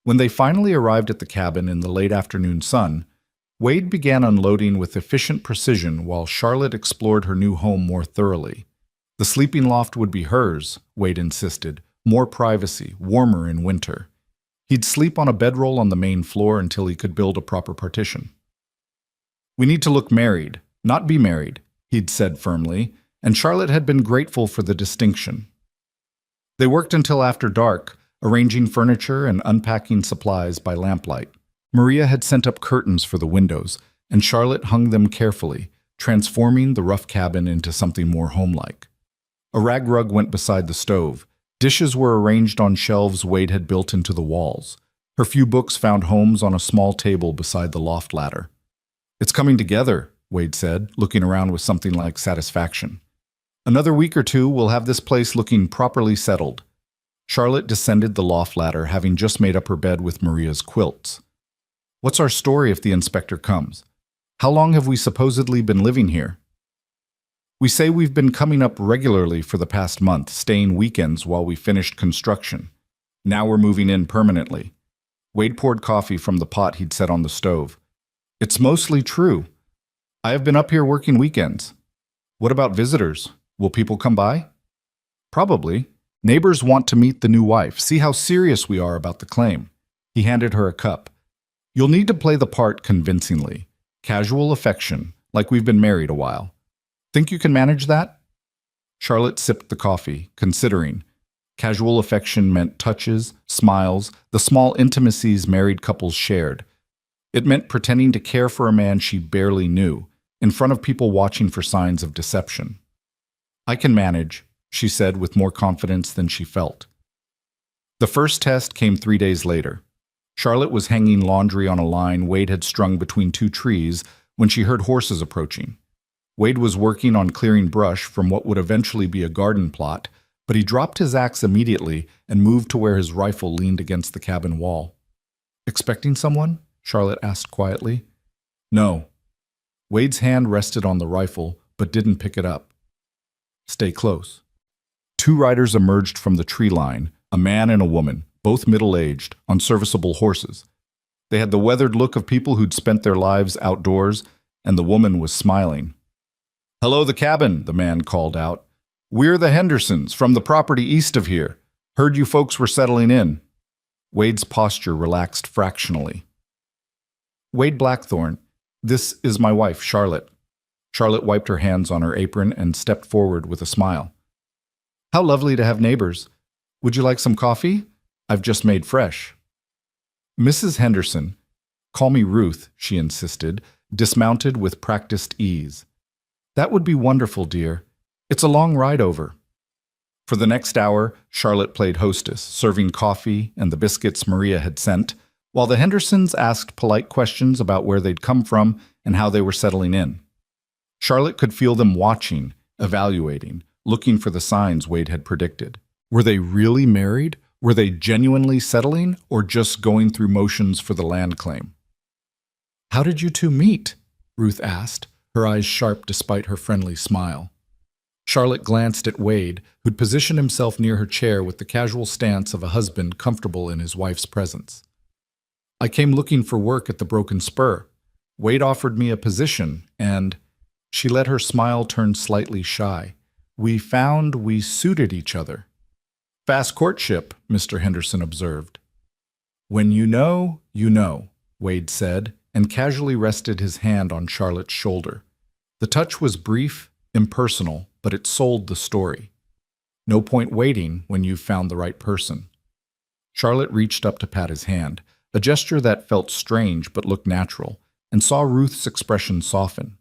A: When they finally arrived at the cabin in the late afternoon sun, Wade began unloading with efficient precision while Charlotte explored her new home more thoroughly. The sleeping loft would be hers, Wade insisted, more privacy, warmer in winter. He'd sleep on a bedroll on the main floor until he could build a proper partition. We need to look married, not be married, he'd said firmly, and Charlotte had been grateful for the distinction. They worked until after dark, arranging furniture and unpacking supplies by lamplight. Maria had sent up curtains for the windows, and Charlotte hung them carefully, transforming the rough cabin into something more homelike. A rag rug went beside the stove. Dishes were arranged on shelves Wade had built into the walls. Her few books found homes on a small table beside the loft ladder. It's coming together, Wade said, looking around with something like satisfaction. Another week or two, we'll have this place looking properly settled. Charlotte descended the loft ladder, having just made up her bed with Maria's quilts. What's our story if the inspector comes? How long have we supposedly been living here? We say we've been coming up regularly for the past month, staying weekends while we finished construction. Now we're moving in permanently. Wade poured coffee from the pot he'd set on the stove. It's mostly true. I have been up here working weekends. What about visitors? Will people come by? Probably. Neighbors want to meet the new wife, see how serious we are about the claim. He handed her a cup. You'll need to play the part convincingly. Casual affection, like we've been married a while. Think you can manage that? Charlotte sipped the coffee, considering. Casual affection meant touches, smiles, the small intimacies married couples shared. It meant pretending to care for a man she barely knew, in front of people watching for signs of deception. I can manage, she said with more confidence than she felt. The first test came 3 days later. Charlotte was hanging laundry on a line Wade had strung between two trees when she heard horses approaching. Wade was working on clearing brush from what would eventually be a garden plot, but he dropped his axe immediately and moved to where his rifle leaned against the cabin wall. Expecting someone? Charlotte asked quietly. No. Wade's hand rested on the rifle, but didn't pick it up. Stay close. 2 riders emerged from the tree line, a man and a woman, both middle-aged, on serviceable horses. They had the weathered look of people who'd spent their lives outdoors, and the woman was smiling. Hello, the cabin, the man called out. We're the Hendersons, from the property east of here. Heard you folks were settling in. Wade's posture relaxed fractionally. Wade Blackthorne, this is my wife, Charlotte. Charlotte wiped her hands on her apron and stepped forward with a smile. How lovely to have neighbors. Would you like some coffee? I've just made fresh. Mrs. Henderson, call me Ruth, she insisted, dismounted with practiced ease. That would be wonderful, dear. It's a long ride over. For the next hour, Charlotte played hostess, serving coffee and the biscuits Maria had sent, while the Hendersons asked polite questions about where they'd come from and how they were settling in. Charlotte could feel them watching, evaluating, looking for the signs Wade had predicted. Were they really married? Were they genuinely settling, or just going through motions for the land claim? How did you two meet? Ruth asked, her eyes sharp despite her friendly smile. Charlotte glanced at Wade, who'd positioned himself near her chair with the casual stance of a husband comfortable in his wife's presence. I came looking for work at the Broken Spur. Wade offered me a position, and she let her smile turn slightly shy. We found we suited each other. Fast courtship, Mr. Henderson observed. When you know, Wade said, and casually rested his hand on Charlotte's shoulder. The touch was brief, impersonal, but it sold the story. No point waiting when you've found the right person. Charlotte reached up to pat his hand, a gesture that felt strange but looked natural, and saw Ruth's expression soften.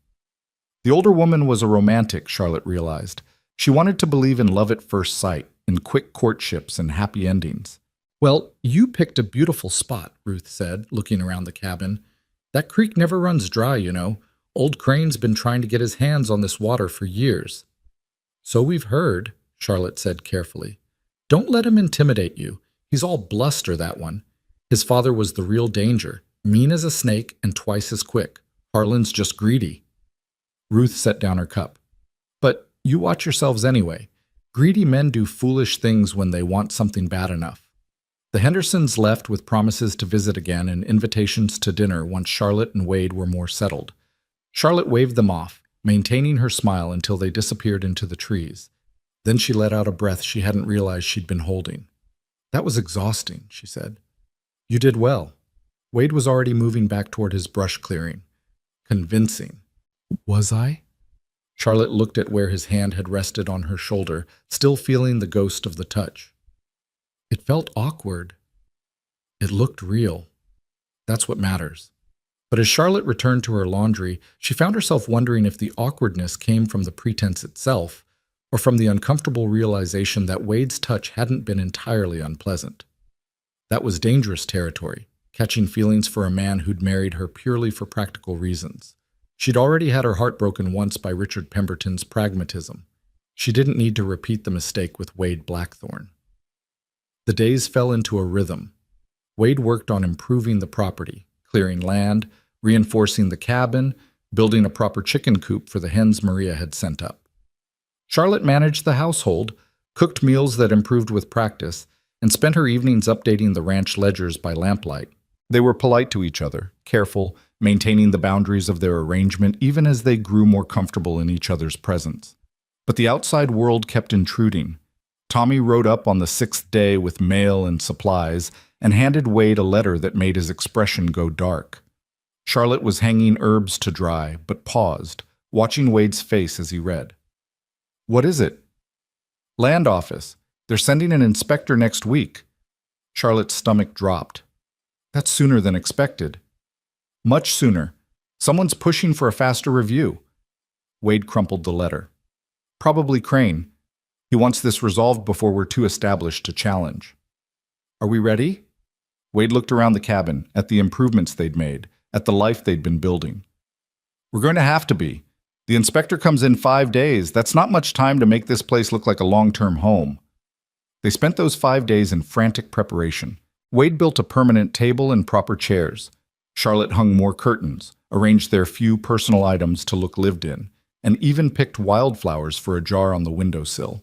A: The older woman was a romantic, Charlotte realized. She wanted to believe in love at first sight, in quick courtships and happy endings. Well, you picked a beautiful spot, Ruth said, looking around the cabin. That creek never runs dry, you know. Old Crane's been trying to get his hands on this water for years. So we've heard, Charlotte said carefully. Don't let him intimidate you. He's all bluster, that one. His father was the real danger, mean as a snake and twice as quick. Harlan's just greedy. Ruth set down her cup. But you watch yourselves anyway. Greedy men do foolish things when they want something bad enough. The Hendersons left with promises to visit again and invitations to dinner once Charlotte and Wade were more settled. Charlotte waved them off, maintaining her smile until they disappeared into the trees. Then she let out a breath she hadn't realized she'd been holding. That was exhausting, she said. You did well. Wade was already moving back toward his brush clearing. Convincing. Was I? Charlotte looked at where his hand had rested on her shoulder, still feeling the ghost of the touch. It felt awkward. It looked real. That's what matters. But as Charlotte returned to her laundry, she found herself wondering if the awkwardness came from the pretense itself, or from the uncomfortable realization that Wade's touch hadn't been entirely unpleasant. That was dangerous territory, catching feelings for a man who'd married her purely for practical reasons. She'd already had her heart broken once by Richard Pemberton's pragmatism. She didn't need to repeat the mistake with Wade Blackthorne. The days fell into a rhythm. Wade worked on improving the property, clearing land, reinforcing the cabin, building a proper chicken coop for the hens Maria had sent up. Charlotte managed the household, cooked meals that improved with practice, and spent her evenings updating the ranch ledgers by lamplight. They were polite to each other, careful, maintaining the boundaries of their arrangement even as they grew more comfortable in each other's presence. But the outside world kept intruding. Tommy rode up on the 6th day with mail and supplies and handed Wade a letter that made his expression go dark. Charlotte was hanging herbs to dry, but paused, watching Wade's face as he read. "What is it?" "Land office. They're sending an inspector next week." Charlotte's stomach dropped. "That's sooner than expected." "Much sooner. Someone's pushing for a faster review." Wade crumpled the letter. "Probably Crane. He wants this resolved before we're too established to challenge." "Are we ready?" Wade looked around the cabin, at the improvements they'd made, at the life they'd been building. "We're going to have to be. The inspector comes in 5 days. That's not much time to make this place look like a long-term home." They spent those 5 days in frantic preparation. Wade built a permanent table and proper chairs. Charlotte hung more curtains, arranged their few personal items to look lived in, and even picked wildflowers for a jar on the windowsill.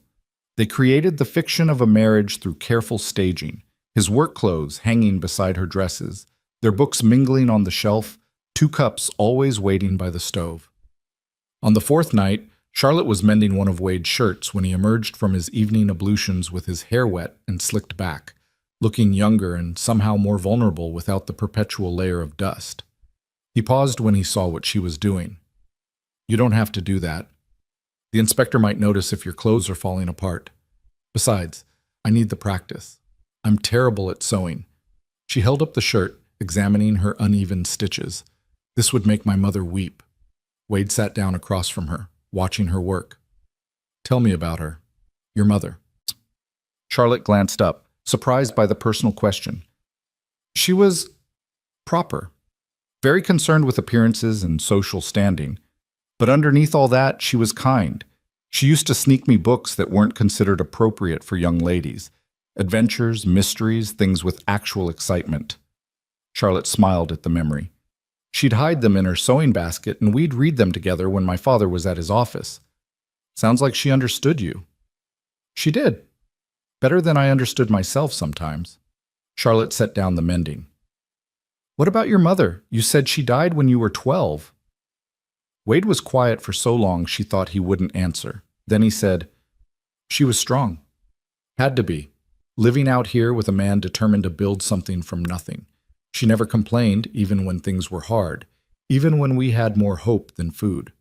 A: They created the fiction of a marriage through careful staging, his work clothes hanging beside her dresses, their books mingling on the shelf, 2 cups always waiting by the stove. On the 4th night, Charlotte was mending one of Wade's shirts when he emerged from his evening ablutions with his hair wet and slicked back, looking younger and somehow more vulnerable without the perpetual layer of dust. He paused when he saw what she was doing. "You don't have to do that. The inspector might notice if your clothes are falling apart. Besides, I need the practice. I'm terrible at sewing." She held up the shirt, examining her uneven stitches. "This would make my mother weep." Wade sat down across from her, watching her work. "Tell me about her. Your mother." Charlotte glanced up, surprised by the personal question. "She was proper, very concerned with appearances and social standing. But underneath all that, she was kind. She used to sneak me books that weren't considered appropriate for young ladies. Adventures, mysteries, things with actual excitement." Charlotte smiled at the memory. "She'd hide them in her sewing basket, and we'd read them together when my father was at his office. Sounds like she understood you." "She did. Better than I understood myself sometimes." Charlotte set down the mending. "What about your mother? You said she died when you were 12. Wade was quiet for so long she thought he wouldn't answer. Then he said, "She was strong. Had to be. Living out here with a man determined to build something from nothing. She never complained, even when things were hard, even when we had more hope than food."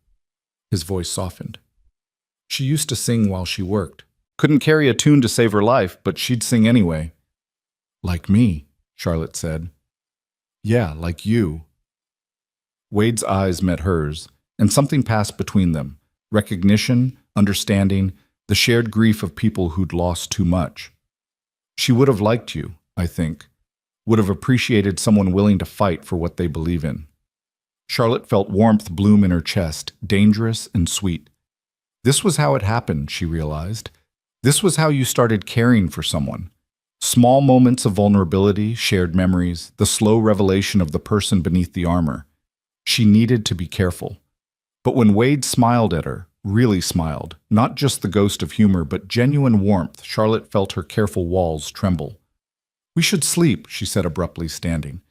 A: His voice softened. "She used to sing while she worked. Couldn't carry a tune to save her life, but she'd sing anyway." "Like me," Charlotte said. "Yeah, like you." Wade's eyes met hers, and something passed between them. Recognition, understanding, the shared grief of people who'd lost too much. "She would have liked you, I think. Would have appreciated someone willing to fight for what they believe in." Charlotte felt warmth bloom in her chest, dangerous and sweet. This was how it happened, she realized. This was how you started caring for someone. Small moments of vulnerability, shared memories, the slow revelation of the person beneath the armor. She needed to be careful. But when Wade smiled at her, really smiled, not just the ghost of humor, but genuine warmth, Charlotte felt her careful walls tremble. "We should sleep," she said abruptly, standing.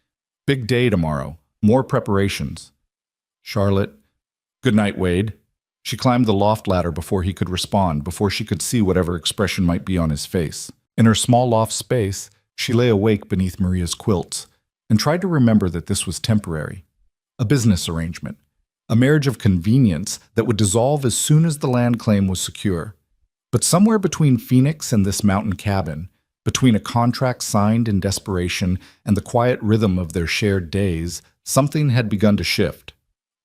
A: "Big day tomorrow. More preparations." Charlotte, "Good night, Wade." She climbed the loft ladder before he could respond, before she could see whatever expression might be on his face. In her small loft space, she lay awake beneath Maria's quilts and tried to remember that this was temporary. A business arrangement. A marriage of convenience that would dissolve as soon as the land claim was secure. But somewhere between Phoenix and this mountain cabin, between a contract signed in desperation and the quiet rhythm of their shared days, something had begun to shift.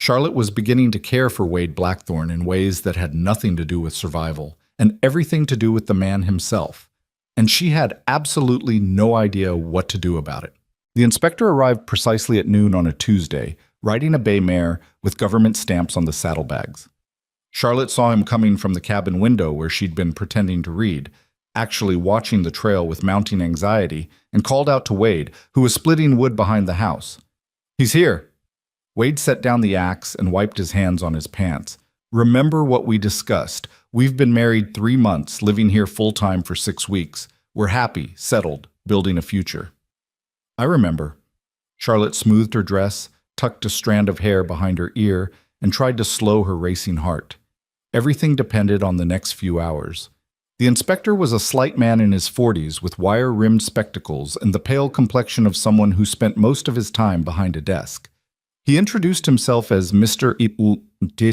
A: Charlotte was beginning to care for Wade Blackthorne in ways that had nothing to do with survival and everything to do with the man himself. And she had absolutely no idea what to do about it. The inspector arrived precisely at noon on a Tuesday, riding a bay mare with government stamps on the saddlebags. Charlotte saw him coming from the cabin window where she'd been pretending to read, actually watching the trail with mounting anxiety, and called out to Wade, who was splitting wood behind the house. "He's here." Wade set down the axe and wiped his hands on his pants. Remember what we discussed. We've been married 3 months, living here full-time for 6 weeks. We're happy, settled, building a future. I remember. Charlotte smoothed her dress, tucked a strand of hair behind her ear, and tried to slow her racing heart. Everything depended on the next few hours. The inspector was a slight man in his 40s with wire-rimmed spectacles and the pale complexion of someone who spent most of his time behind a desk. He introduced himself as Mr.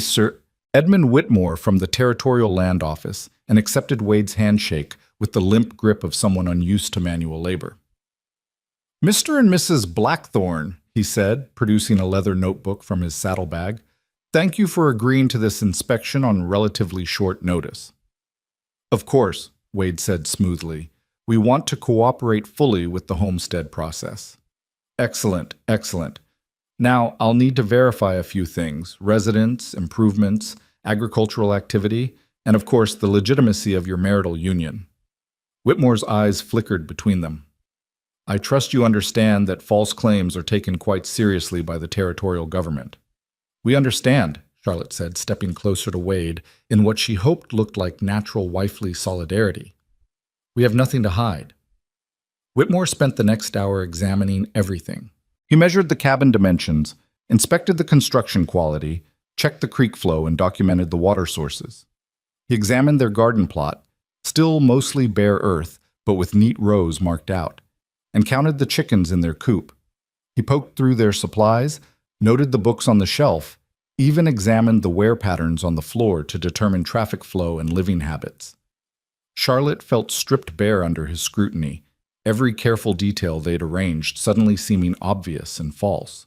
A: Sir Edmund Whitmore from the Territorial Land Office and accepted Wade's handshake with the limp grip of someone unused to manual labor. Mr. and Mrs. Blackthorne, he said, producing a leather notebook from his saddlebag. Thank you for agreeing to this inspection on relatively short notice. Of course, Wade said smoothly. We want to cooperate fully with the homestead process. Excellent, excellent. Now, I'll need to verify a few things: residence, improvements, agricultural activity, and of course the legitimacy of your marital union. Whitmore's eyes flickered between them. I trust you understand that false claims are taken quite seriously by the territorial government. We understand, Charlotte said, stepping closer to Wade in what she hoped looked like natural wifely solidarity. We have nothing to hide. Whitmore spent the next hour examining everything. He measured the cabin dimensions, inspected the construction quality, checked the creek flow, and documented the water sources. He examined their garden plot, still mostly bare earth, but with neat rows marked out, and counted the chickens in their coop. He poked through their supplies, noted the books on the shelf, even examined the wear patterns on the floor to determine traffic flow and living habits. Charlotte felt stripped bare under his scrutiny, every careful detail they'd arranged suddenly seeming obvious and false.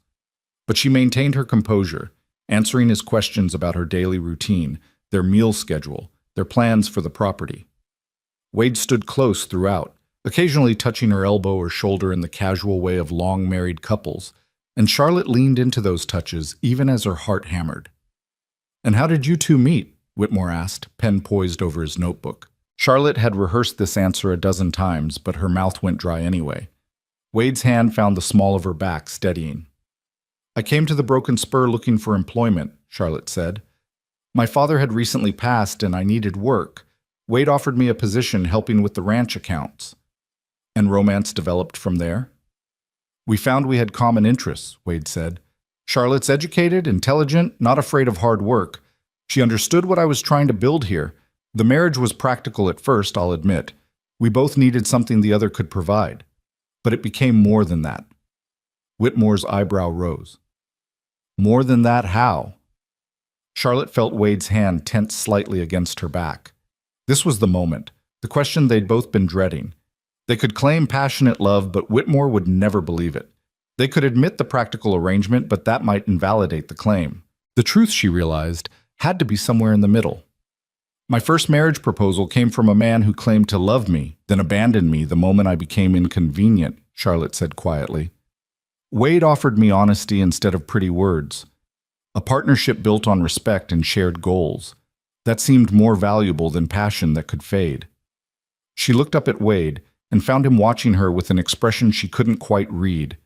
A: But she maintained her composure, answering his questions about her daily routine, their meal schedule, their plans for the property. Wade stood close throughout, occasionally touching her elbow or shoulder in the casual way of long-married couples, and Charlotte leaned into those touches even as her heart hammered. "And how did you two meet?" Whitmore asked, pen poised over his notebook. Charlotte had rehearsed this answer a dozen times, but her mouth went dry anyway. Wade's hand found the small of her back, steadying. "I came to the Broken Spur looking for employment," Charlotte said. "My father had recently passed and I needed work. Wade offered me a position helping with the ranch accounts." "And romance developed from there?" "We found we had common interests," Wade said. "Charlotte's educated, intelligent, not afraid of hard work. She understood what I was trying to build here. The marriage was practical at first, I'll admit. We both needed something the other could provide. But it became more than that." Whitmore's eyebrow rose. "More than that, how?" Charlotte felt Wade's hand tense slightly against her back. This was the moment, the question they'd both been dreading. They could claim passionate love, but Whitmore would never believe it. They could admit the practical arrangement, but that might invalidate the claim. The truth, she realized, had to be somewhere in the middle. "My first marriage proposal came from a man who claimed to love me, then abandoned me the moment I became inconvenient," Charlotte said quietly. "Wade offered me honesty instead of pretty words. A partnership built on respect and shared goals. That seemed more valuable than passion that could fade." She looked up at Wade and found him watching her with an expression she couldn't quite read.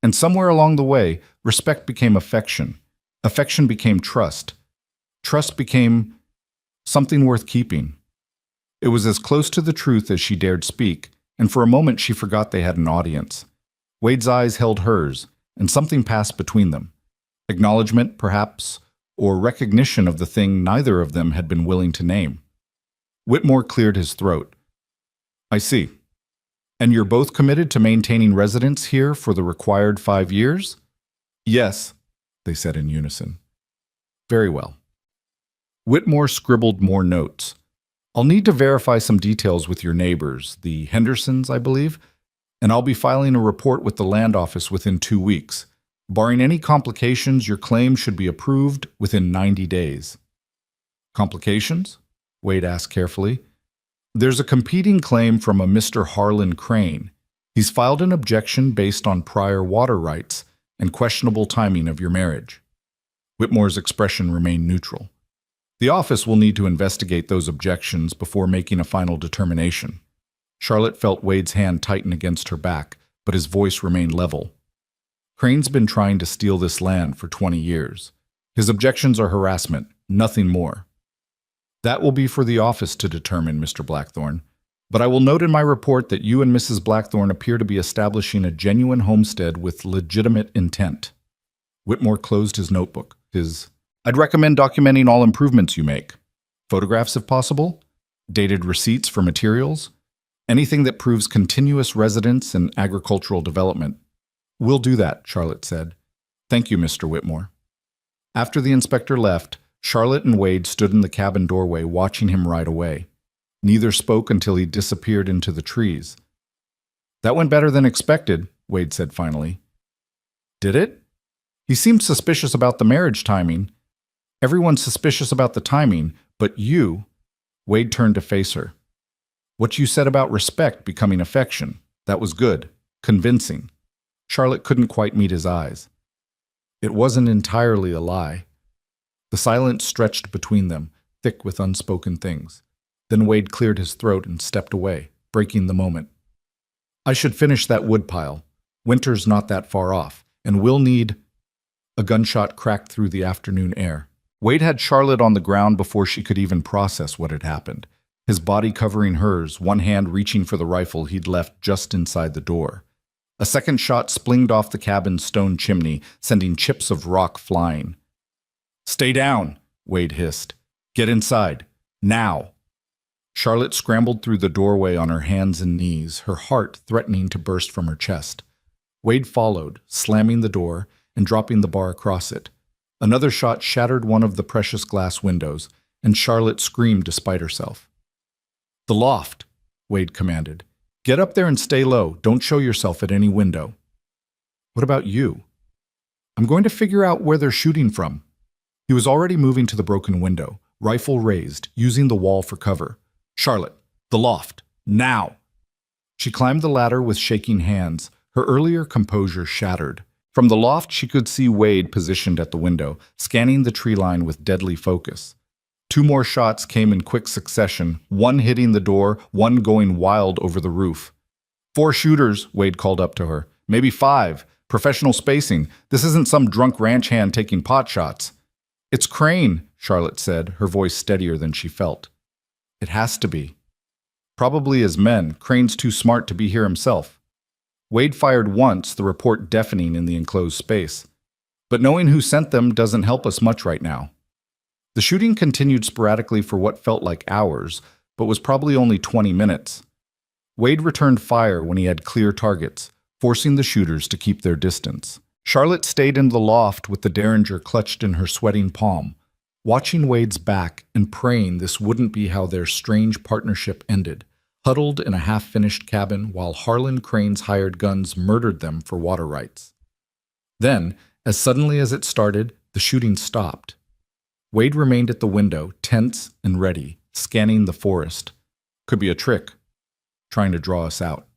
A: And somewhere along the way, respect became affection. Affection became trust. Trust became something worth keeping. It was as close to the truth as she dared speak, and for a moment she forgot they had an audience. Wade's eyes held hers, and something passed between them. Acknowledgement, perhaps, or recognition of the thing neither of them had been willing to name. Whitmore cleared his throat. "I see. And you're both committed to maintaining residence here for the required 5 years?" "Yes," they said in unison. "Very well." Whitmore scribbled more notes. "I'll need to verify some details with your neighbors, the Hendersons, I believe, and I'll be filing a report with the land office within 2 weeks. Barring any complications, your claim should be approved within 90 days. "Complications?" Wade asked carefully. "There's a competing claim from a Mr. Harlan Crane. He's filed an objection based on prior water rights and questionable timing of your marriage." Whitmore's expression remained neutral. "The office will need to investigate those objections before making a final determination." Charlotte felt Wade's hand tighten against her back, but his voice remained level. Crane's been trying to steal this land for 20 years. His objections are harassment, nothing more. That will be for the office to determine, Mr. Blackthorne. But I will note in my report that you and Mrs. Blackthorne appear to be establishing a genuine homestead with legitimate intent. Whitmore closed his notebook. I'd recommend documenting all improvements you make. Photographs if possible, dated receipts for materials, anything that proves continuous residence and agricultural development. We'll do that, Charlotte said. Thank you, Mr. Whitmore. After the inspector left, Charlotte and Wade stood in the cabin doorway watching him ride away. Neither spoke until he disappeared into the trees. That went better than expected, Wade said finally. Did it? He seemed suspicious about the marriage timing. Everyone's suspicious about the timing, but you... Wade turned to face her. What you said about respect becoming affection, that was good, convincing. Charlotte couldn't quite meet his eyes. It wasn't entirely a lie. The silence stretched between them, thick with unspoken things. Then Wade cleared his throat and stepped away, breaking the moment. I should finish that woodpile. Winter's not that far off, and we'll need... A gunshot cracked through the afternoon air. Wade had Charlotte on the ground before she could even process what had happened, his body covering hers, one hand reaching for the rifle he'd left just inside the door. A second shot splinged off the cabin's stone chimney, sending chips of rock flying. Stay down, Wade hissed. Get inside. Now. Charlotte scrambled through the doorway on her hands and knees, her heart threatening to burst from her chest. Wade followed, slamming the door and dropping the bar across it. Another shot shattered one of the precious glass windows, and Charlotte screamed despite herself. The loft, Wade commanded. Get up there and stay low. Don't show yourself at any window. What about you? I'm going to figure out where they're shooting from. He was already moving to the broken window, rifle raised, using the wall for cover. Charlotte, the loft, now! She climbed the ladder with shaking hands, her earlier composure shattered. From the loft, she could see Wade positioned at the window, scanning the tree line with deadly focus. Two more shots came in quick succession, one hitting the door, one going wild over the roof. 4 shooters, Wade called up to her. Maybe 5. Professional spacing. This isn't some drunk ranch hand taking pot shots. It's Crane, Charlotte said, her voice steadier than she felt. It has to be. Probably as men, Crane's too smart to be here himself. Wade fired once, the report deafening in the enclosed space. But knowing who sent them doesn't help us much right now. The shooting continued sporadically for what felt like hours, but was probably only 20 minutes. Wade returned fire when he had clear targets, forcing the shooters to keep their distance. Charlotte stayed in the loft with the Derringer clutched in her sweating palm, watching Wade's back and praying this wouldn't be how their strange partnership ended, huddled in a half-finished cabin while Harlan Crane's hired guns murdered them for water rights. Then, as suddenly as it started, the shooting stopped. Wade remained at the window, tense and ready, scanning the forest. Could be a trick, trying to draw us out.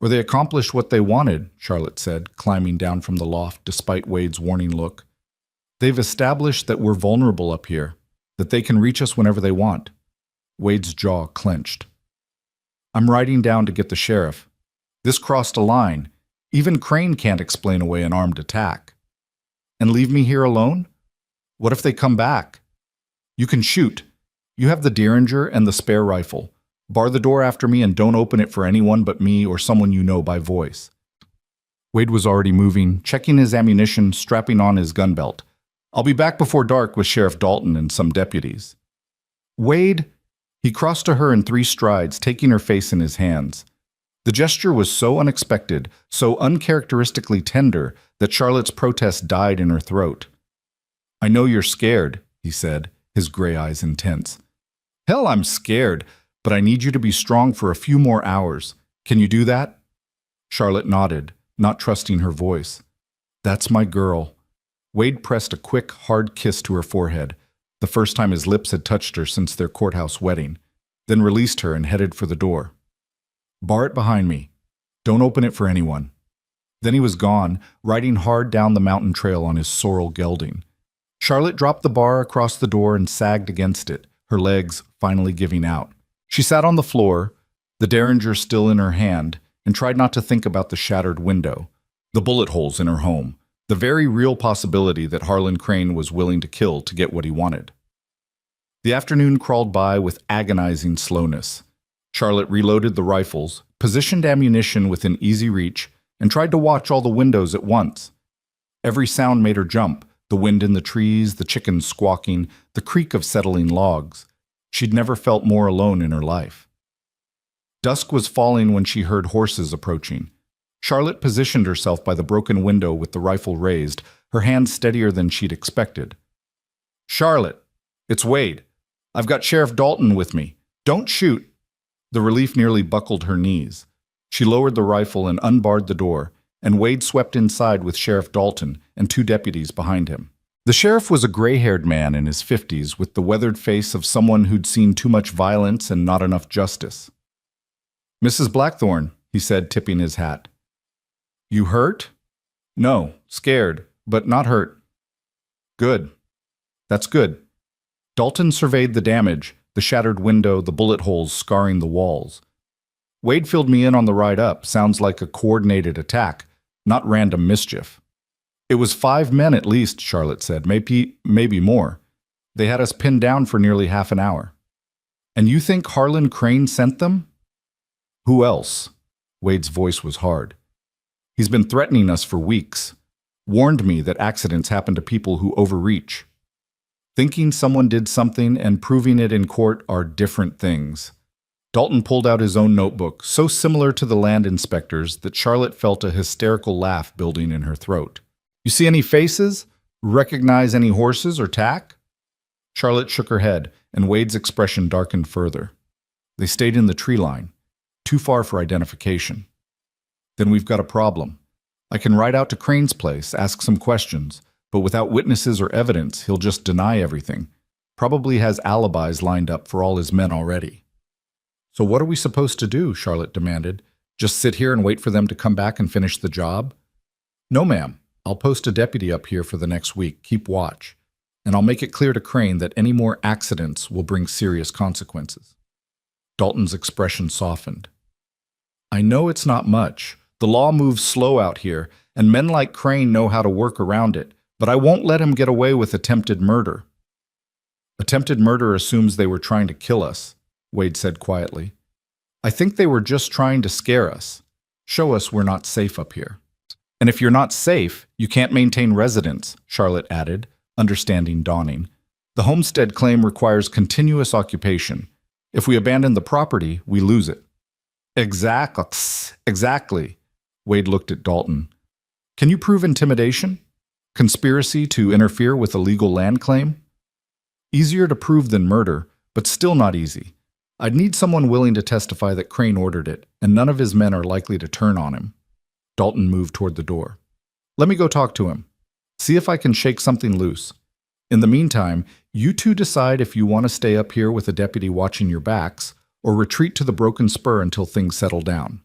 A: Or they accomplished what they wanted, Charlotte said, climbing down from the loft despite Wade's warning look. They've established that we're vulnerable up here, that they can reach us whenever they want. Wade's jaw clenched. I'm riding down to get the sheriff. This crossed a line. Even Crane can't explain away an armed attack. And leave me here alone? What if they come back? You can shoot. You have the Derringer and the spare rifle. Bar the door after me and don't open it for anyone but me or someone you know by voice. Wade was already moving, checking his ammunition, strapping on his gun belt. I'll be back before dark with Sheriff Dalton and some deputies. Wade, he crossed to her in 3 strides, taking her face in his hands. The gesture was so unexpected, so uncharacteristically tender, that Charlotte's protest died in her throat. I know you're scared, he said, his gray eyes intense. Hell, I'm scared, but I need you to be strong for a few more hours. Can you do that? Charlotte nodded, not trusting her voice. That's my girl. Wade pressed a quick, hard kiss to her forehead, the first time his lips had touched her since their courthouse wedding, then released her and headed for the door. Bar it behind me. Don't open it for anyone. Then he was gone, riding hard down the mountain trail on his sorrel gelding. Charlotte dropped the bar across the door and sagged against it, her legs finally giving out. She sat on the floor, the Derringer still in her hand, and tried not to think about the shattered window. The bullet holes in her home, the very real possibility that Harlan Crane was willing to kill to get what he wanted. The afternoon crawled by with agonizing slowness. Charlotte reloaded the rifles, positioned ammunition within easy reach, and tried to watch all the windows at once. Every sound made her jump, the wind in the trees, the chickens squawking, the creak of settling logs. She'd never felt more alone in her life. Dusk was falling when she heard horses approaching. Charlotte positioned herself by the broken window with the rifle raised, her hand steadier than she'd expected. "Charlotte, it's Wade. I've got Sheriff Dalton with me. Don't shoot." The relief nearly buckled her knees. She lowered the rifle and unbarred the door, and Wade swept inside with Sheriff Dalton and 2 deputies behind him. The sheriff was a gray-haired man in his 50s with the weathered face of someone who'd seen too much violence and not enough justice. "Mrs. Blackthorne," he said, tipping his hat. "You hurt?" "No, scared, but not hurt." "Good. That's good." Dalton surveyed the damage, the shattered window, the bullet holes scarring the walls. "Wade filled me in on the ride up. Sounds like a coordinated attack, not random mischief." "It was 5 men at least," Charlotte said, maybe more. "They had us pinned down for nearly half an hour." "And you think Harlan Crane sent them?" "Who else?" Wade's voice was hard. "He's been threatening us for weeks. Warned me that accidents happen to people who overreach. Thinking someone did something and proving it in court are different things." Dalton pulled out his own notebook, so similar to the land inspector's that Charlotte felt a hysterical laugh building in her throat. "You see any faces? Recognize any horses or tack?" Charlotte shook her head, and Wade's expression darkened further. "They stayed in the tree line, too far for identification." "Then we've got a problem. I can ride out to Crane's place, ask some questions, but without witnesses or evidence, he'll just deny everything. Probably has alibis lined up for all his men already." "So what are we supposed to do?" Charlotte demanded. "Just sit here and wait for them to come back and finish the job?" "No, ma'am. I'll post a deputy up here for the next week. Keep watch. And I'll make it clear to Crane that any more accidents will bring serious consequences." Dalton's expression softened. "I know it's not much. The law moves slow out here, and men like Crane know how to work around it, but I won't let him get away with attempted murder." "Attempted murder assumes they were trying to kill us," Wade said quietly. "I think they were just trying to scare us, show us we're not safe up here." "And if you're not safe, you can't maintain residence," Charlotte added, understanding dawning. "The homestead claim requires continuous occupation. If we abandon the property, we lose it." Exactly. Wade looked at Dalton. "Can you prove intimidation? Conspiracy to interfere with a legal land claim?" "Easier to prove than murder, but still not easy. I'd need someone willing to testify that Crane ordered it, and none of his men are likely to turn on him." Dalton moved toward the door. "Let me go talk to him. See if I can shake something loose. In the meantime, you two decide if you want to stay up here with a deputy watching your backs, or retreat to the Broken Spur until things settle down."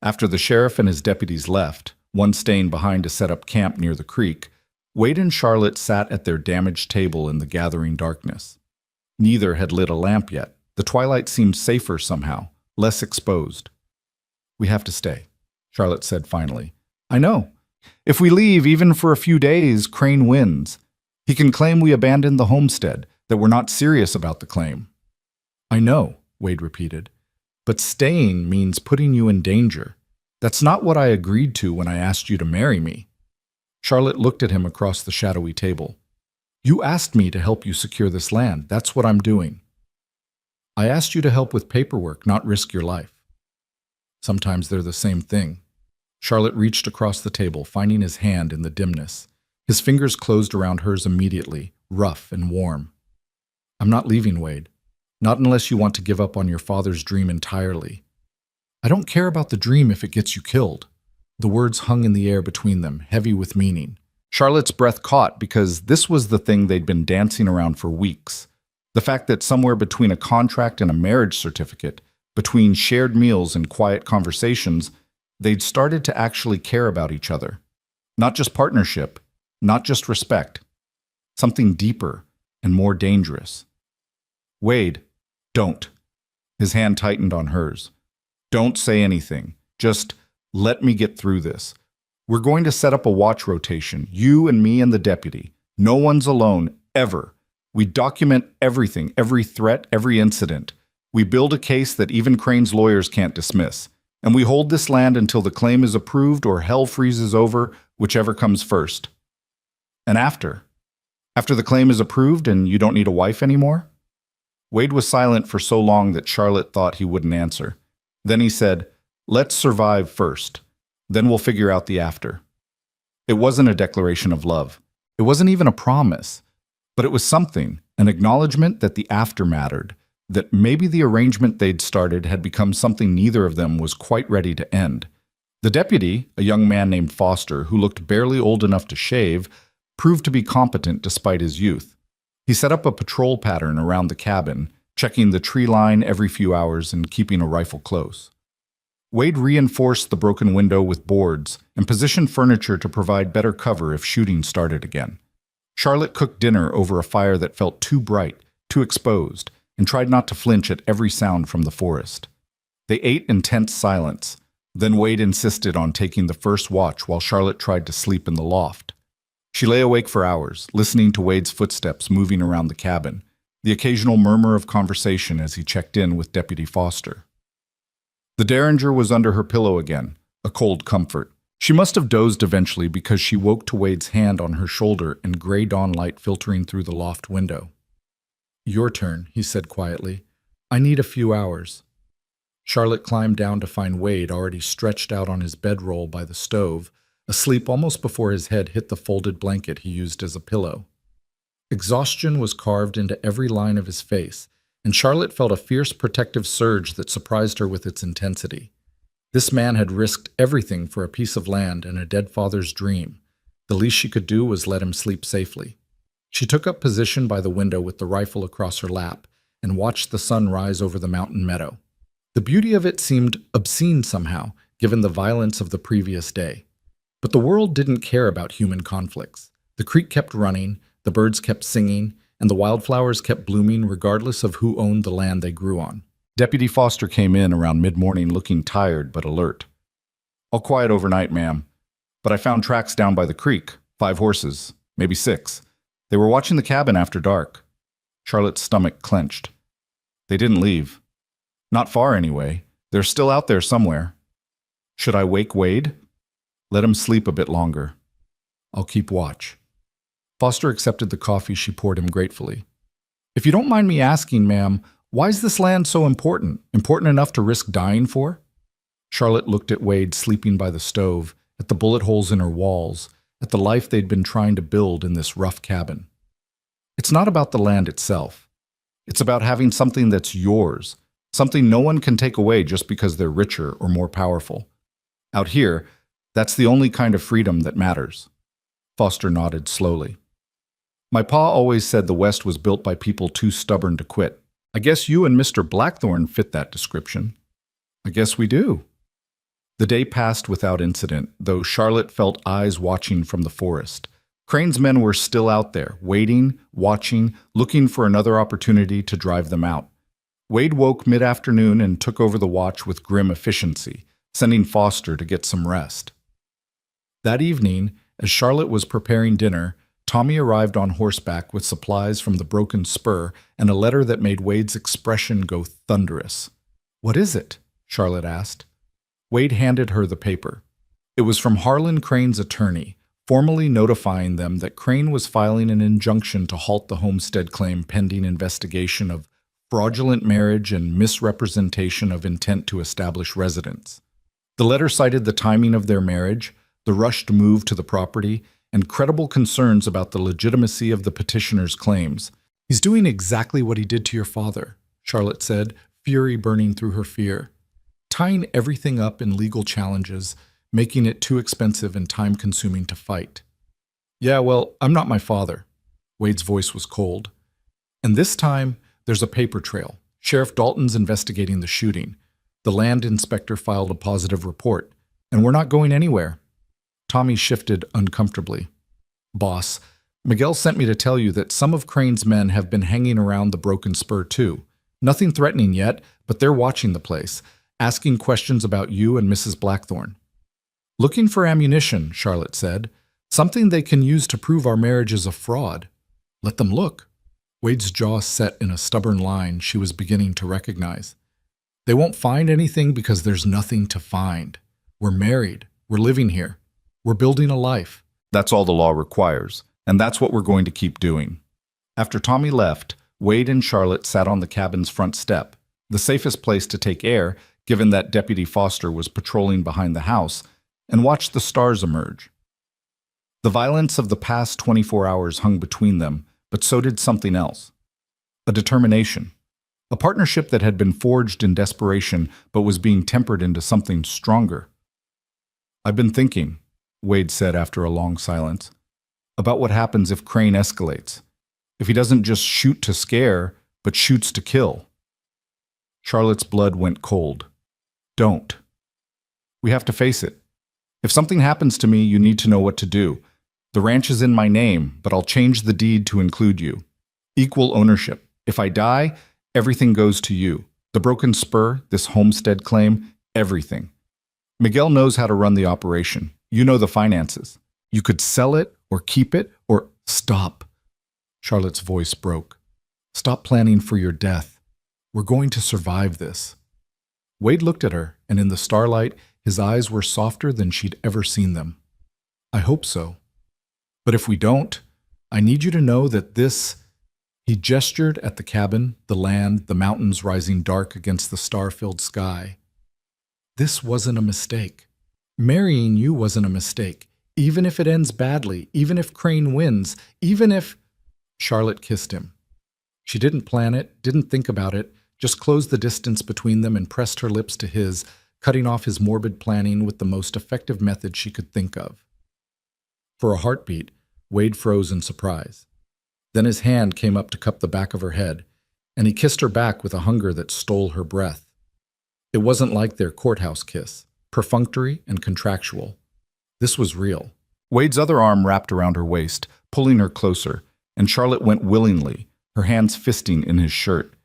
A: After the sheriff and his deputies left, one staying behind to set up camp near the creek, Wade and Charlotte sat at their damaged table in the gathering darkness. Neither had lit a lamp yet. The twilight seemed safer somehow, less exposed. "We have to stay," Charlotte said finally. "I know. If we leave, even for a few days, Crane wins. He can claim we abandoned the homestead, that we're not serious about the claim." "I know," Wade repeated. "But staying means putting you in danger. That's not what I agreed to when I asked you to marry me." Charlotte looked at him across the shadowy table. "You asked me to help you secure this land. That's what I'm doing." "I asked you to help with paperwork, not risk your life." "Sometimes they're the same thing." Charlotte reached across the table, finding his hand in the dimness. His fingers closed around hers immediately, rough and warm. "I'm not leaving, Wade. Not unless you want to give up on your father's dream entirely." "I don't care about the dream if it gets you killed." The words hung in the air between them, heavy with meaning. Charlotte's breath caught because this was the thing they'd been dancing around for weeks. The fact that somewhere between a contract and a marriage certificate, between shared meals and quiet conversations, they'd started to actually care about each other. Not just partnership, not just respect. Something deeper and more dangerous. "Wade, don't." His hand tightened on hers. "Don't say anything. Just let me get through this. We're going to set up a watch rotation, you and me and the deputy. No one's alone, ever. We document everything, every threat, every incident. We build a case that even Crane's lawyers can't dismiss. And we hold this land until the claim is approved or hell freezes over, whichever comes first. And after? After the claim is approved and you don't need a wife anymore? Wade was silent for so long that Charlotte thought he wouldn't answer. Then he said, "Let's survive first. Then we'll figure out the after." It wasn't a declaration of love. It wasn't even a promise. But it was something, an acknowledgement that the after mattered, that maybe the arrangement they'd started had become something neither of them was quite ready to end. The deputy, a young man named Foster, who looked barely old enough to shave, proved to be competent despite his youth. He set up a patrol pattern around the cabin, checking the tree line every few hours and keeping a rifle close. Wade reinforced the broken window with boards and positioned furniture to provide better cover if shooting started again. Charlotte cooked dinner over a fire that felt too bright, too exposed, and tried not to flinch at every sound from the forest. They ate in tense silence. Then Wade insisted on taking the first watch while Charlotte tried to sleep in the loft. She lay awake for hours, listening to Wade's footsteps moving around the cabin, the occasional murmur of conversation as he checked in with Deputy Foster. The Derringer was under her pillow again, a cold comfort. She must have dozed eventually because she woke to Wade's hand on her shoulder and gray dawn light filtering through the loft window. "Your turn," he said quietly. "I need a few hours." Charlotte climbed down to find Wade already stretched out on his bedroll by the stove, asleep almost before his head hit the folded blanket he used as a pillow. Exhaustion was carved into every line of his face, and Charlotte felt a fierce protective surge that surprised her with its intensity. This man had risked everything for a piece of land and a dead father's dream. The least she could do was let him sleep safely. She took up position by the window with the rifle across her lap and watched the sun rise over the mountain meadow. The beauty of it seemed obscene somehow, given the violence of the previous day. But the world didn't care about human conflicts. The creek kept running, the birds kept singing, and the wildflowers kept blooming regardless of who owned the land they grew on. Deputy Foster came in around mid-morning looking tired but alert. "All quiet overnight, ma'am. But I found tracks down by the creek. 5 horses, maybe 6. They were watching the cabin after dark." Charlotte's stomach clenched. "They didn't leave. Not far, anyway. They're still out there somewhere. Should I wake Wade?" "Let him sleep a bit longer. I'll keep watch." Foster accepted the coffee she poured him gratefully. "If you don't mind me asking, ma'am, why is this land so important? Important enough to risk dying for?" Charlotte looked at Wade sleeping by the stove, at the bullet holes in her walls, at the life they'd been trying to build in this rough cabin. "It's not about the land itself. It's about having something that's yours, something no one can take away just because they're richer or more powerful. Out here, that's the only kind of freedom that matters." Foster nodded slowly. "My pa always said the West was built by people too stubborn to quit. I guess you and Mr. Blackthorne fit that description." "I guess we do." The day passed without incident, though Charlotte felt eyes watching from the forest. Crane's men were still out there, waiting, watching, looking for another opportunity to drive them out. Wade woke mid-afternoon and took over the watch with grim efficiency, sending Foster to get some rest. That evening, as Charlotte was preparing dinner, Tommy arrived on horseback with supplies from the Broken Spur and a letter that made Wade's expression go thunderous. "What is it?" Charlotte asked. Wade handed her the paper. It was from Harlan Crane's attorney, formally notifying them that Crane was filing an injunction to halt the homestead claim pending investigation of fraudulent marriage and misrepresentation of intent to establish residence. The letter cited the timing of their marriage, the rushed move to the property, and credible concerns about the legitimacy of the petitioner's claims. "He's doing exactly what he did to your father," Charlotte said, fury burning through her fear. "Tying everything up in legal challenges, making it too expensive and time-consuming to fight." "Yeah, well, I'm not my father." Wade's voice was cold. "And this time, there's a paper trail. Sheriff Dalton's investigating the shooting. The land inspector filed a positive report, and we're not going anywhere." Tommy shifted uncomfortably. "Boss, Miguel sent me to tell you that some of Crane's men have been hanging around the Broken Spur too. Nothing threatening yet, but they're watching the place, asking questions about you and Mrs. Blackthorne." Looking for ammunition, Charlotte said. Something they can use to prove our marriage is a fraud. Let them look. Wade's jaw set in a stubborn line she was beginning to recognize. They won't find anything because there's nothing to find. We're married. We're living here. We're building a life. That's all the law requires, and that's what we're going to keep doing. After Tommy left, Wade and Charlotte sat on the cabin's front step, the safest place to take air, given that Deputy Foster was patrolling behind the house, and watched the stars emerge. The violence of the past 24 hours hung between them, but so did something else. A determination. A partnership that had been forged in desperation, but was being tempered into something stronger. I've been thinking, Wade said after a long silence, about what happens if Crane escalates. If he doesn't just shoot to scare, but shoots to kill. Charlotte's blood went cold. Don't. We have to face it. If something happens to me, you need to know what to do. The ranch is in my name, but I'll change the deed to include you. Equal ownership. If I die, everything goes to you. The broken spur, this homestead claim, everything. Miguel knows how to run the operation. You know the finances. You could sell it or keep it or stop. Charlotte's voice broke. Stop planning for your death. We're going to survive this. Wade looked at her, and in the starlight, his eyes were softer than she'd ever seen them. I hope so. But if we don't, I need you to know that this... He gestured at the cabin, the land, the mountains rising dark against the star-filled sky. This wasn't a mistake. Marrying you wasn't a mistake. Even if it ends badly, even if Crane wins, even if... Charlotte kissed him. She didn't plan it, didn't think about it, just closed the distance between them and pressed her lips to his, cutting off his morbid planning with the most effective method she could think of. For a heartbeat, Wade froze in surprise. Then his hand came up to cup the back of her head, and he kissed her back with a hunger that stole her breath. It wasn't like their courthouse kiss, perfunctory and contractual. This was real. Wade's other arm wrapped around her waist, pulling her closer, and Charlotte went willingly, her hands fisting in his shirt.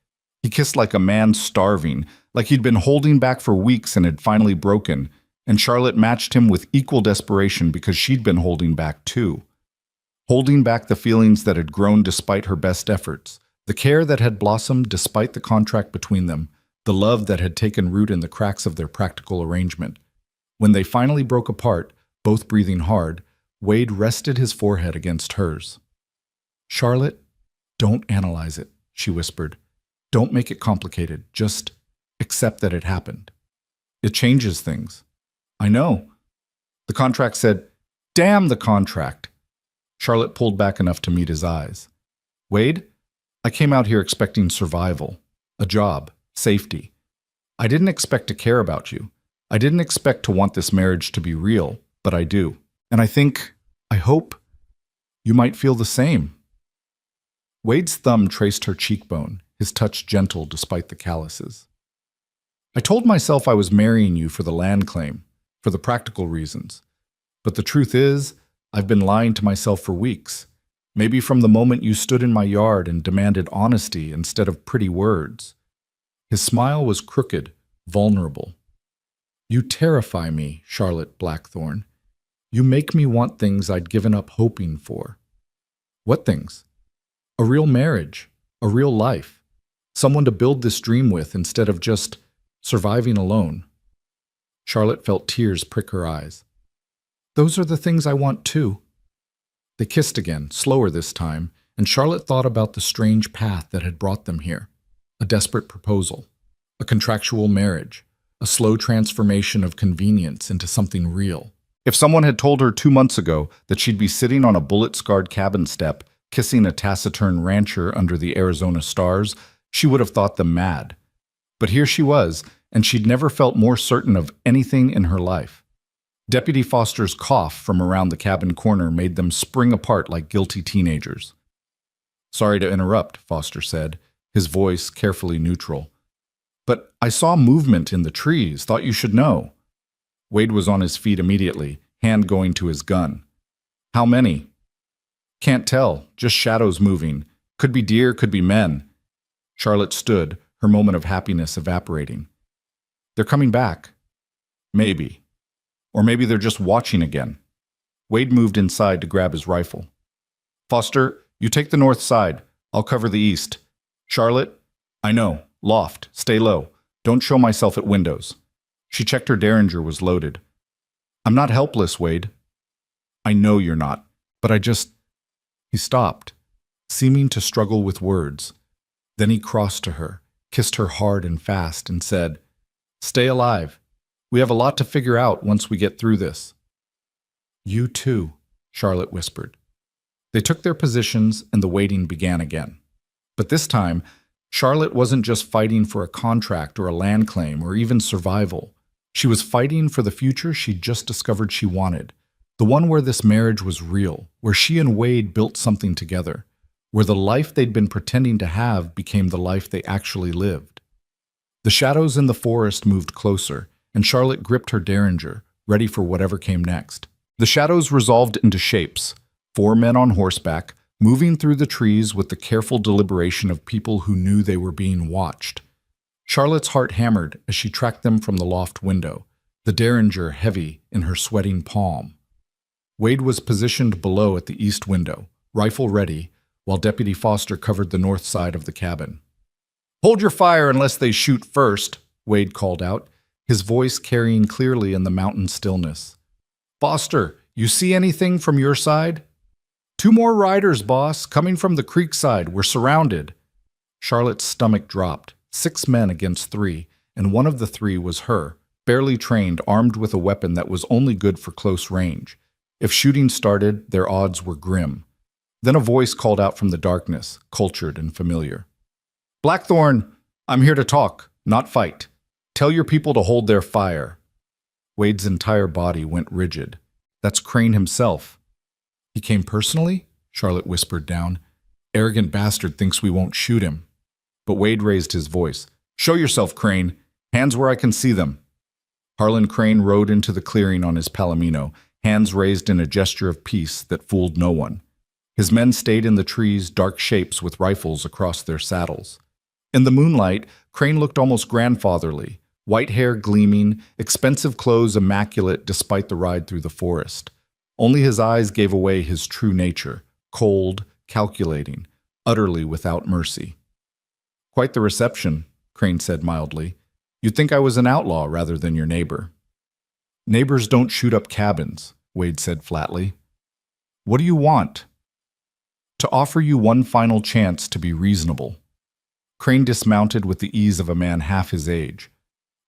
A: He kissed like a man starving, like he'd been holding back for weeks and had finally broken, and Charlotte matched him with equal desperation because she'd been holding back too. Holding back the feelings that had grown despite her best efforts, the care that had blossomed despite the contract between them, the love that had taken root in the cracks of their practical arrangement. When they finally broke apart, both breathing hard, Wade rested his forehead against hers. Charlotte, don't analyze it, she whispered. Don't make it complicated. Just accept that it happened. It changes things. I know. The contract said, damn the contract. Charlotte pulled back enough to meet his eyes. Wade, I came out here expecting survival, a job, safety. I didn't expect to care about you. I didn't expect to want this marriage to be real, but I do. And I hope, you might feel the same. Wade's thumb traced her cheekbone, his touch gentle despite the calluses. I told myself I was marrying you for the land claim, for the practical reasons. But the truth is, I've been lying to myself for weeks. Maybe from the moment you stood in my yard and demanded honesty instead of pretty words. His smile was crooked, vulnerable. You terrify me, Charlotte Blackthorne. You make me want things I'd given up hoping for. What things? A real marriage, a real life, someone to build this dream with instead of just surviving alone. Charlotte felt tears prick her eyes. Those are the things I want too. They kissed again, slower this time, and Charlotte thought about the strange path that had brought them here. A desperate proposal, a contractual marriage, a slow transformation of convenience into something real. If someone had told her 2 months ago that she'd be sitting on a bullet-scarred cabin step, kissing a taciturn rancher under the Arizona stars, she would have thought them mad. But here she was, and she'd never felt more certain of anything in her life. Deputy Foster's cough from around the cabin corner made them spring apart like guilty teenagers. Sorry to interrupt, Foster said, his voice carefully neutral. But I saw movement in the trees, thought you should know. Wade was on his feet immediately, hand going to his gun. How many? Can't tell, just shadows moving. Could be deer, could be men. Charlotte stood, her moment of happiness evaporating. They're coming back. Maybe. Or maybe they're just watching again. Wade moved inside to grab his rifle. Foster, you take the north side. I'll cover the east. Charlotte, I know. Loft. Stay low. Don't show myself at windows. She checked her derringer was loaded. I'm not helpless, Wade. I know you're not, but I just... He stopped, seeming to struggle with words. Then he crossed to her, kissed her hard and fast, and said, Stay alive. We have a lot to figure out once we get through this. You too, Charlotte whispered. They took their positions and the waiting began again. But this time, Charlotte wasn't just fighting for a contract or a land claim or even survival. She was fighting for the future she'd just discovered she wanted. The one where this marriage was real, where she and Wade built something together, where the life they'd been pretending to have became the life they actually lived. The shadows in the forest moved closer, and Charlotte gripped her derringer, ready for whatever came next. The shadows resolved into shapes, 4 men on horseback, moving through the trees with the careful deliberation of people who knew they were being watched. Charlotte's heart hammered as she tracked them from the loft window, the derringer heavy in her sweating palm. Wade was positioned below at the east window, rifle ready, while Deputy Foster covered the north side of the cabin. Hold your fire unless they shoot first, Wade called out, his voice carrying clearly in the mountain stillness. Foster, you see anything from your side? 2 more riders, boss, coming from the creek side. We're surrounded. Charlotte's stomach dropped. 6 men against 3, and one of the 3 was her, barely trained, armed with a weapon that was only good for close range. If shooting started, their odds were grim. Then a voice called out from the darkness, cultured and familiar. Blackthorn, I'm here to talk, not fight. Tell your people to hold their fire. Wade's entire body went rigid. That's Crane himself. He came personally? Charlotte whispered down. Arrogant bastard thinks we won't shoot him. But Wade raised his voice. Show yourself, Crane. Hands where I can see them. Harlan Crane rode into the clearing on his palomino, hands raised in a gesture of peace that fooled no one. His men stayed in the trees, dark shapes with rifles across their saddles. In the moonlight, Crane looked almost grandfatherly, white hair gleaming, expensive clothes immaculate despite the ride through the forest. Only his eyes gave away his true nature, cold, calculating, utterly without mercy. Quite the reception, Crane said mildly. You'd think I was an outlaw rather than your neighbor. Neighbors don't shoot up cabins, Wade said flatly. What do you want? To offer you one final chance to be reasonable. Crane dismounted with the ease of a man half his age.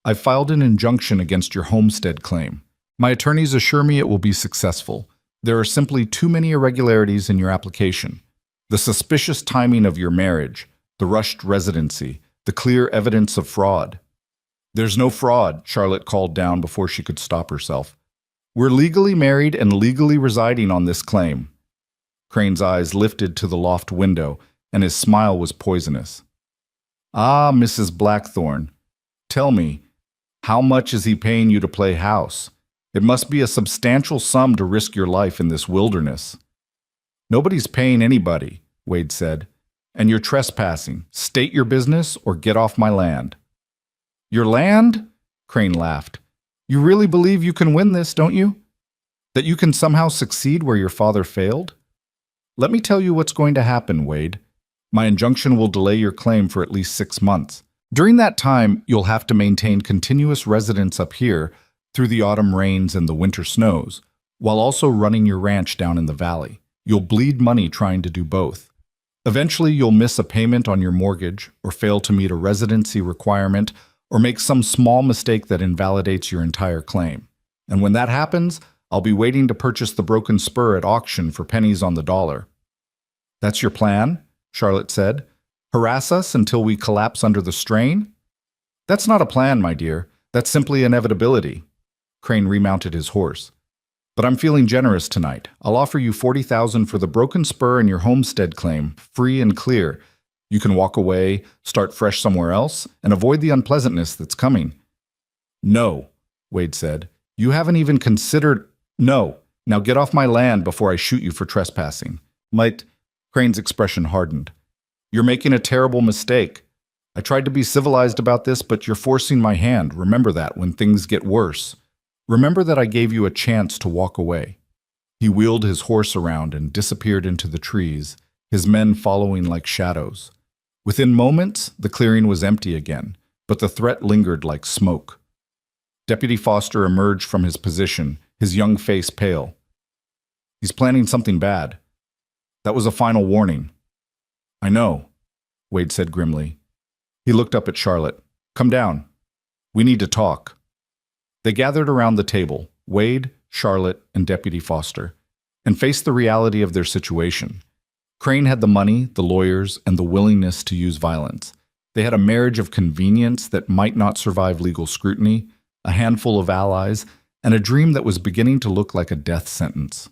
A: I've filed an injunction against your homestead claim. My attorneys assure me it will be successful. There are simply too many irregularities in your application. The suspicious timing of your marriage, the rushed residency, the clear evidence of fraud. There's no fraud, Charlotte called down before she could stop herself. We're legally married and legally residing on this claim. Crane's eyes lifted to the loft window, and his smile was poisonous. Ah, Mrs. Blackthorn, tell me, how much is he paying you to play house? It must be a substantial sum to risk your life in this wilderness. Nobody's paying anybody, Wade said, and you're trespassing. State your business or get off my land. Your land? Crane laughed. You really believe you can win this, don't you? That you can somehow succeed where your father failed? Let me tell you what's going to happen, Wade. My injunction will delay your claim for at least 6 months. During that time, you'll have to maintain continuous residence up here through the autumn rains and the winter snows, while also running your ranch down in the valley. You'll bleed money trying to do both. Eventually, you'll miss a payment on your mortgage, or fail to meet a residency requirement, or make some small mistake that invalidates your entire claim. And when that happens, I'll be waiting to purchase the broken spur at auction for pennies on the dollar. That's your plan? Charlotte said. Harass us until we collapse under the strain? That's not a plan, my dear. That's simply inevitability. Crane remounted his horse. But I'm feeling generous tonight. I'll offer you $40,000 for the broken spur and your homestead claim, free and clear. You can walk away, start fresh somewhere else, and avoid the unpleasantness that's coming. No, Wade said. You haven't even considered... No. Now get off my land before I shoot you for trespassing. Crane's expression hardened. You're making a terrible mistake. I tried to be civilized about this, but you're forcing my hand. Remember that when things get worse. Remember that I gave you a chance to walk away." He wheeled his horse around and disappeared into the trees, his men following like shadows. Within moments, the clearing was empty again, but the threat lingered like smoke. Deputy Foster emerged from his position, his young face pale. "He's planning something bad. That was a final warning." "I know," Wade said grimly. He looked up at Charlotte. "Come down. We need to talk." They gathered around the table, Wade, Charlotte, and Deputy Foster, and faced the reality of their situation. Crane had the money, the lawyers, and the willingness to use violence. They had a marriage of convenience that might not survive legal scrutiny, a handful of allies, and a dream that was beginning to look like a death sentence.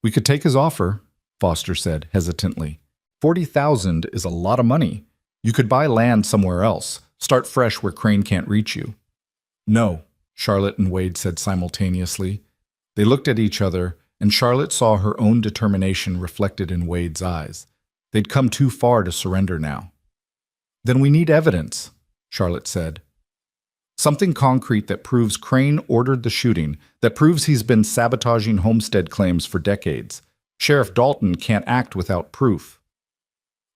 A: "We could take his offer," Foster said hesitantly. $40,000 is a lot of money. You could buy land somewhere else, start fresh where Crane can't reach you." "No," Charlotte and Wade said simultaneously. They looked at each other, and Charlotte saw her own determination reflected in Wade's eyes. They'd come too far to surrender now. "Then we need evidence," Charlotte said. "Something concrete that proves Crane ordered the shooting, that proves he's been sabotaging homestead claims for decades. Sheriff Dalton can't act without proof."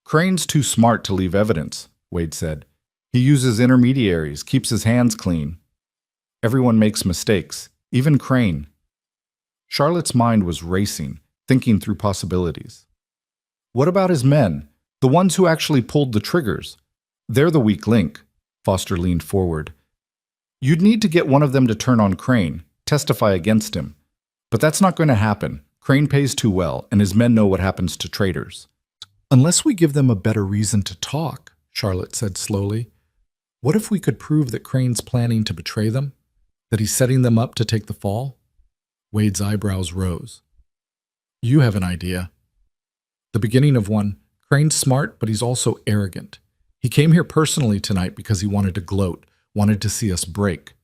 A: "Crane's too smart to leave evidence," Wade said. "He uses intermediaries, keeps his hands clean. Everyone makes mistakes, even Crane." Charlotte's mind was racing, thinking through possibilities. "What about his men, the ones who actually pulled the triggers? They're the weak link." Foster leaned forward. "You'd need to get one of them to turn on Crane, testify against him. But that's not going to happen. Crane pays too well, and his men know what happens to traitors." "Unless we give them a better reason to talk," Charlotte said slowly. "What if we could prove that Crane's planning to betray them? That he's setting them up to take the fall?" Wade's eyebrows rose. "You have an idea." "The beginning of one. Crane's smart, but he's also arrogant. He came here personally tonight because he wanted to gloat, wanted to see us break.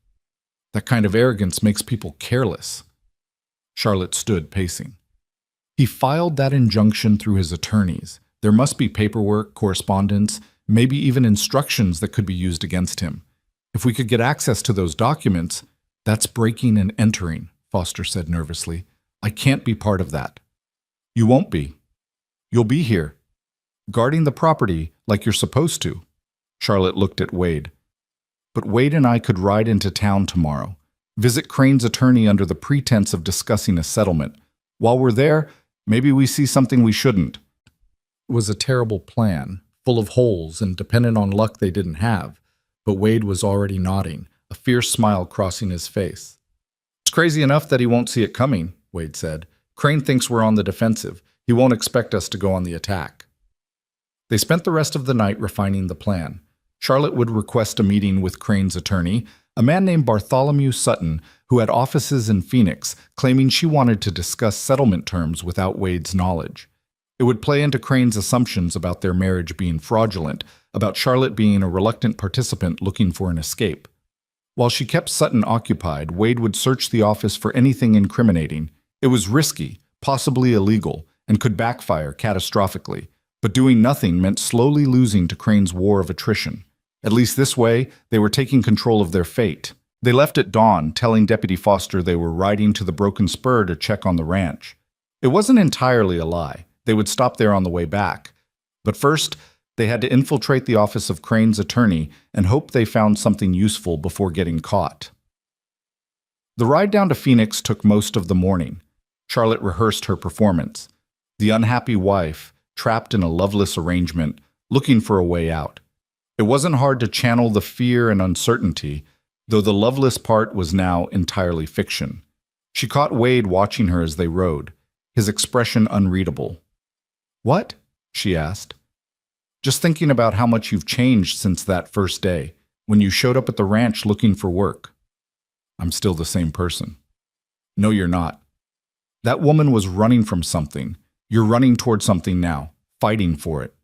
A: That kind of arrogance makes people careless." Charlotte stood pacing. "He filed that injunction through his attorneys. There must be paperwork, correspondence, maybe even instructions that could be used against him. If we could get access to those documents..." "That's breaking and entering," Foster said nervously. "I can't be part of that." "You won't be. You'll be here, guarding the property like you're supposed to." Charlotte looked at Wade. "But Wade and I could ride into town tomorrow, visit Crane's attorney under the pretense of discussing a settlement. While we're there, maybe we see something we shouldn't." It was a terrible plan, full of holes and dependent on luck they didn't have, but Wade was already nodding, a fierce smile crossing his face. "It's crazy enough that he won't see it coming," Wade said. "Crane thinks we're on the defensive. He won't expect us to go on the attack." They spent the rest of the night refining the plan. Charlotte would request a meeting with Crane's attorney, a man named Bartholomew Sutton, who had offices in Phoenix, claiming she wanted to discuss settlement terms without Wade's knowledge. It would play into Crane's assumptions about their marriage being fraudulent, about Charlotte being a reluctant participant looking for an escape. While she kept Sutton occupied, Wade would search the office for anything incriminating. It was risky, possibly illegal, and could backfire catastrophically, but doing nothing meant slowly losing to Crane's war of attrition. At least this way, they were taking control of their fate. They left at dawn, telling Deputy Foster they were riding to the Broken Spur to check on the ranch. It wasn't entirely a lie. They would stop there on the way back. But first, they had to infiltrate the office of Crane's attorney and hope they found something useful before getting caught. The ride down to Phoenix took most of the morning. Charlotte rehearsed her performance. The unhappy wife, trapped in a loveless arrangement, looking for a way out. It wasn't hard to channel the fear and uncertainty, though the loveless part was now entirely fiction. She caught Wade watching her as they rode, his expression unreadable. "What?" she asked. "Just thinking about how much you've changed since that first day, when you showed up at the ranch looking for work." "I'm still the same person." "No, you're not. That woman was running from something. You're running toward something now, fighting for it."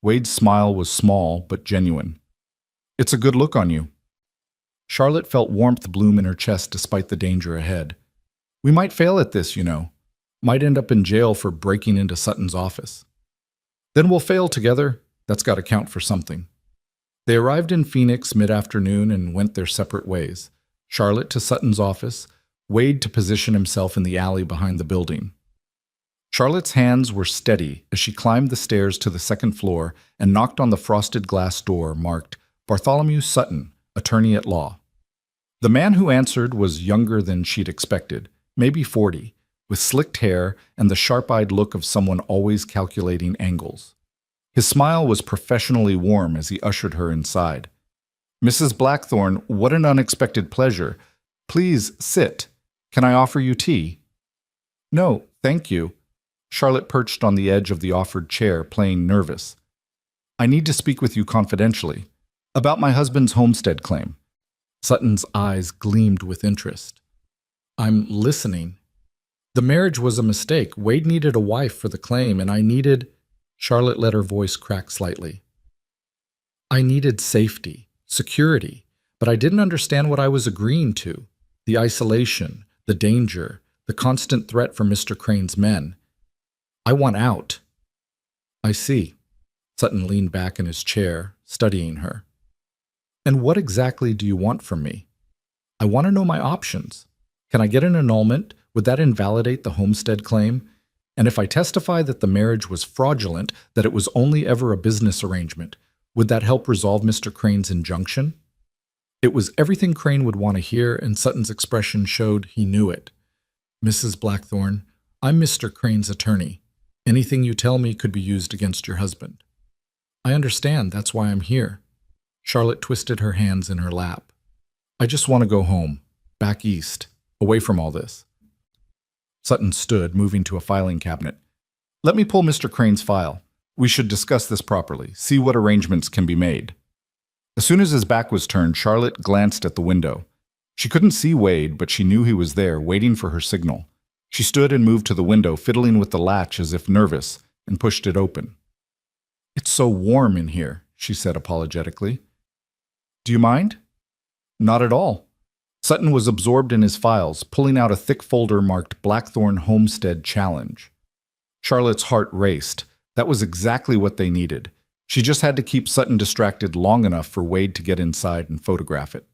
A: Wade's smile was small but genuine. "It's a good look on you." Charlotte felt warmth bloom in her chest despite the danger ahead. "We might fail at this, you know. Might end up in jail for breaking into Sutton's office. Then we'll fail together. That's got to count for something." They arrived in Phoenix mid-afternoon and went their separate ways. Charlotte to Sutton's office, Wade to position himself in the alley behind the building. Charlotte's hands were steady as she climbed the stairs to the second floor and knocked on the frosted glass door marked Bartholomew Sutton, Attorney at Law. The man who answered was younger than she'd expected, maybe 40, with slicked hair and the sharp-eyed look of someone always calculating angles. His smile was professionally warm as he ushered her inside. "Mrs. Blackthorne, what an unexpected pleasure. Please sit. Can I offer you tea?" "No, thank you." Charlotte perched on the edge of the offered chair, playing nervous. "I need to speak with you confidentially. About my husband's homestead claim." Sutton's eyes gleamed with interest. "I'm listening." "The marriage was a mistake. Wade needed a wife for the claim, and I needed—" Charlotte let her voice crack slightly. "I needed safety, security, but I didn't understand what I was agreeing to. The isolation, the danger, the constant threat from Mr. Crane's men. I want out." "I see." Sutton leaned back in his chair, studying her. "And what exactly do you want from me?" "I want to know my options. Can I get an annulment? Would that invalidate the homestead claim? And if I testify that the marriage was fraudulent, that it was only ever a business arrangement, would that help resolve Mr. Crane's injunction?" It was everything Crane would want to hear, and Sutton's expression showed he knew it. "Mrs. Blackthorne, I'm Mr. Crane's attorney. Anything you tell me could be used against your husband." "I understand. That's why I'm here." Charlotte twisted her hands in her lap. "I just want to go home, back east, away from all this." Sutton stood, moving to a filing cabinet. "Let me pull Mr. Crane's file. We should discuss this properly, see what arrangements can be made." As soon as his back was turned, Charlotte glanced at the window. She couldn't see Wade, but she knew he was there, waiting for her signal. She stood and moved to the window, fiddling with the latch as if nervous, and pushed it open. "It's so warm in here," she said apologetically. "Do you mind?" "Not at all." Sutton was absorbed in his files, pulling out a thick folder marked Blackthorne Homestead Challenge. Charlotte's heart raced. That was exactly what they needed. She just had to keep Sutton distracted long enough for Wade to get inside and photograph it.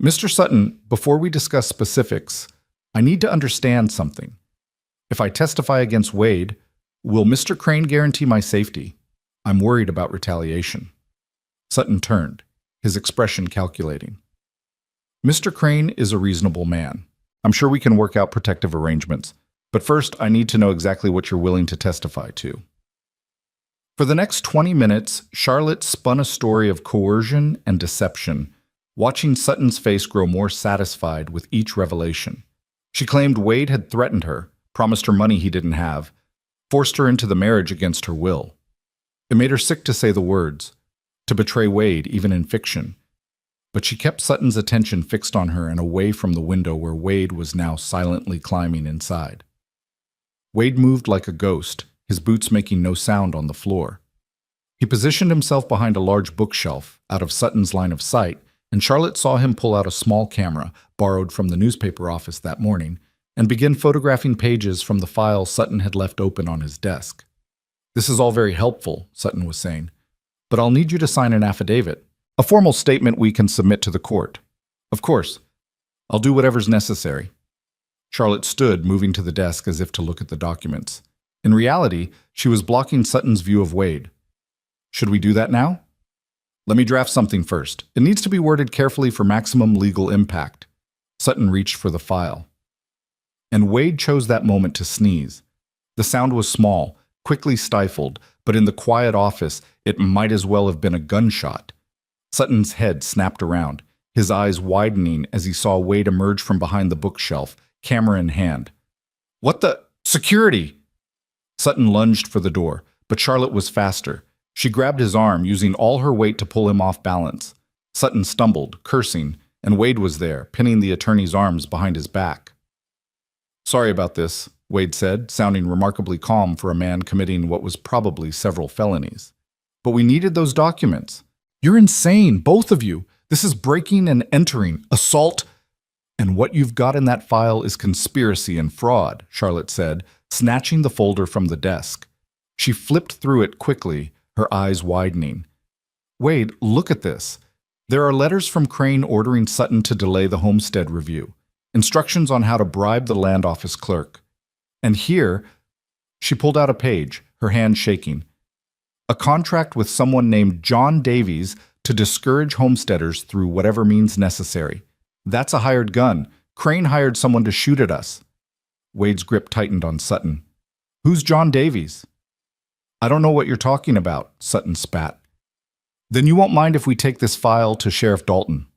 A: "Mr. Sutton, before we discuss specifics, I need to understand something. If I testify against Wade, will Mr. Crane guarantee my safety? I'm worried about retaliation." Sutton turned, his expression calculating. "Mr. Crane is a reasonable man. I'm sure we can work out protective arrangements. But first, I need to know exactly what you're willing to testify to." For the next 20 minutes, Charlotte spun a story of coercion and deception, watching Sutton's face grow more satisfied with each revelation. She claimed Wade had threatened her, promised her money he didn't have, forced her into the marriage against her will. It made her sick to say the words, to betray Wade even in fiction. But she kept Sutton's attention fixed on her and away from the window where Wade was now silently climbing inside. Wade moved like a ghost, his boots making no sound on the floor. He positioned himself behind a large bookshelf, out of Sutton's line of sight, and Charlotte saw him pull out a small camera, borrowed from the newspaper office that morning, and begin photographing pages from the file Sutton had left open on his desk. "This is all very helpful," Sutton was saying, "but I'll need you to sign an affidavit, a formal statement we can submit to the court." "Of course. I'll do whatever's necessary." Charlotte stood, moving to the desk as if to look at the documents. In reality, she was blocking Sutton's view of Wade. "Should we do that now?" "Let me draft something first. It needs to be worded carefully for maximum legal impact." Sutton reached for the file. And Wade chose that moment to sneeze. The sound was small, quickly stifled, but in the quiet office, it might as well have been a gunshot. Sutton's head snapped around, his eyes widening as he saw Wade emerge from behind the bookshelf, camera in hand. "What the— Security!" Sutton lunged for the door, but Charlotte was faster. She grabbed his arm, using all her weight to pull him off balance. Sutton stumbled, cursing, and Wade was there, pinning the attorney's arms behind his back. "Sorry about this," Wade said, sounding remarkably calm for a man committing what was probably several felonies. "But we needed those documents." "You're insane, both of you. This is breaking and entering, assault." "And what you've got in that file is conspiracy and fraud," Charlotte said, snatching the folder from the desk. She flipped through it quickly, her eyes widening. "Wade, look at this. There are letters from Crane ordering Sutton to delay the homestead review, instructions on how to bribe the land office clerk. And here, she pulled out a page, her hand shaking. A contract with someone named John Davies to discourage homesteaders through whatever means necessary. That's a hired gun. Crane hired someone to shoot at us. Wade's grip tightened on Sutton. Who's John Davies? I don't know what you're talking about, Sutton spat. Then you won't mind if we take this file to Sheriff Dalton.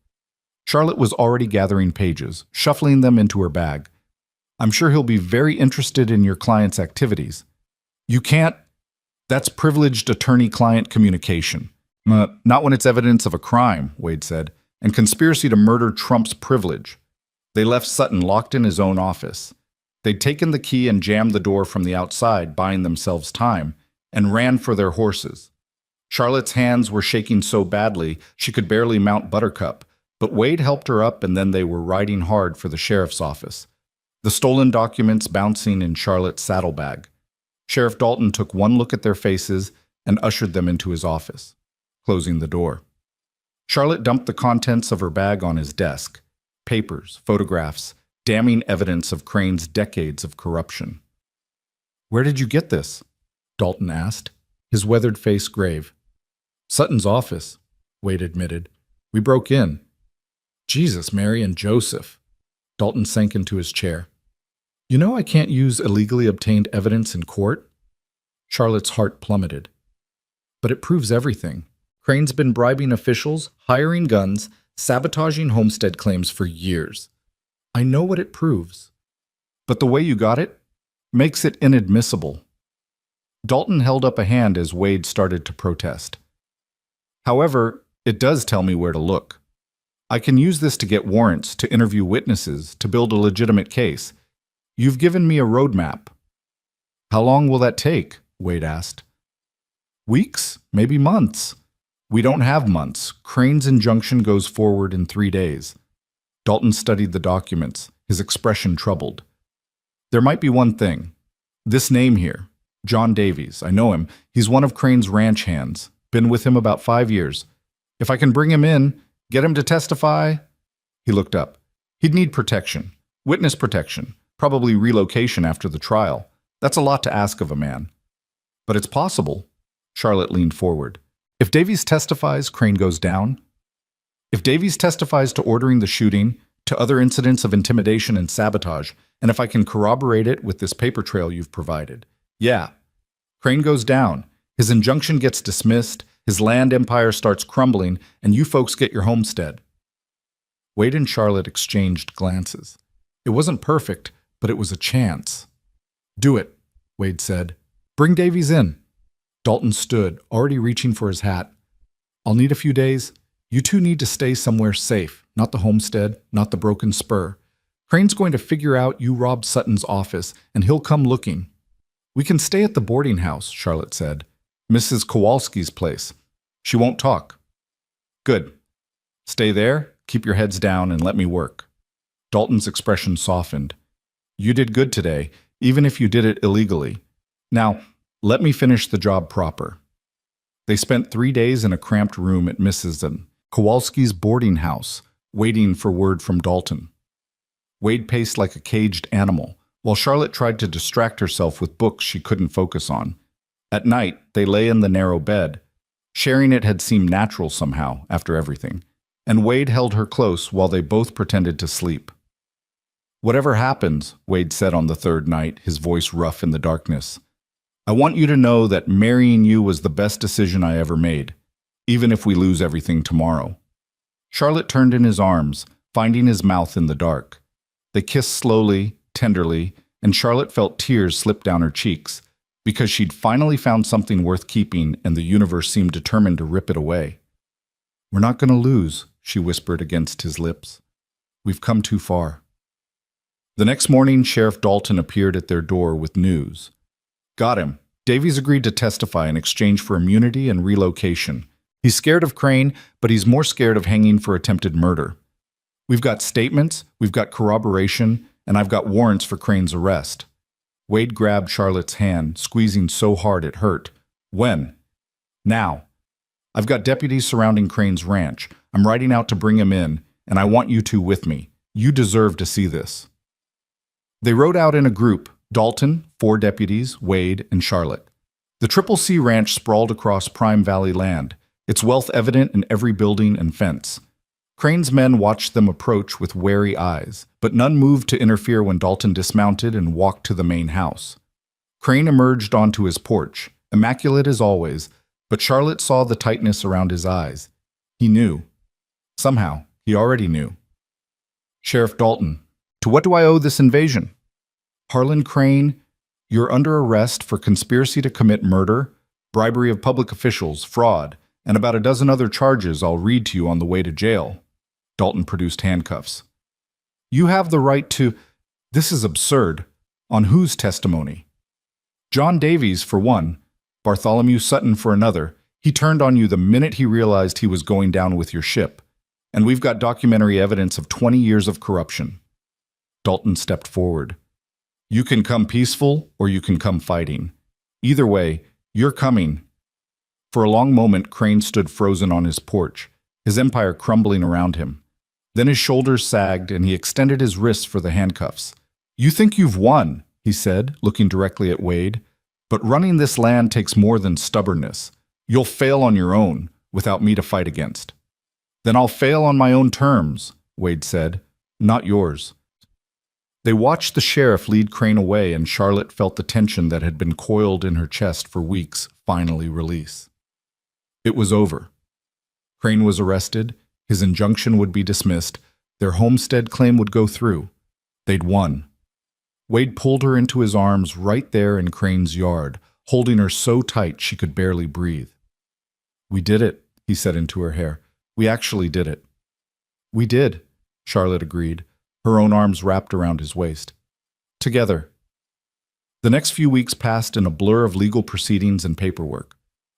A: Charlotte was already gathering pages, shuffling them into her bag. I'm sure he'll be very interested in your client's activities. You can't. That's privileged attorney-client communication. Not when it's evidence of a crime, Wade said, and conspiracy to murder trumps privilege. They left Sutton locked in his own office. They'd taken the key and jammed the door from the outside, buying themselves time, and ran for their horses. Charlotte's hands were shaking so badly she could barely mount Buttercup, but Wade helped her up and then they were riding hard for the sheriff's office, the stolen documents bouncing in Charlotte's saddlebag. Sheriff Dalton took one look at their faces and ushered them into his office, closing the door. Charlotte dumped the contents of her bag on his desk, papers, photographs, damning evidence of Crane's decades of corruption. Where did you get this? Dalton asked, his weathered face grave. Sutton's office, Wade admitted. We broke in. Jesus, Mary and Joseph. Dalton sank into his chair. You know I can't use illegally obtained evidence in court? Charlotte's heart plummeted. But it proves everything. Crane's been bribing officials, hiring guns, sabotaging homestead claims for years. I know what it proves. But the way you got it makes it inadmissible. Dalton held up a hand as Wade started to protest. However, it does tell me where to look. I can use this to get warrants, to interview witnesses, to build a legitimate case. You've given me a roadmap. How long will that take? Wade asked. Weeks, maybe months. We don't have months. Crane's injunction goes forward in 3 days. Dalton studied the documents, his expression troubled. There might be one thing. This name here, John Davies, I know him. He's one of Crane's ranch hands. Been with him about 5 years. If I can bring him in, get him to testify. He looked up. He'd need protection, witness protection, probably relocation after the trial. That's a lot to ask of a man. But it's possible. Charlotte leaned forward. If Davies testifies, Crane goes down. If Davies testifies to ordering the shooting, to other incidents of intimidation and sabotage, and if I can corroborate it with this paper trail you've provided, yeah, Crane goes down. His injunction gets dismissed, his land empire starts crumbling, and you folks get your homestead. Wade and Charlotte exchanged glances. It wasn't perfect, but it was a chance. Do it, Wade said. Bring Davies in. Dalton stood, already reaching for his hat. I'll need a few days. You two need to stay somewhere safe, not the homestead, not the broken spur. Crane's going to figure out you robbed Sutton's office, and he'll come looking. We can stay at the boarding house, Charlotte said. Mrs. Kowalski's place. She won't talk. Good. Stay there, keep your heads down, and let me work. Dalton's expression softened. You did good today, even if you did it illegally. Now, let me finish the job proper. They spent 3 days in a cramped room at Mrs. Kowalski's boarding house, waiting for word from Dalton. Wade paced like a caged animal, while Charlotte tried to distract herself with books she couldn't focus on. At night, they lay in the narrow bed. Sharing it had seemed natural somehow, after everything, and Wade held her close while they both pretended to sleep. Whatever happens, Wade said on the third night, his voice rough in the darkness, I want you to know that marrying you was the best decision I ever made, even if we lose everything tomorrow. Charlotte turned in his arms, finding his mouth in the dark. They kissed slowly, tenderly, and Charlotte felt tears slip down her cheeks, because she'd finally found something worth keeping and the universe seemed determined to rip it away. We're not going to lose, she whispered against his lips. We've come too far. The next morning, Sheriff Dalton appeared at their door with news. Got him. Davies agreed to testify in exchange for immunity and relocation. He's scared of Crane, but he's more scared of hanging for attempted murder. We've got statements, we've got corroboration, and I've got warrants for Crane's arrest. Wade grabbed Charlotte's hand, squeezing so hard it hurt. When? Now. I've got deputies surrounding Crane's ranch. I'm riding out to bring him in, and I want you two with me. You deserve to see this." They rode out in a group: Dalton, 4 deputies, Wade, and Charlotte. The Triple C Ranch sprawled across Prime Valley land, its wealth evident in every building and fence. Crane's men watched them approach with wary eyes, but none moved to interfere when Dalton dismounted and walked to the main house. Crane emerged onto his porch, immaculate as always, but Charlotte saw the tightness around his eyes. He knew. Somehow, he already knew. "Sheriff Dalton, to what do I owe this invasion?" "Harlan Crane, you're under arrest for conspiracy to commit murder, bribery of public officials, fraud, and about a dozen other charges I'll read to you on the way to jail." Dalton produced handcuffs. "You have the right to—" "This is absurd. On whose testimony?" "John Davies, for one. Bartholomew Sutton for another. He turned on you the minute he realized he was going down with your ship. And we've got documentary evidence of 20 years of corruption." Dalton stepped forward. "You can come peaceful, or you can come fighting. Either way, you're coming." For a long moment, Crane stood frozen on his porch, his empire crumbling around him. Then his shoulders sagged, and he extended his wrists for the handcuffs. "You think you've won," he said, looking directly at Wade. "But running this land takes more than stubbornness. You'll fail on your own, without me to fight against." "Then I'll fail on my own terms," Wade said, "not yours." They watched the sheriff lead Crane away, and Charlotte felt the tension that had been coiled in her chest for weeks finally release. It was over. Crane was arrested, his injunction would be dismissed, their homestead claim would go through. They'd won. Wade pulled her into his arms right there in Crane's yard, holding her so tight she could barely breathe. "We did it," he said into her hair. "We actually did it." "We did," Charlotte agreed, her own arms wrapped around his waist. "Together." The next few weeks passed in a blur of legal proceedings and paperwork.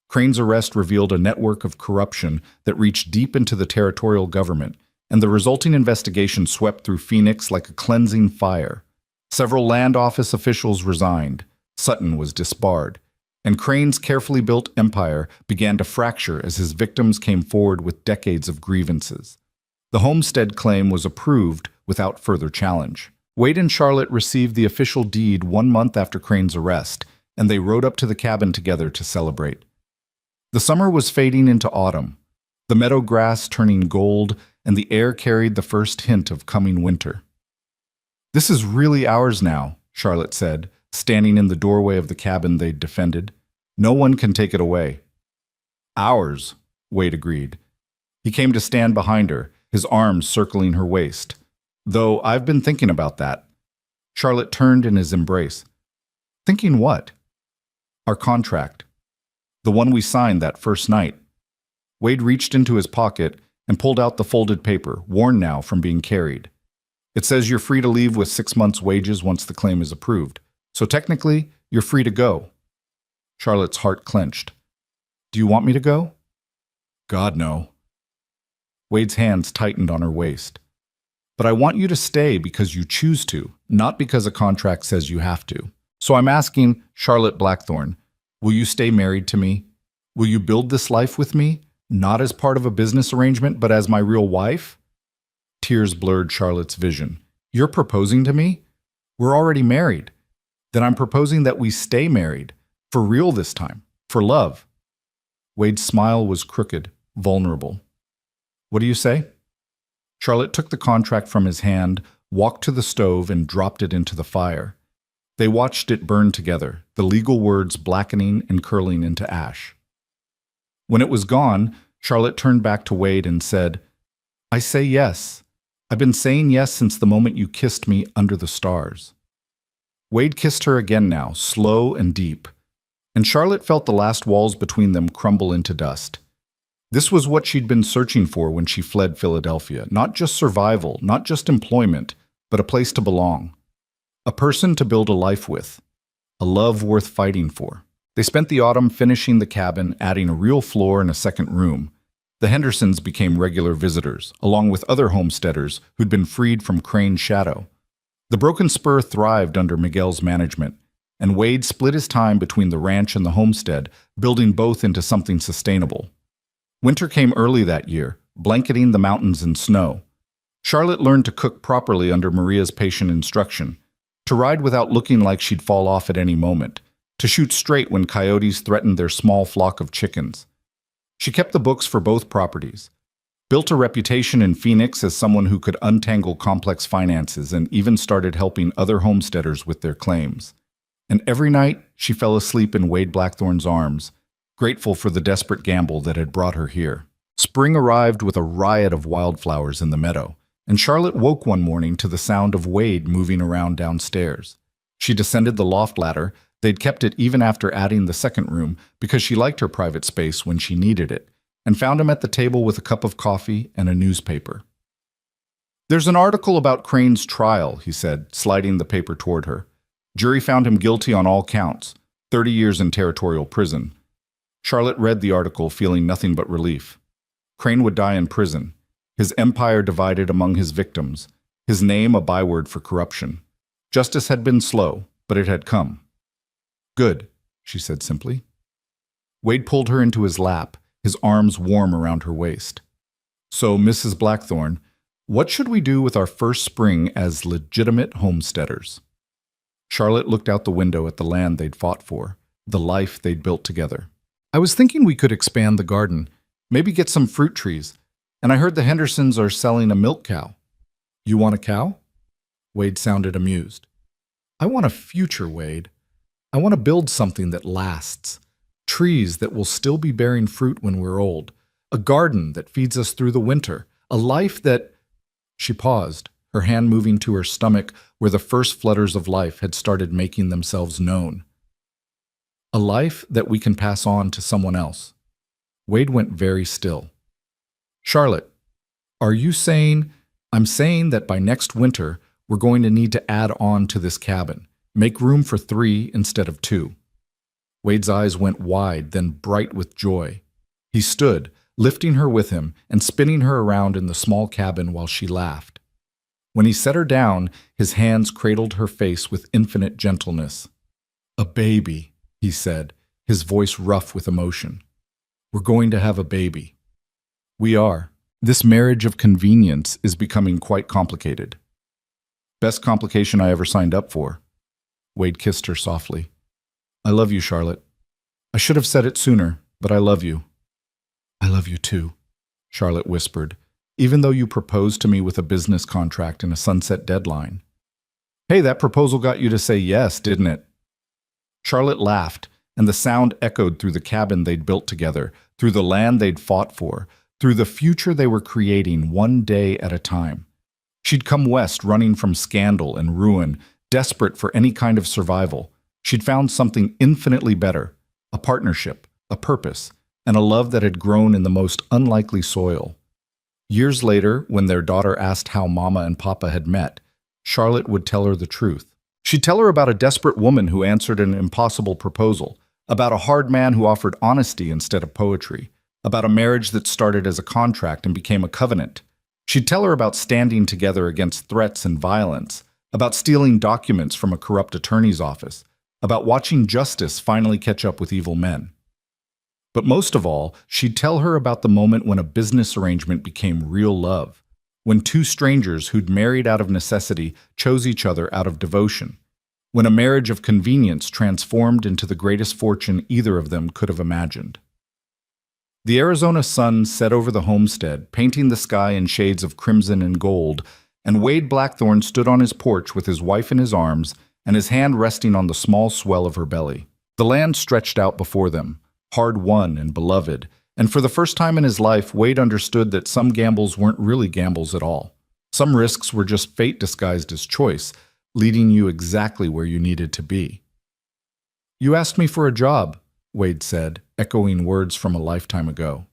A: Crane's arrest revealed a network of corruption that reached deep into the territorial government, and the resulting investigation swept through Phoenix like a cleansing fire. Several land office officials resigned, Sutton was disbarred, and Crane's carefully built empire began to fracture as his victims came forward with decades of grievances. The homestead claim was approved without further challenge. Wade and Charlotte received the official deed 1 month after Crane's arrest, and they rode up to the cabin together to celebrate. The summer was fading into autumn, the meadow grass turning gold, and the air carried the first hint of coming winter. "This is really ours now," Charlotte said, standing in the doorway of the cabin they'd defended. "No one can take it away." "Ours," Wade agreed. He came to stand behind her, his arms circling her waist. "Though I've been thinking about that." Charlotte turned in his embrace. "Thinking what?" "Our contract. The one we signed that first night." Wade reached into his pocket and pulled out the folded paper, worn now from being carried. "It says you're free to leave with 6 months' wages once the claim is approved. So technically, you're free to go." Charlotte's heart clenched. "Do you want me to go?" "God, no." Wade's hands tightened on her waist. "But I want you to stay because you choose to, not because a contract says you have to. So I'm asking, Charlotte Blackthorne, will you stay married to me? Will you build this life with me, not as part of a business arrangement, but as my real wife?" Tears blurred Charlotte's vision. "You're proposing to me? We're already married. Then I'm proposing that we stay married, for real this time, for love." Wade's smile was crooked, vulnerable. "What do you say?" Charlotte took the contract from his hand, walked to the stove, and dropped it into the fire. They watched it burn together, the legal words blackening and curling into ash. When it was gone, Charlotte turned back to Wade and said, "I say yes. I've been saying yes since the moment you kissed me under the stars." Wade kissed her again now, slow and deep, and Charlotte felt the last walls between them crumble into dust. This was what she'd been searching for when she fled Philadelphia, not just survival, not just employment, but a place to belong. A person to build a life with, a love worth fighting for. They spent the autumn finishing the cabin, adding a real floor and a second room. The Hendersons became regular visitors, along with other homesteaders who'd been freed from Crane's shadow. The Broken Spur thrived under Miguel's management, and Wade split his time between the ranch and the homestead, building both into something sustainable. Winter came early that year, blanketing the mountains in snow. Charlotte learned to cook properly under Maria's patient instruction, to ride without looking like she'd fall off at any moment, to shoot straight when coyotes threatened their small flock of chickens. She kept the books for both properties, built a reputation in Phoenix as someone who could untangle complex finances, and even started helping other homesteaders with their claims. And every night, she fell asleep in Wade Blackthorn's arms, grateful for the desperate gamble that had brought her here. Spring arrived with a riot of wildflowers in the meadow, and Charlotte woke one morning to the sound of Wade moving around downstairs. She descended the loft ladder. They'd kept it even after adding the second room because she liked her private space when she needed it, and found him at the table with a cup of coffee and a newspaper. "There's an article about Crane's trial," he said, sliding the paper toward her. "Jury found him guilty on all counts, 30 years in territorial prison." Charlotte read the article, feeling nothing but relief. Crane would die in prison, his empire divided among his victims, his name a byword for corruption. Justice had been slow, but it had come. "Good," she said simply. Wade pulled her into his lap, his arms warm around her waist. "So, Mrs. Blackthorn, what should we do with our first spring as legitimate homesteaders?" Charlotte looked out the window at the land they'd fought for, the life they'd built together. "I was thinking we could expand the garden, maybe get some fruit trees, and I heard the Hendersons are selling a milk cow." "You want a cow?" Wade sounded amused. "I want a future, Wade. I want to build something that lasts. Trees that will still be bearing fruit when we're old. A garden that feeds us through the winter. A life that—" She paused, her hand moving to her stomach where the first flutters of life had started making themselves known. "A life that we can pass on to someone else." Wade went very still. "Charlotte, are you saying—" "I'm saying that by next winter, we're going to need to add on to this cabin. Make room for 3 instead of 2. Wade's eyes went wide, then bright with joy. He stood, lifting her with him and spinning her around in the small cabin while she laughed. When he set her down, his hands cradled her face with infinite gentleness. "A baby," he said, his voice rough with emotion. "We're going to have a baby." "We are. This marriage of convenience is becoming quite complicated." "Best complication I ever signed up for." Wade kissed her softly. "I love you, Charlotte. I should have said it sooner, but I love you." "I love you too," Charlotte whispered, "even though you proposed to me with a business contract and a sunset deadline." "Hey, that proposal got you to say yes, didn't it?" Charlotte laughed, and the sound echoed through the cabin they'd built together, through the land they'd fought for, through the future they were creating one day at a time. She'd come west running from scandal and ruin, desperate for any kind of survival. She'd found something infinitely better, a partnership, a purpose, and a love that had grown in the most unlikely soil. Years later, when their daughter asked how Mama and Papa had met, Charlotte would tell her the truth. She'd tell her about a desperate woman who answered an impossible proposal, about a hard man who offered honesty instead of poetry, about a marriage that started as a contract and became a covenant. She'd tell her about standing together against threats and violence, about stealing documents from a corrupt attorney's office, about watching justice finally catch up with evil men. But most of all, she'd tell her about the moment when a business arrangement became real love, when 2 strangers who'd married out of necessity chose each other out of devotion, when a marriage of convenience transformed into the greatest fortune either of them could have imagined. The Arizona sun set over the homestead, painting the sky in shades of crimson and gold, and Wade Blackthorn stood on his porch with his wife in his arms and his hand resting on the small swell of her belly. The land stretched out before them, hard-won and beloved, and for the first time in his life, Wade understood that some gambles weren't really gambles at all. Some risks were just fate disguised as choice, leading you exactly where you needed to be. "You asked me for a job," Wade said, echoing words from a lifetime ago.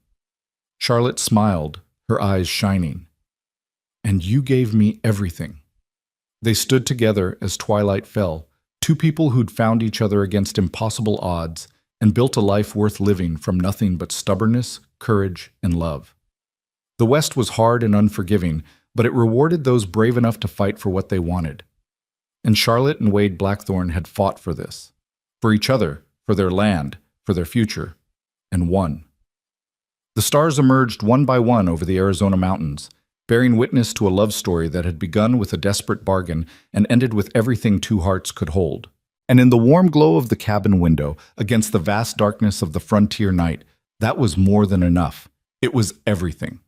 A: Charlotte smiled, her eyes shining. "And you gave me everything." They stood together as twilight fell, 2 people who'd found each other against impossible odds and built a life worth living from nothing but stubbornness, courage, and love. The West was hard and unforgiving, but it rewarded those brave enough to fight for what they wanted. And Charlotte and Wade Blackthorn had fought for this, for each other, for their land, for their future, and won. The stars emerged one by one over the Arizona mountains, bearing witness to a love story that had begun with a desperate bargain and ended with everything two hearts could hold. And in the warm glow of the cabin window, against the vast darkness of the frontier night, that was more than enough. It was everything.